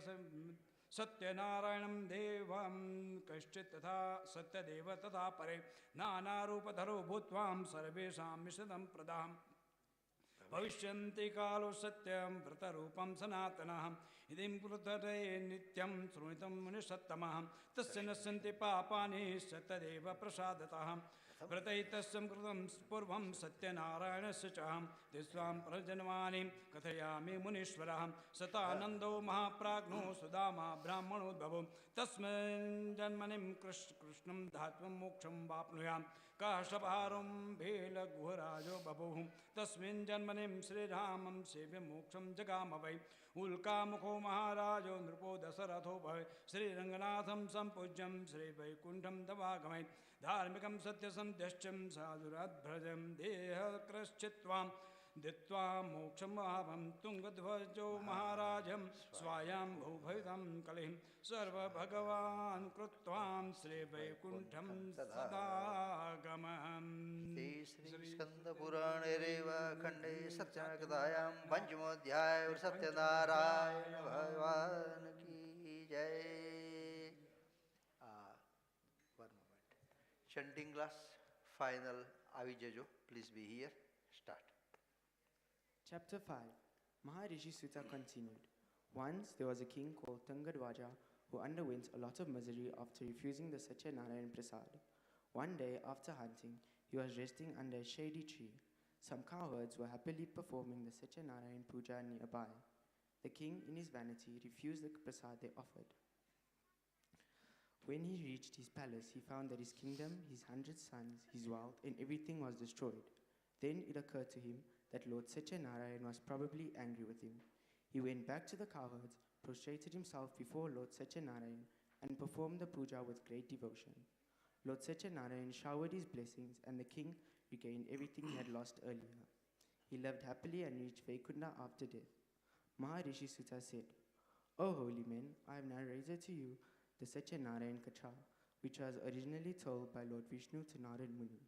सत्यनारायणं देवं कश्चित् तथा सत्यदेव तथा परे नानारूपधरो भूत्वां सर्वेषां मिषदं प्रदां भविष्यन्ति कालो सत्यं व्रतरूपं सनातनः इदं पृथरे नित्यं श्रोणितं मुनिषत्तमः तस्य नश्यन्ति पापानि सत्यदेव प्रसादतः व्रतैतस्यं कृतं पूर्वं सत्यनारायणस्य च तिस्वां प्रजन्मानि कथयामि मुनीश्वरः सतानन्दो महाप्राज्ञो सुदामा ब्राह्मणोद्भवो तस्मिन् जन्मनिं कृष्णं धात्वं मोक्षं वाप्नुयां काशभारं भेलगुहराजो बभूः तस्मिन् जन्मनिं श्रीरामं सेव्य मोक्षं जगाम वै उल्कामुखो महाराजो नृपो दशरथो भवे श्रीरङ्गनाथं सम्पूज्यं श्रीवैकुण्ठं दवागमय धार्मिकं सत्यसन्ध्यश्चं साधुराद्भ्रजं देहकृश्चित्वां दित्वा मोक्षमाहं तुङ्गध्वजो महाराजं स्वायां भूभवितं कलिं सर्वभगवान् कृत्वां श्रीवैकुण्ठं सदागमम्. श्रीस्कन्दपुराणे रेवाखण्डे सत्यनारायणकथायां पञ्चमोऽध्याय सत्यनारायण भगवान् की जय. One moment. Chanting class, final Avijajo, please be here. Start. Chapter 5. Maharishi Sutta continued. Once there was a king called Tungadvaja who underwent a lot of misery after refusing the Satyanarayan Prasad. One day after hunting, he was resting under a shady tree. Some cowherds were happily performing the Satyanarayan puja nearby. The king, in his vanity, refused the prasad they offered. When he reached his palace, he found that his kingdom, his 100 sons, his wealth, and everything was destroyed. Then it occurred to him that Lord Satyanarayan was probably angry with him. He went back to the cowherds, prostrated himself before Lord Satyanarayan, and performed the puja with great devotion. Lord Satyanarayan showered his blessings, and the king regained everything he had lost earlier. He lived happily and reached Vaikunta after death. Maharishi Sutta said, O holy men, I have narrated to you the Satyanarayan Katha, which was originally told by Lord Vishnu to Narad Muni.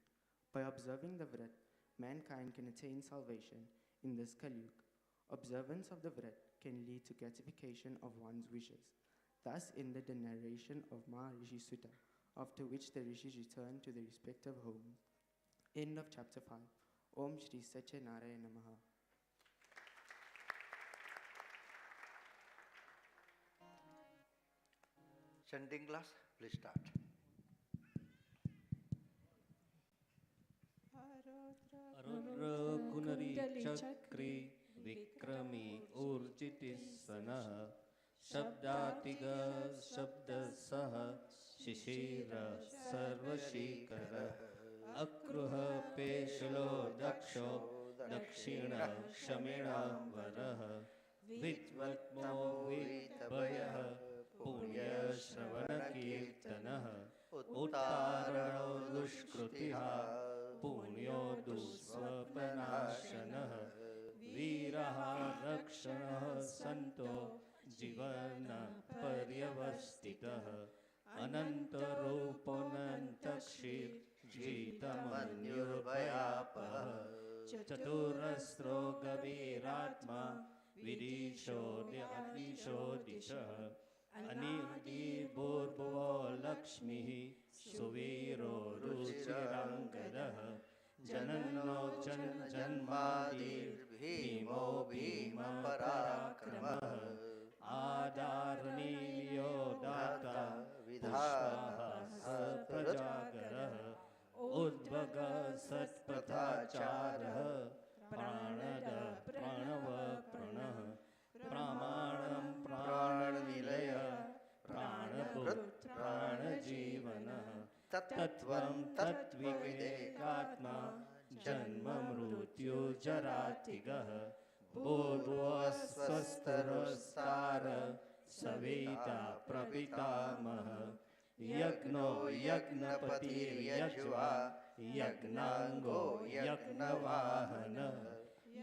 By observing the Vrat, mankind can attain salvation in this Kali Yuga. Observance of the vrat can lead to gratification of one's wishes. Thus ended the narration of Maharishi Sutta, after which the rishis returned to their respective homes. End of chapter 5. Om Shri Satyanarayan Namaha. Chanting class, please start. Rudra कुनरी चक्री विक्रमी ऊर्जिति सनः शब्दातिग शब्द सह शिशिर सर्वशीकर अक्रुह पेशलो दक्षो दक्षिण क्षमिण वरः विद्वत्मो वितभयः पुण्य श्रवण कीर्तनः उत्तारणो दुष्कृतिः पुण्यो दुःस्वप्नाशनः वीरः रक्षणः सन्तो जीवन पर्यवस्थितः अनन्तरूपोऽनन्तक्षीर जीतमन्युर्भयापः चतुरस्रो गभीरात्मा विदिशो दिशः अनिर्दिर्भूर्भुवो लक्ष्मीः सुवीरो रुचिराङ्गदः जननो जन्मादिर्भीमो भीमपराक्रमः आदारणीयो दाता विधाता प्रजागरः उद्भग सत्पथाचारः प्राणद प्रणव प्रणः प्रामाणं प्राणनिलय प्राणभूत प्राणजीवनः तत्त्वं तत्त्विवेकात्मा जन्म मृत्यु जरातिगः भूर्भुवस्वस्तरस्तार सविता प्रपितामहः यज्ञो यज्ञपतिर्यज्वा यज्ञाङ्गो यज्ञवाहनः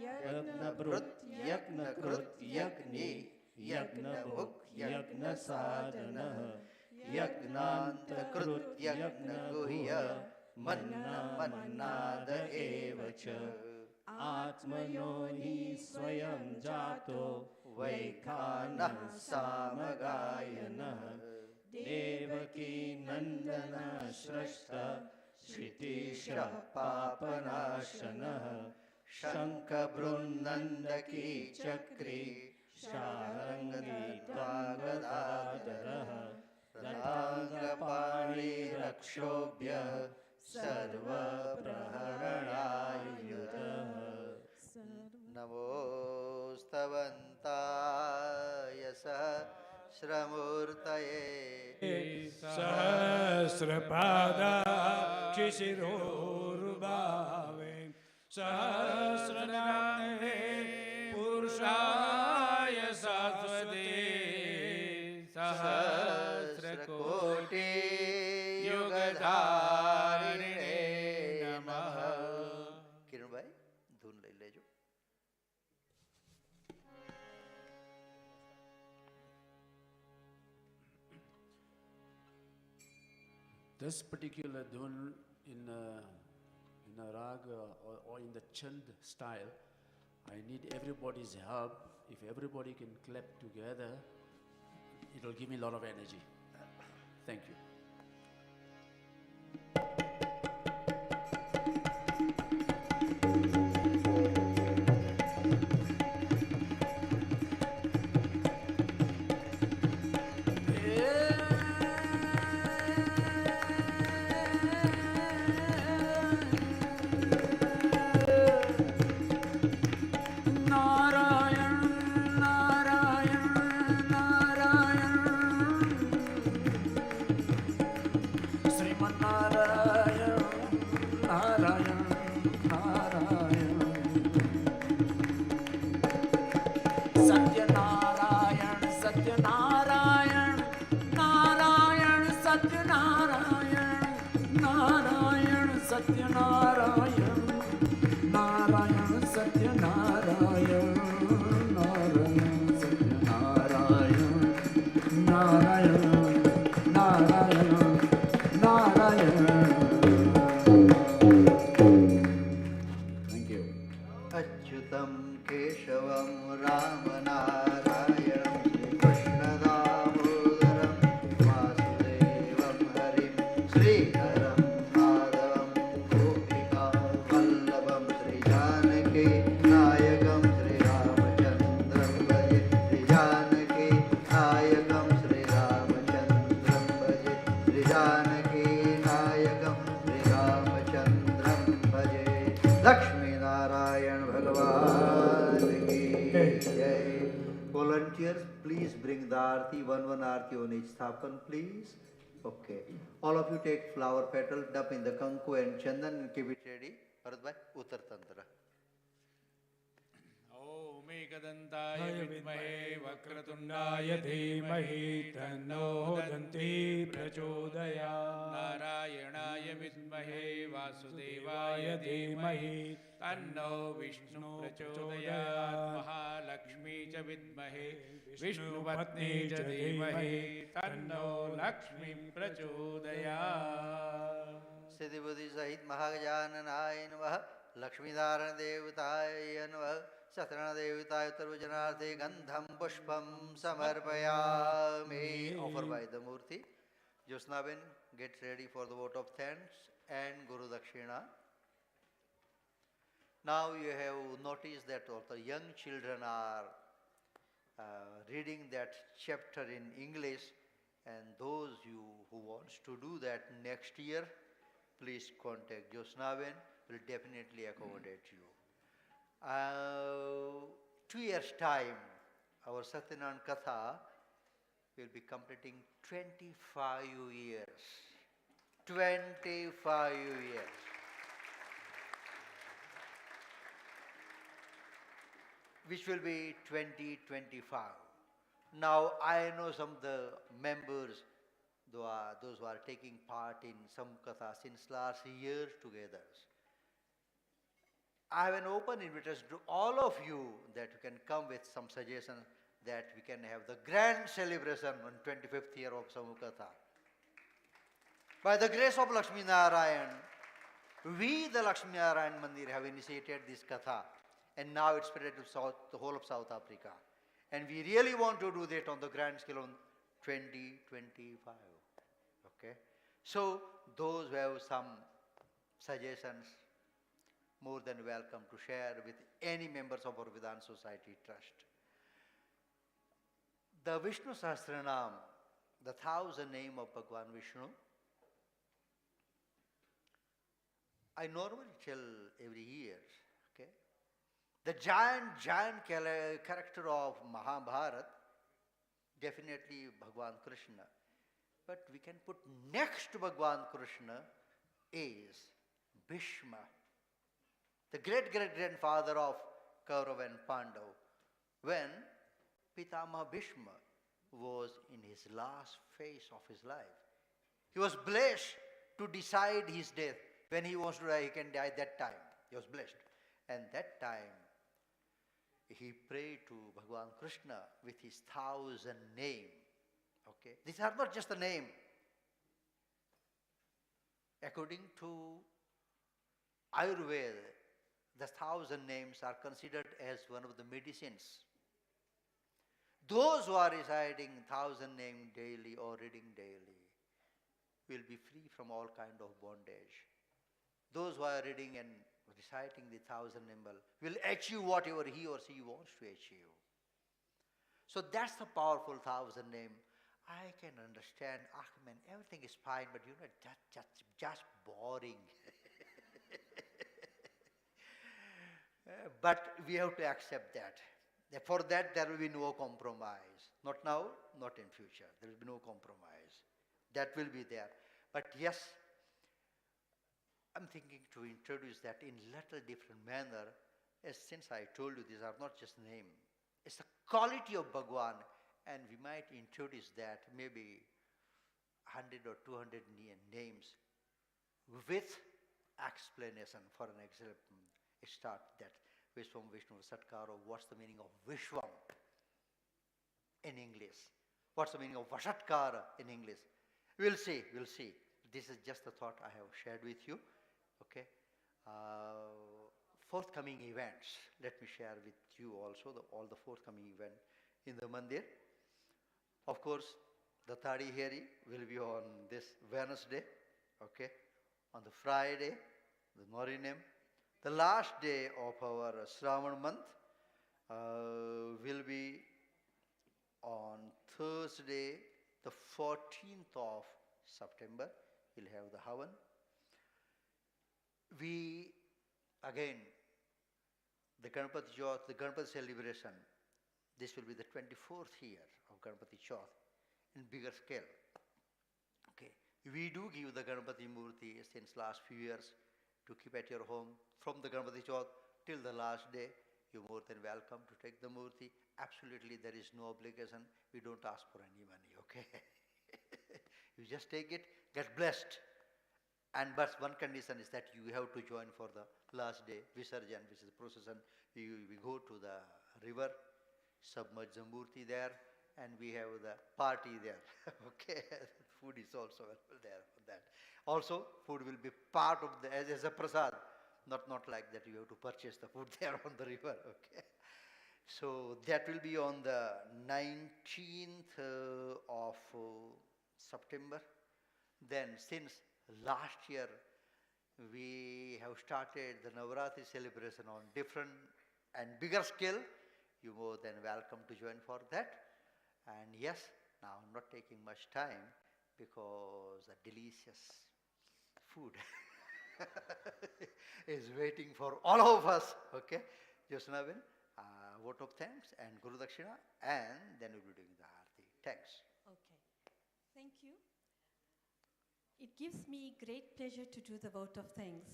यज्ञभृत् यज्ञकृत् यज्ञी यज्ञभुक् यज्ञसाधनः यज्ञान्तकृत् यज्ञगुह्य मन्नाद एव च आत्मनो हि स्वयं जातो वैखानः सामगायनः देवकी नन्दन श्रेष्ठ श्रुतिशः पापनाशनः शङ्खबृन्नन्दकी चक्री शारङ्गी त्वागदाधरः रथाङ्गपाणिरक्षोभ्यः सर्वप्रहरणायुधः नमोस्तवन्ताय सहस्रमूर्तये सहस्रपादाक्षिशिरोरुभावे सहस्रनामे पुरुषाय शाश्वते सहस्रकोटि युगधारिणे नमः। किरण भाई धुन ले लेजो। This particular dhun in a raga or in the chand style, I need everybody's help. If everybody can clap together, it will give me a lot of energy. Thank you. नायकं श्रीरामचन्द्रं भजे श्रीजानकी नायकं श्रीरामचन्द्रं भजे लक्ष्मीनारायण भगवान की जय volunteers please bring the aarti one aarti on each sthapan please okay all of you take flower petal dip in the kanku and chandan and keep it ready bharatbhai uttar tantra मेकदन्ताय विद्महे वक्रतुण्डाय धीमहि तन्नो दन्ती प्रचोदयात् नारायणाय विद्महे वासुदेवाय धीमहि तन्नो विष्णु प्रचोदयात् महालक्ष्मी च विद्महे विष्णुपत्नी च धीमहि तन्नो लक्ष्मी प्रचोदयात् सिद्धि बुद्धि सहित महागजाननाय नमः लक्ष्मीनारायण देवताय नमः सत्यनारायण देवताय उत्तरभुजनार्थे गंधम पुष्पम समर्पयामि offered by the Murti. Josnaben, get ready for the vote of thanks and Guru Dakshina. Now you have noticed that also young children are reading that chapter in English, and those you who wants to do that next year, please contact Josnaben, will definitely accommodate you. 2 years time, our Satyanarayan Katha will be completing 25 years. 25 years. Which will be 2025. Now I know some of the members, those who are taking part in some Katha since last year together. I have an open invitation to all of you that you can come with some suggestions that we can have the grand celebration on 25th year of Samuh Katha. By the grace of Lakshmi Narayan, we the Lakshmi Narayan Mandir have initiated this Katha, and now it's spread to the whole of South Africa. And we really want to do that on the grand scale on 2025. Okay? So those who have some suggestions, more than welcome to share with any members of our Vedanta Society Trust. The Vishnu Sahasranam, the 1,000 name of Bhagwan Vishnu, I normally tell every year, okay? The giant character of Mahabharata, definitely Bhagwan Krishna. But we can put next to Bhagwan Krishna is Bhishma, the great-great-grandfather of Kaurava and Pandav, when Pitamaha Bhishma was in his last phase of his life. He was blessed to decide his death. When he wants to die, he can die that time. He was blessed. And that time, he prayed to Bhagwan Krishna with his 1,000 name. Okay? These are not just a name. According to Ayurveda, the 1,000 names are considered as one of the medicines. Those who are reciting 1,000 names daily or reading daily will be free from all kind of bondage. Those who are reading and reciting the 1,000 names will achieve whatever he or she wants to achieve. So that's the powerful 1,000 name. I can understand, man, everything is fine, but you know, that's just boring. But we have to accept that. For that, there will be no compromise. Not now, not in future. There will be no compromise. That will be there. But yes, I'm thinking to introduce that in little different manner, as since I told you, these are not just names. It's the quality of Bhagwan, and we might introduce that maybe 100 or 200 names with explanation. For an example, start that Vishwam Vishnu Satkaro, what's the meaning of Vishwam in English? What's the meaning of Vashatkara in English? We'll see. This is just a thought I have shared with you. Okay. Forthcoming events. Let me share with you also all the forthcoming events in the Mandir. Of course, the Thadi Heri will be on this Wednesday. Okay. On the Friday, the Morinam. The last day of our Shravan month will be on Thursday, the 14th of September, we'll have the Havan. We, again, the Ganpati Chaut, the Ganpati celebration, this will be the 24th year of Ganpati Chaut in bigger scale. Okay. We do give the Ganpati Murti since last few years to keep at your home from the Ganpati Chaut till the last day. You're more than welcome to take the Murti. Absolutely, there is no obligation. We don't ask for any money, okay? You just take it, get blessed. And but one condition is that you have to join for the last day, Visarjan, which is the procession. We go to the river, submerge the Murti there, and we have the party there, okay? Food is also available there for that. Also, food will be part of the, as a prasad. Not like that you have to purchase the food there on the river, okay? So that will be on the 19th of September. Then since last year we have started the Navaratri celebration on different and bigger scale, you're more than welcome to join for that. And yes, now I'm not taking much time because the delicious food is waiting for all of us, okay? Josnabin, vote of thanks and Guru Dakshina, and then we'll be doing the Aarti. Thanks. Okay, thank you. It gives me great pleasure to do the vote of thanks.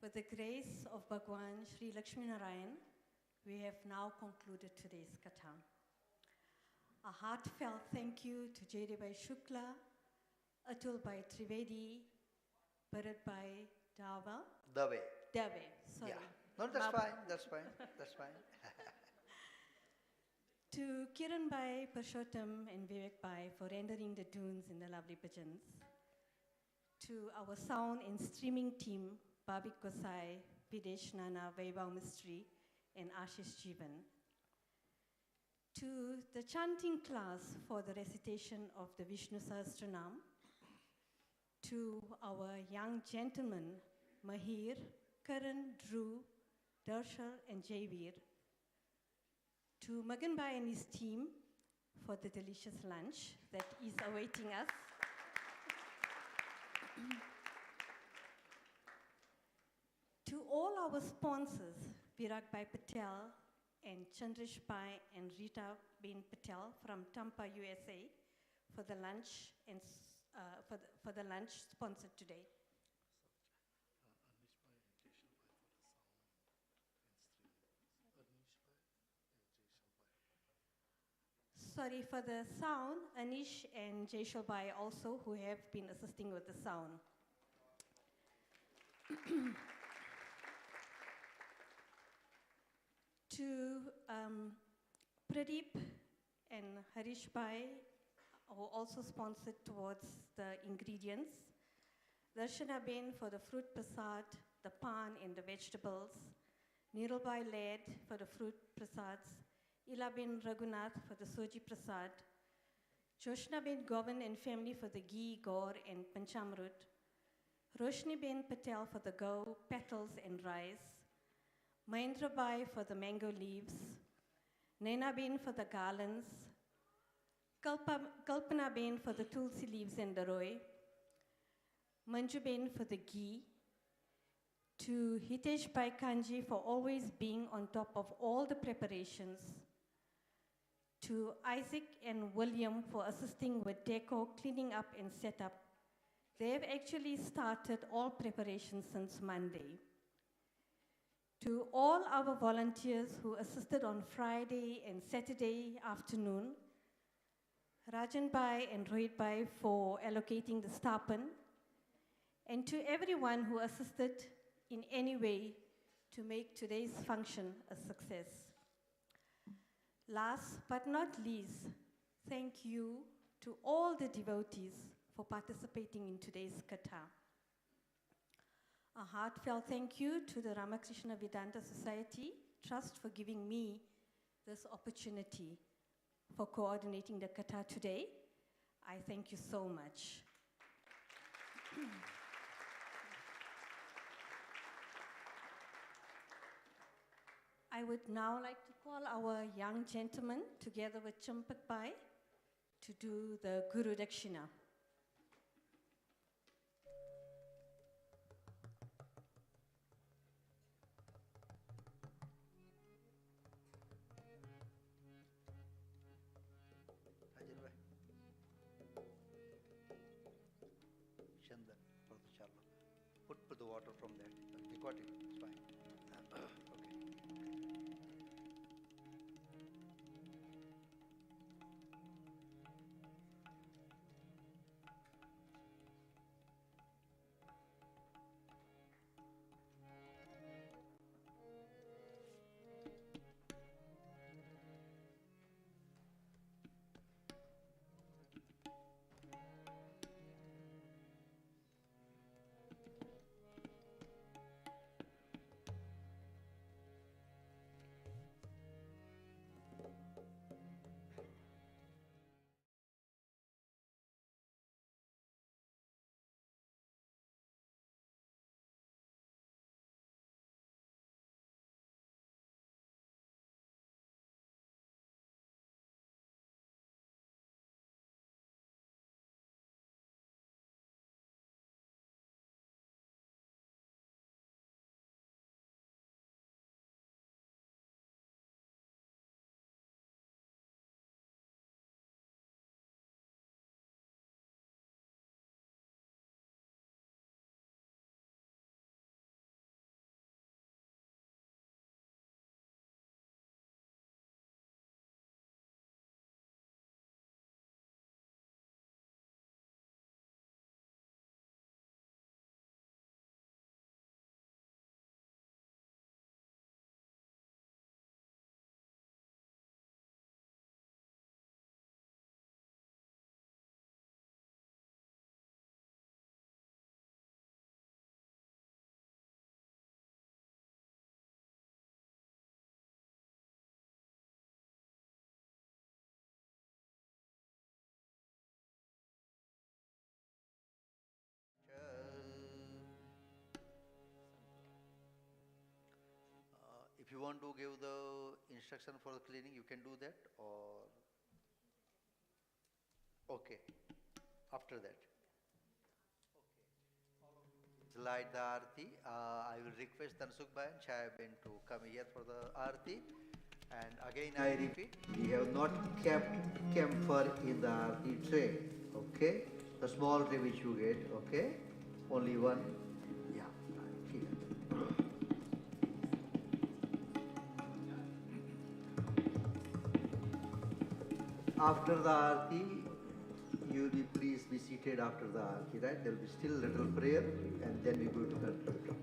With the grace of Bhagwan Sri Lakshminarayan, we have now concluded today's Katha. A heartfelt thank you to J.D. Shukla, Atul Bhai Trivedi, Bharat Bhai Dave, sorry. Yeah. No, that's fine, that's fine, that's fine. To Kiran Bhai, Purushottam and Vivek Bhai for rendering the tunes in the lovely bhajans. To our sound and streaming team, Babik Gosai, Videsh Nana, Vaibhav Mistry, and Ashish Jeevan. To the chanting class for the recitation of the Vishnu Sahasranam. To our young gentlemen, Mahir, Karan, Drew, Darshal, and Jaivir. To Magan Bhai and his team for the delicious lunch that is awaiting us. To all our sponsors, Virag Bhai Patel and Chandrish Bhai and Rita Bin Patel from Tampa, USA for the lunch and for the lunch sponsored today. Sorry, for the sound, Anish and Jaishal Bhai also, who have been assisting with the sound. To Pradeep and Harish Bhai, who also sponsored towards the ingredients. Darshana Ben for the fruit prasad, the pan and the vegetables. Nirul Bhai led for the fruit prasads. Ila Ben Raghunath for the soji prasad. Joshna Ben Govan and family for the ghee, gaur and panchamrut. Roshni Ben Patel for the go, petals and rice. Mahendra Bhai for the mango leaves. Naina Ben for the garlands. Kalpana Ben for the tulsi leaves and the roi. Manju Ben for the ghee. To Hitesh Bhai Kanji for always being on top of all the preparations. To Isaac and William for assisting with deco, cleaning up and setup. They have actually started all preparations since Monday. To all our volunteers who assisted on Friday and Saturday afternoon, Rajan Bhai and Rohit Bhai for allocating the stipend, and to everyone who assisted in any way to make today's function a success. Last but not least, thank you to all the devotees for participating in today's Katha. A heartfelt thank you to the Ramakrishna Vedanta Society Trust for giving me this opportunity for coordinating the Katha today. I thank you so much. I would now like to call our young gentleman together with Champak Pai to do the Guru Dakshina. Chandan, for the charla. Put the water from there. You got it. It's fine. Okay. If you want to give the instruction for the cleaning, you can do that, or okay, after that. Okay. Light the Aarti. I will request Tansukh Bhai and Chaya Ben to come here for the Aarti. And again I repeat, we have not kept camphor in the Aarti tray, okay? The small tray which you get, okay? Only one. Yeah, here. After the Aarti, you will be please be seated after the Aarti, right? There will be still little prayer and then we go to conclude.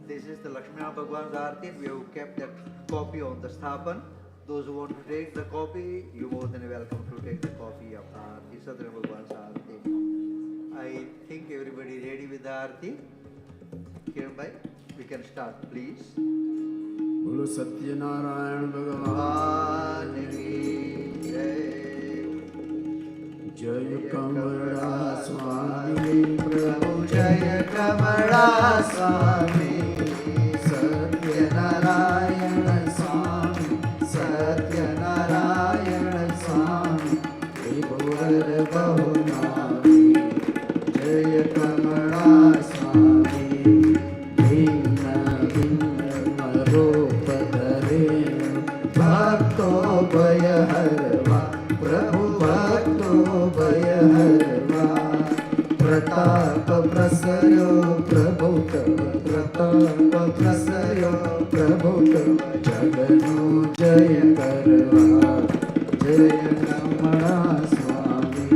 This is the Lakshmana Bhagwan's Aarti. We have kept that copy on the Sthapan. Those who want to take the copy, you're more than welcome to take the copy of the Aarti. Satyanarayan Bhagwan's Aarti. I think everybody ready with the Aarti? Kiran Bhai, we can start, please. Bolo Satyanarayan Bhagavan ki Jai. Jai Kamala Swami Prabhu Jai Kamala Swami Satyanarayana Swami Satyanarayana Swami Vibhuvar Bahunami Jai Kamala Swami Dina Dina Rupadare Bhakto Bhayaharva Prabhu Bhakto Bhayaharva Pratap Prasayo Prabhu Pratap Prasayo Prabhu Jaganu Jaya Karva Jaya Kamala Swami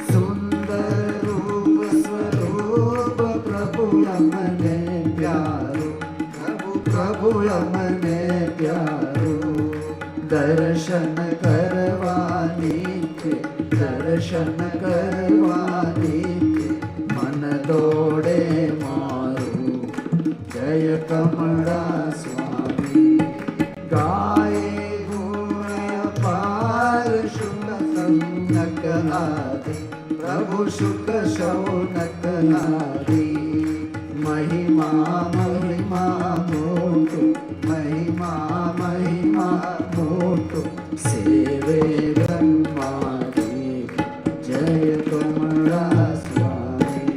Sundar Rupa Swarupa Prabhu Amane Pyaro Prabhu Amane Pyaro Darshan Karvani Darshan Karvani Man Dode Maru કમળા સ્વામી ગાય ગુણ અપાર shook સંનક આદિ પ્રભુ shook Shaunak આદિ મહિમા મહિમા મોટો મહિમા મહિમા મોટો સેવે બ્રહ્માદેવ જય કમળા સ્વામી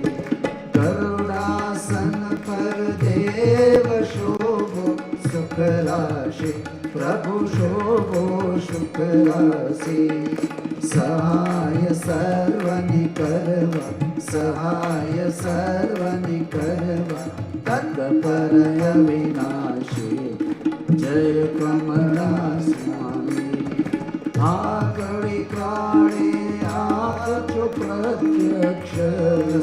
ગરુડાસન પર દેવ શોભો સુખ રાશિ પ્રભુ શોભો સુખ રાશિ સહાય સર્વની કરવા સહાય સર્વની કરવા તત્પર અવિનાશી જય કમળા સ્વામી આગળી કાળે આપજો પ્રત્યક્ષ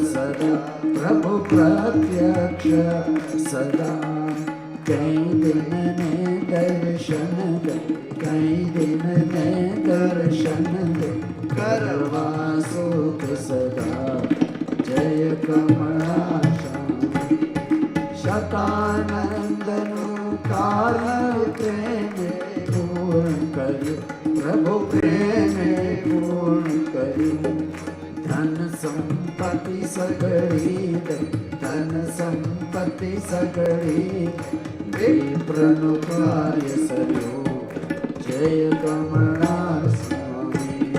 સદા પ્રભુ પ્રત્યક્ષ સદા કઈ દિન ને દર્શન દે કઈ દિન ને દર્શન દે કરવા સુખ સદા જય કમળા શતાનંદનું કારણ પ્રેમે પૂર્ણ કર્યું પ્રભુ પ્રેમે પૂર્ણ કર્યું ધન સંપત્તિ સગળી ધન સંપત્તિ સગળી વિપ્રનું કાર્ય સર્યો જય કમળા સ્વામી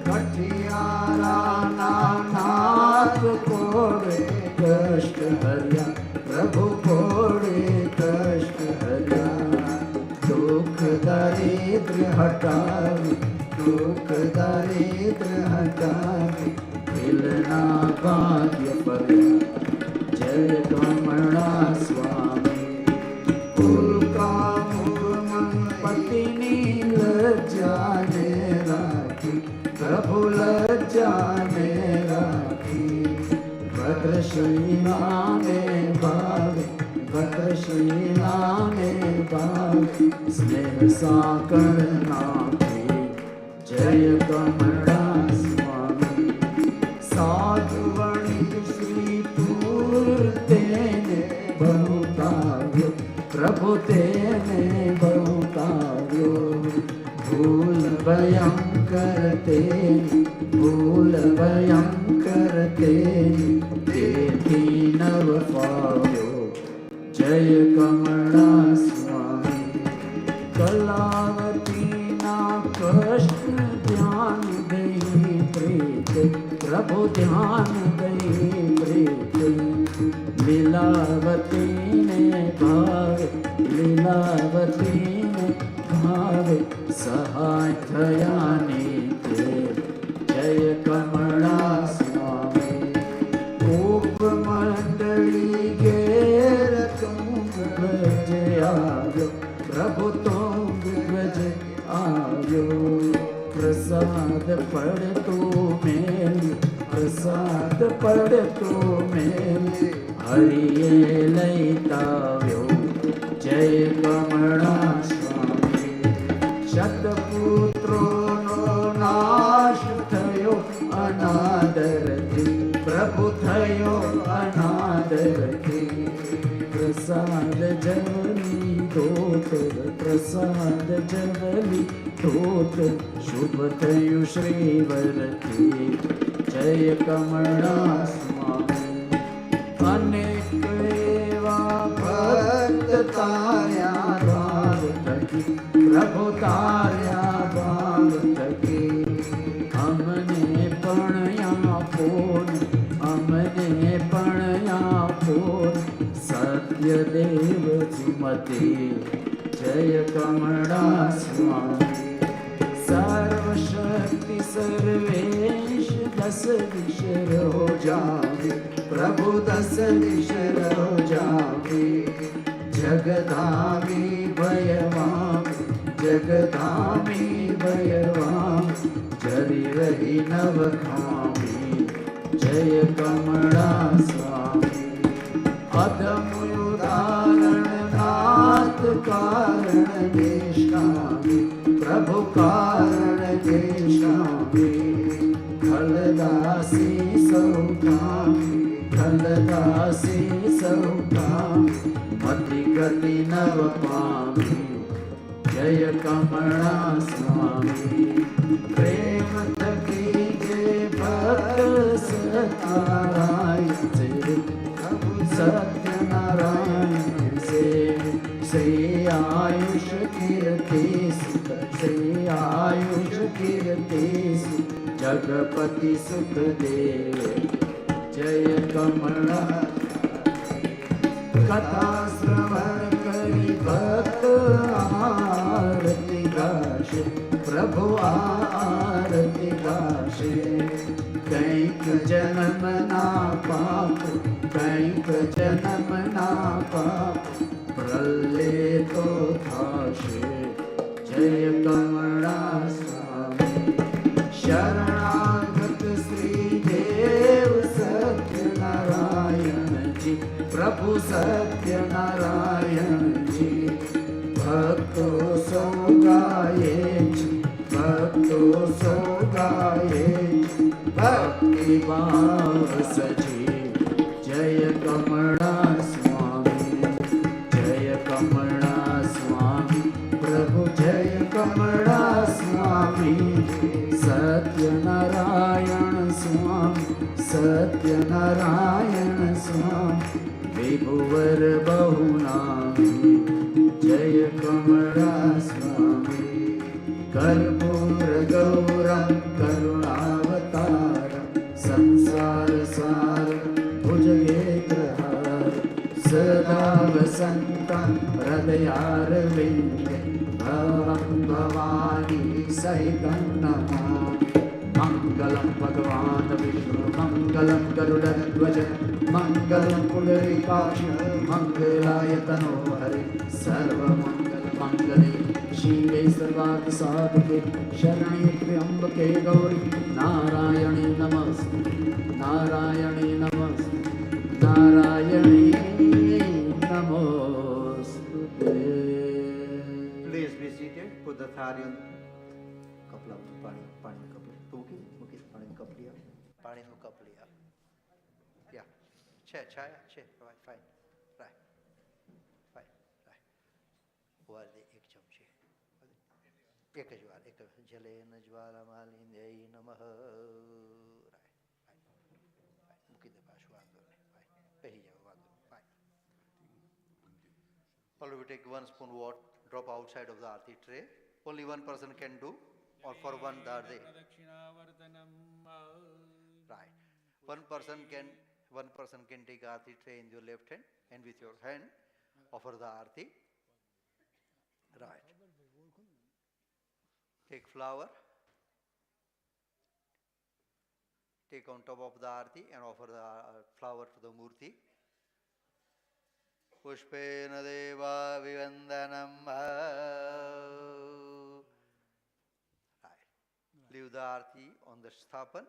કઠિયારાના નાથ કોડે કષ્ટ હર્યા પ્રભુ કોડે કષ્ટ હર્યા દુઃખ દારિદ્ર્ય હટાવી દુઃખ દારિદ્ર્ય હટાવી દિલના ભાગ્ય પર્યા જય કમળા સ્વામી ઉલ્કા પતિની લજ્જાને રાખી પ્રભુ લજ્જાને રાખી ભદ્રશ્રી નામે ભાવે ભદ્રશ્રી નામે ભાવે સ્નેહ સાકળ નાખી જય કમળા સ્વામી સાધુ વણિક શ્રી પૂર તેને બહુતાવ્યો પ્રભુ તેને બહુતાવ્યો ભૂલ ભયંકર તેની ભૂલ ભયંકર તેની તેથી નવ પાવ્યો જય કમળા સ્વામી કલાવતીના કૃષ્ણ ધ્યાન દઈ પ્રીત પ્રભુ ધ્યાન દઈ પ્રીત લીલાવતીને ભાવે લીલાવતીને ભાવે સહાય થયાની તે જય કમળા સ્વામી ઉપમંડળી ઘેર તુંગ ધ્વજ આવ્યો પ્રભુ તુંગ ધ્વજ આવ્યો પ્રસાદ પડતો મેલી પ્રસાદ પડતો મેલી હરિએ લઈતાવ્યો જય કમળા સ્વામી શતપુત્રોનો નાશ થયો અનાદરથી પ્રભુ થયો અનાદરથી પ્રસાદ જવલી ધોત પ્રસાદ જવલી ધોત શુભ થયું શ્રીવરથી જય કમળા સ્વામી અનેક એવા ભક્ત તાર્યા ભાવ થકી પ્રભુ તાર્યા ભાવ થકી અમને પણ આપોન અમને પણ આપોન સત્યદેવ સુમતે જય કમળા સ્વામી સર્વશક્તિ સર્વેશ દસ દિશ રહો જાવે પ્રભુ દસ દિશ રહો જાવે જગધામી ભયવામ જગધામી ભયવામ જરી રહી નવ ખામી જય કમળા સ્વામી અધમ ઉદાહરણ નાથ કારણ દેશામી પ્રભુ કારણ દેશામી ખલદાસી સૌ કામી ખલદાસી સૌ કામી મતિ गति नव पामी जय कमला स्वामी प्रेम थकी जय भक्त सत्यनारायण से प्रभु सत्यनारायण से आयुष कीर्ति सुख से आयुष कीर्ति सुख जगपति सुख देव जय कमला कथा श्रवण करी भक्त आरती गाशे प्रभु आरती गाशे कैक जन्म ना पाप कैक जन्म ना पाप प्रलय तो थाशे जय कमला स्वामी शरणागत श्री देव सत्यनारायण जी प्रभु सत्यनारायण जी भक्तो सो गाये भक्तो सो गाये भक्ति भाव सजी जय कमला स्वामी जय कमला स्वामी प्रभु जय कमला स्वामी सत्यनारायण स्वामी सत्यनारायण स्वामी विभुवर बहुनामी जय कमला स्वामी कर्पूर गौरम करुणावतारम संसार सार भुजगेन्द्रहार सदा वसन्तं हृदयारविन्दे भवं भवानी सहितं नमामि मङ्गलं भगवान् विष्णु मङ्गलं गरुडध्वज मङ्गलं पुण्डरीकाक्ष मङ्गलाय तनोहरि सर्वमङ्गलमङ्गले शिवे सर्वार्थसाधके शरण्ये त्र्यम्बके गौरी नारायणे नमस्ते नारायणे नमस्ते नारायणे नमोस्तुते Please be seated. Put the thari on kapla pani kapla. Muki pani kapli up. Pani no kapli up. Yeah. Chaya. Right. Fine. Right. War de ek chamche. एक ज्वार एक जलेन ज्वालामालिन्यै नमः मुखी दे पास वांदो कही जाओ वांदो all of you take 1 spoon water drop outside of the arti tray only one person can do or for one day right one person can take arti tray in your left hand and with your hand offer the arti right. Take flower, take on top of the arti and offer the flower to the murti. Pushpena deva vivandanam. Right. Leave the arti on the sthapan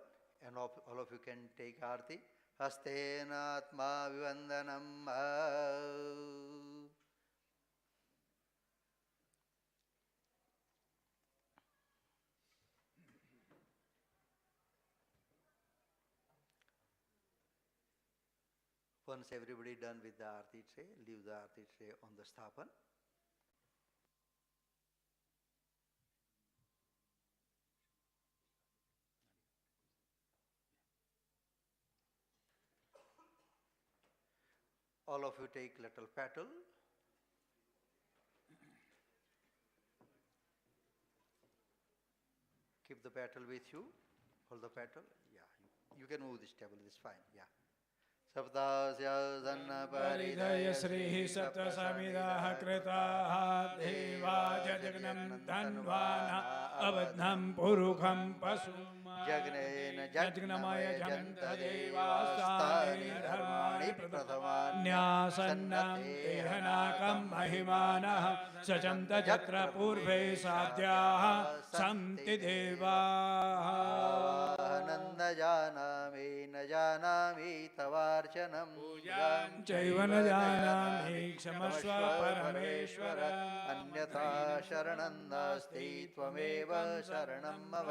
and all of you can take arti. Hastena atma vivandanam. Once everybody done with the arti tray, leave the arti tray on the sthapan. All of you take little petal. Keep the petal with you. Hold the petal. Yeah, you can move this table. This is fine. Yeah. परिधय श्रीः सप्तसमिदाः कृताः देवा जग्नं धन्वान् अबद्धं पुरुखं पशुं जग्नमय जन्त देवास्तानि धर्माणि प्रथमान्यासन्नं देहनाकं महिमानः सचन्त यत्र पूर्वे साध्याः सन्ति देवाः न जानामि न जानामि तवार्चनं चैव न जानामि क्षमस्व परमेश्वर अन्यथा शरणं नास्ति त्वमेव शरणं मम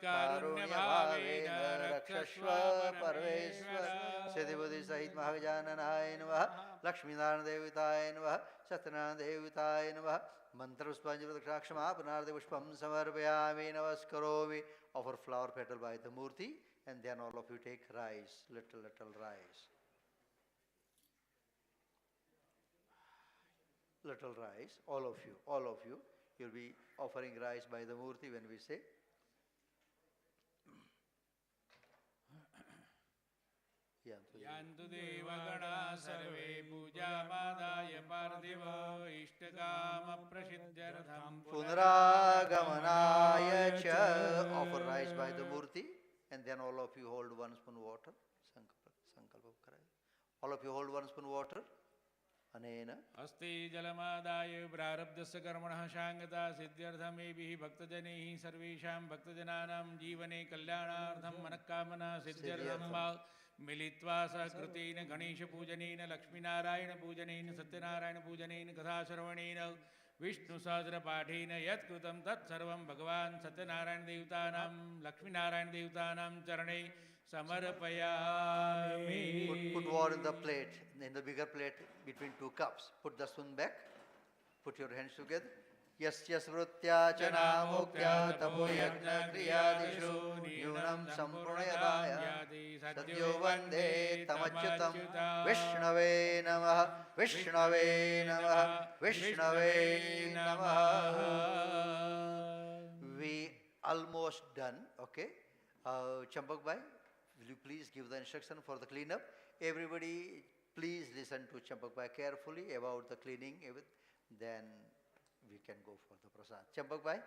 कारुण्यभावेन रक्षस्व परमेश्वर सिद्धिबुद्धि सहित महागजाननाय नमः लक्ष्मीनारायण देवताय नमः सत्यनारायण देवताय नमः मंत्रपुष्पांजलिक्षमापनार्थ पुष्पम समर्पयामि नमस्करोमि. Offer flower petal by the murti and then all of you take rice, little rice. Little rice, all of you. You'll be offering rice by the murti when we say. Yantu devagana sarve pujamadaya parthiva ishtakama prasiddhyartham Punaragamanaya cha. Offer rice by the murti and then all of you hold 1 spoon water. Sankalpa karay. All of you hold 1 spoon water. Anena. Asti jalamadaya prarabdhasya karmanah shangata siddhyarthamebihi bhaktajanehi sarvesham bhaktajananam jivane kalyanartham manakkamana siddhyartham मिलित्वा सकृतेन गणेश पूजनेन लक्ष्मीनारायण पूजनेन सत्यनारायण पूजनेन कथा श्रवणेन विष्णु सहस्र पाठेन यत्कृतं तत्सर्वं भगवान् सत्यनारायण देवतानां लक्ष्मीनारायण देवतानां चरणे समर्पयामि. Put water in the plate, in the bigger plate between 2 cups. Put the spoon back. Put your hands together. Yasya smrutya च नामोक्त्या तपो यज्ञ क्रियादिषु न्यूनं सम्पूर्णयदाय सद्यो वन्दे तमच्युतं विष्णवे नमः विष्णवे नमः विष्णवे नमः. We almost done, okay? Champak Bhai, will you please give the instruction for the cleanup? Everybody please listen to Champak Bhai carefully about the cleaning, then we can go for the prasad. Champak Bhai?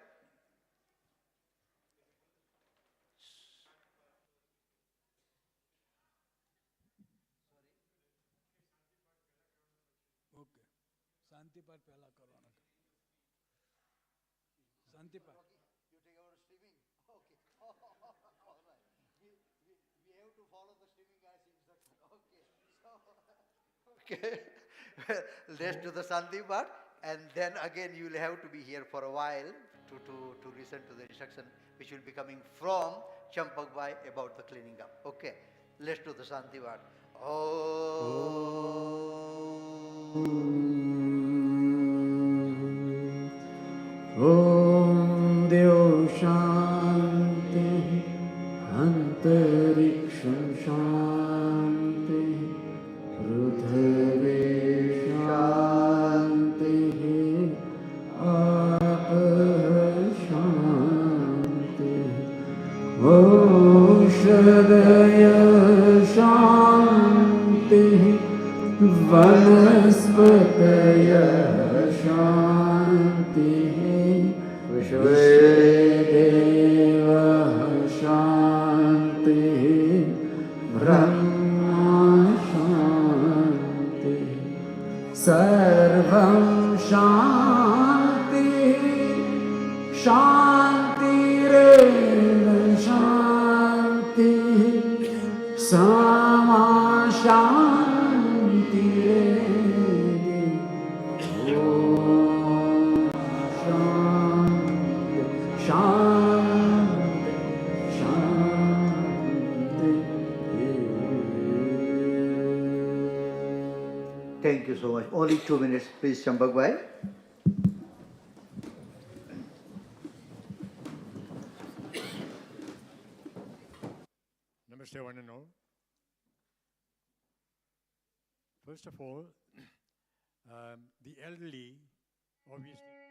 Okay शांति पाठ पहला करवाना. शांति पाठ. You take our streaming? Okay. All right. We have to follow the streaming guy's instruction. Okay. Okay. Let's do the Shanti part. And then again you will have to be here for a while to listen to the instruction which will be coming from Champak Bhai about the cleaning up. Okay, let's do the Shanti Vard. Om Deo Shanti Antariksham Shanti Prithave Shanti Shanti Oshadaya Shanti Vanaspataya Shanti Vishvedeva Shanti Brahma Shanti Sarvam Shanti Shantireva Shanti Sama Shanti Om Shanti Shanti Shanti. Thank you so much. Only 2 minutes, please, Champak Bhai. Namaste, one and all. First of all, the elderly obviously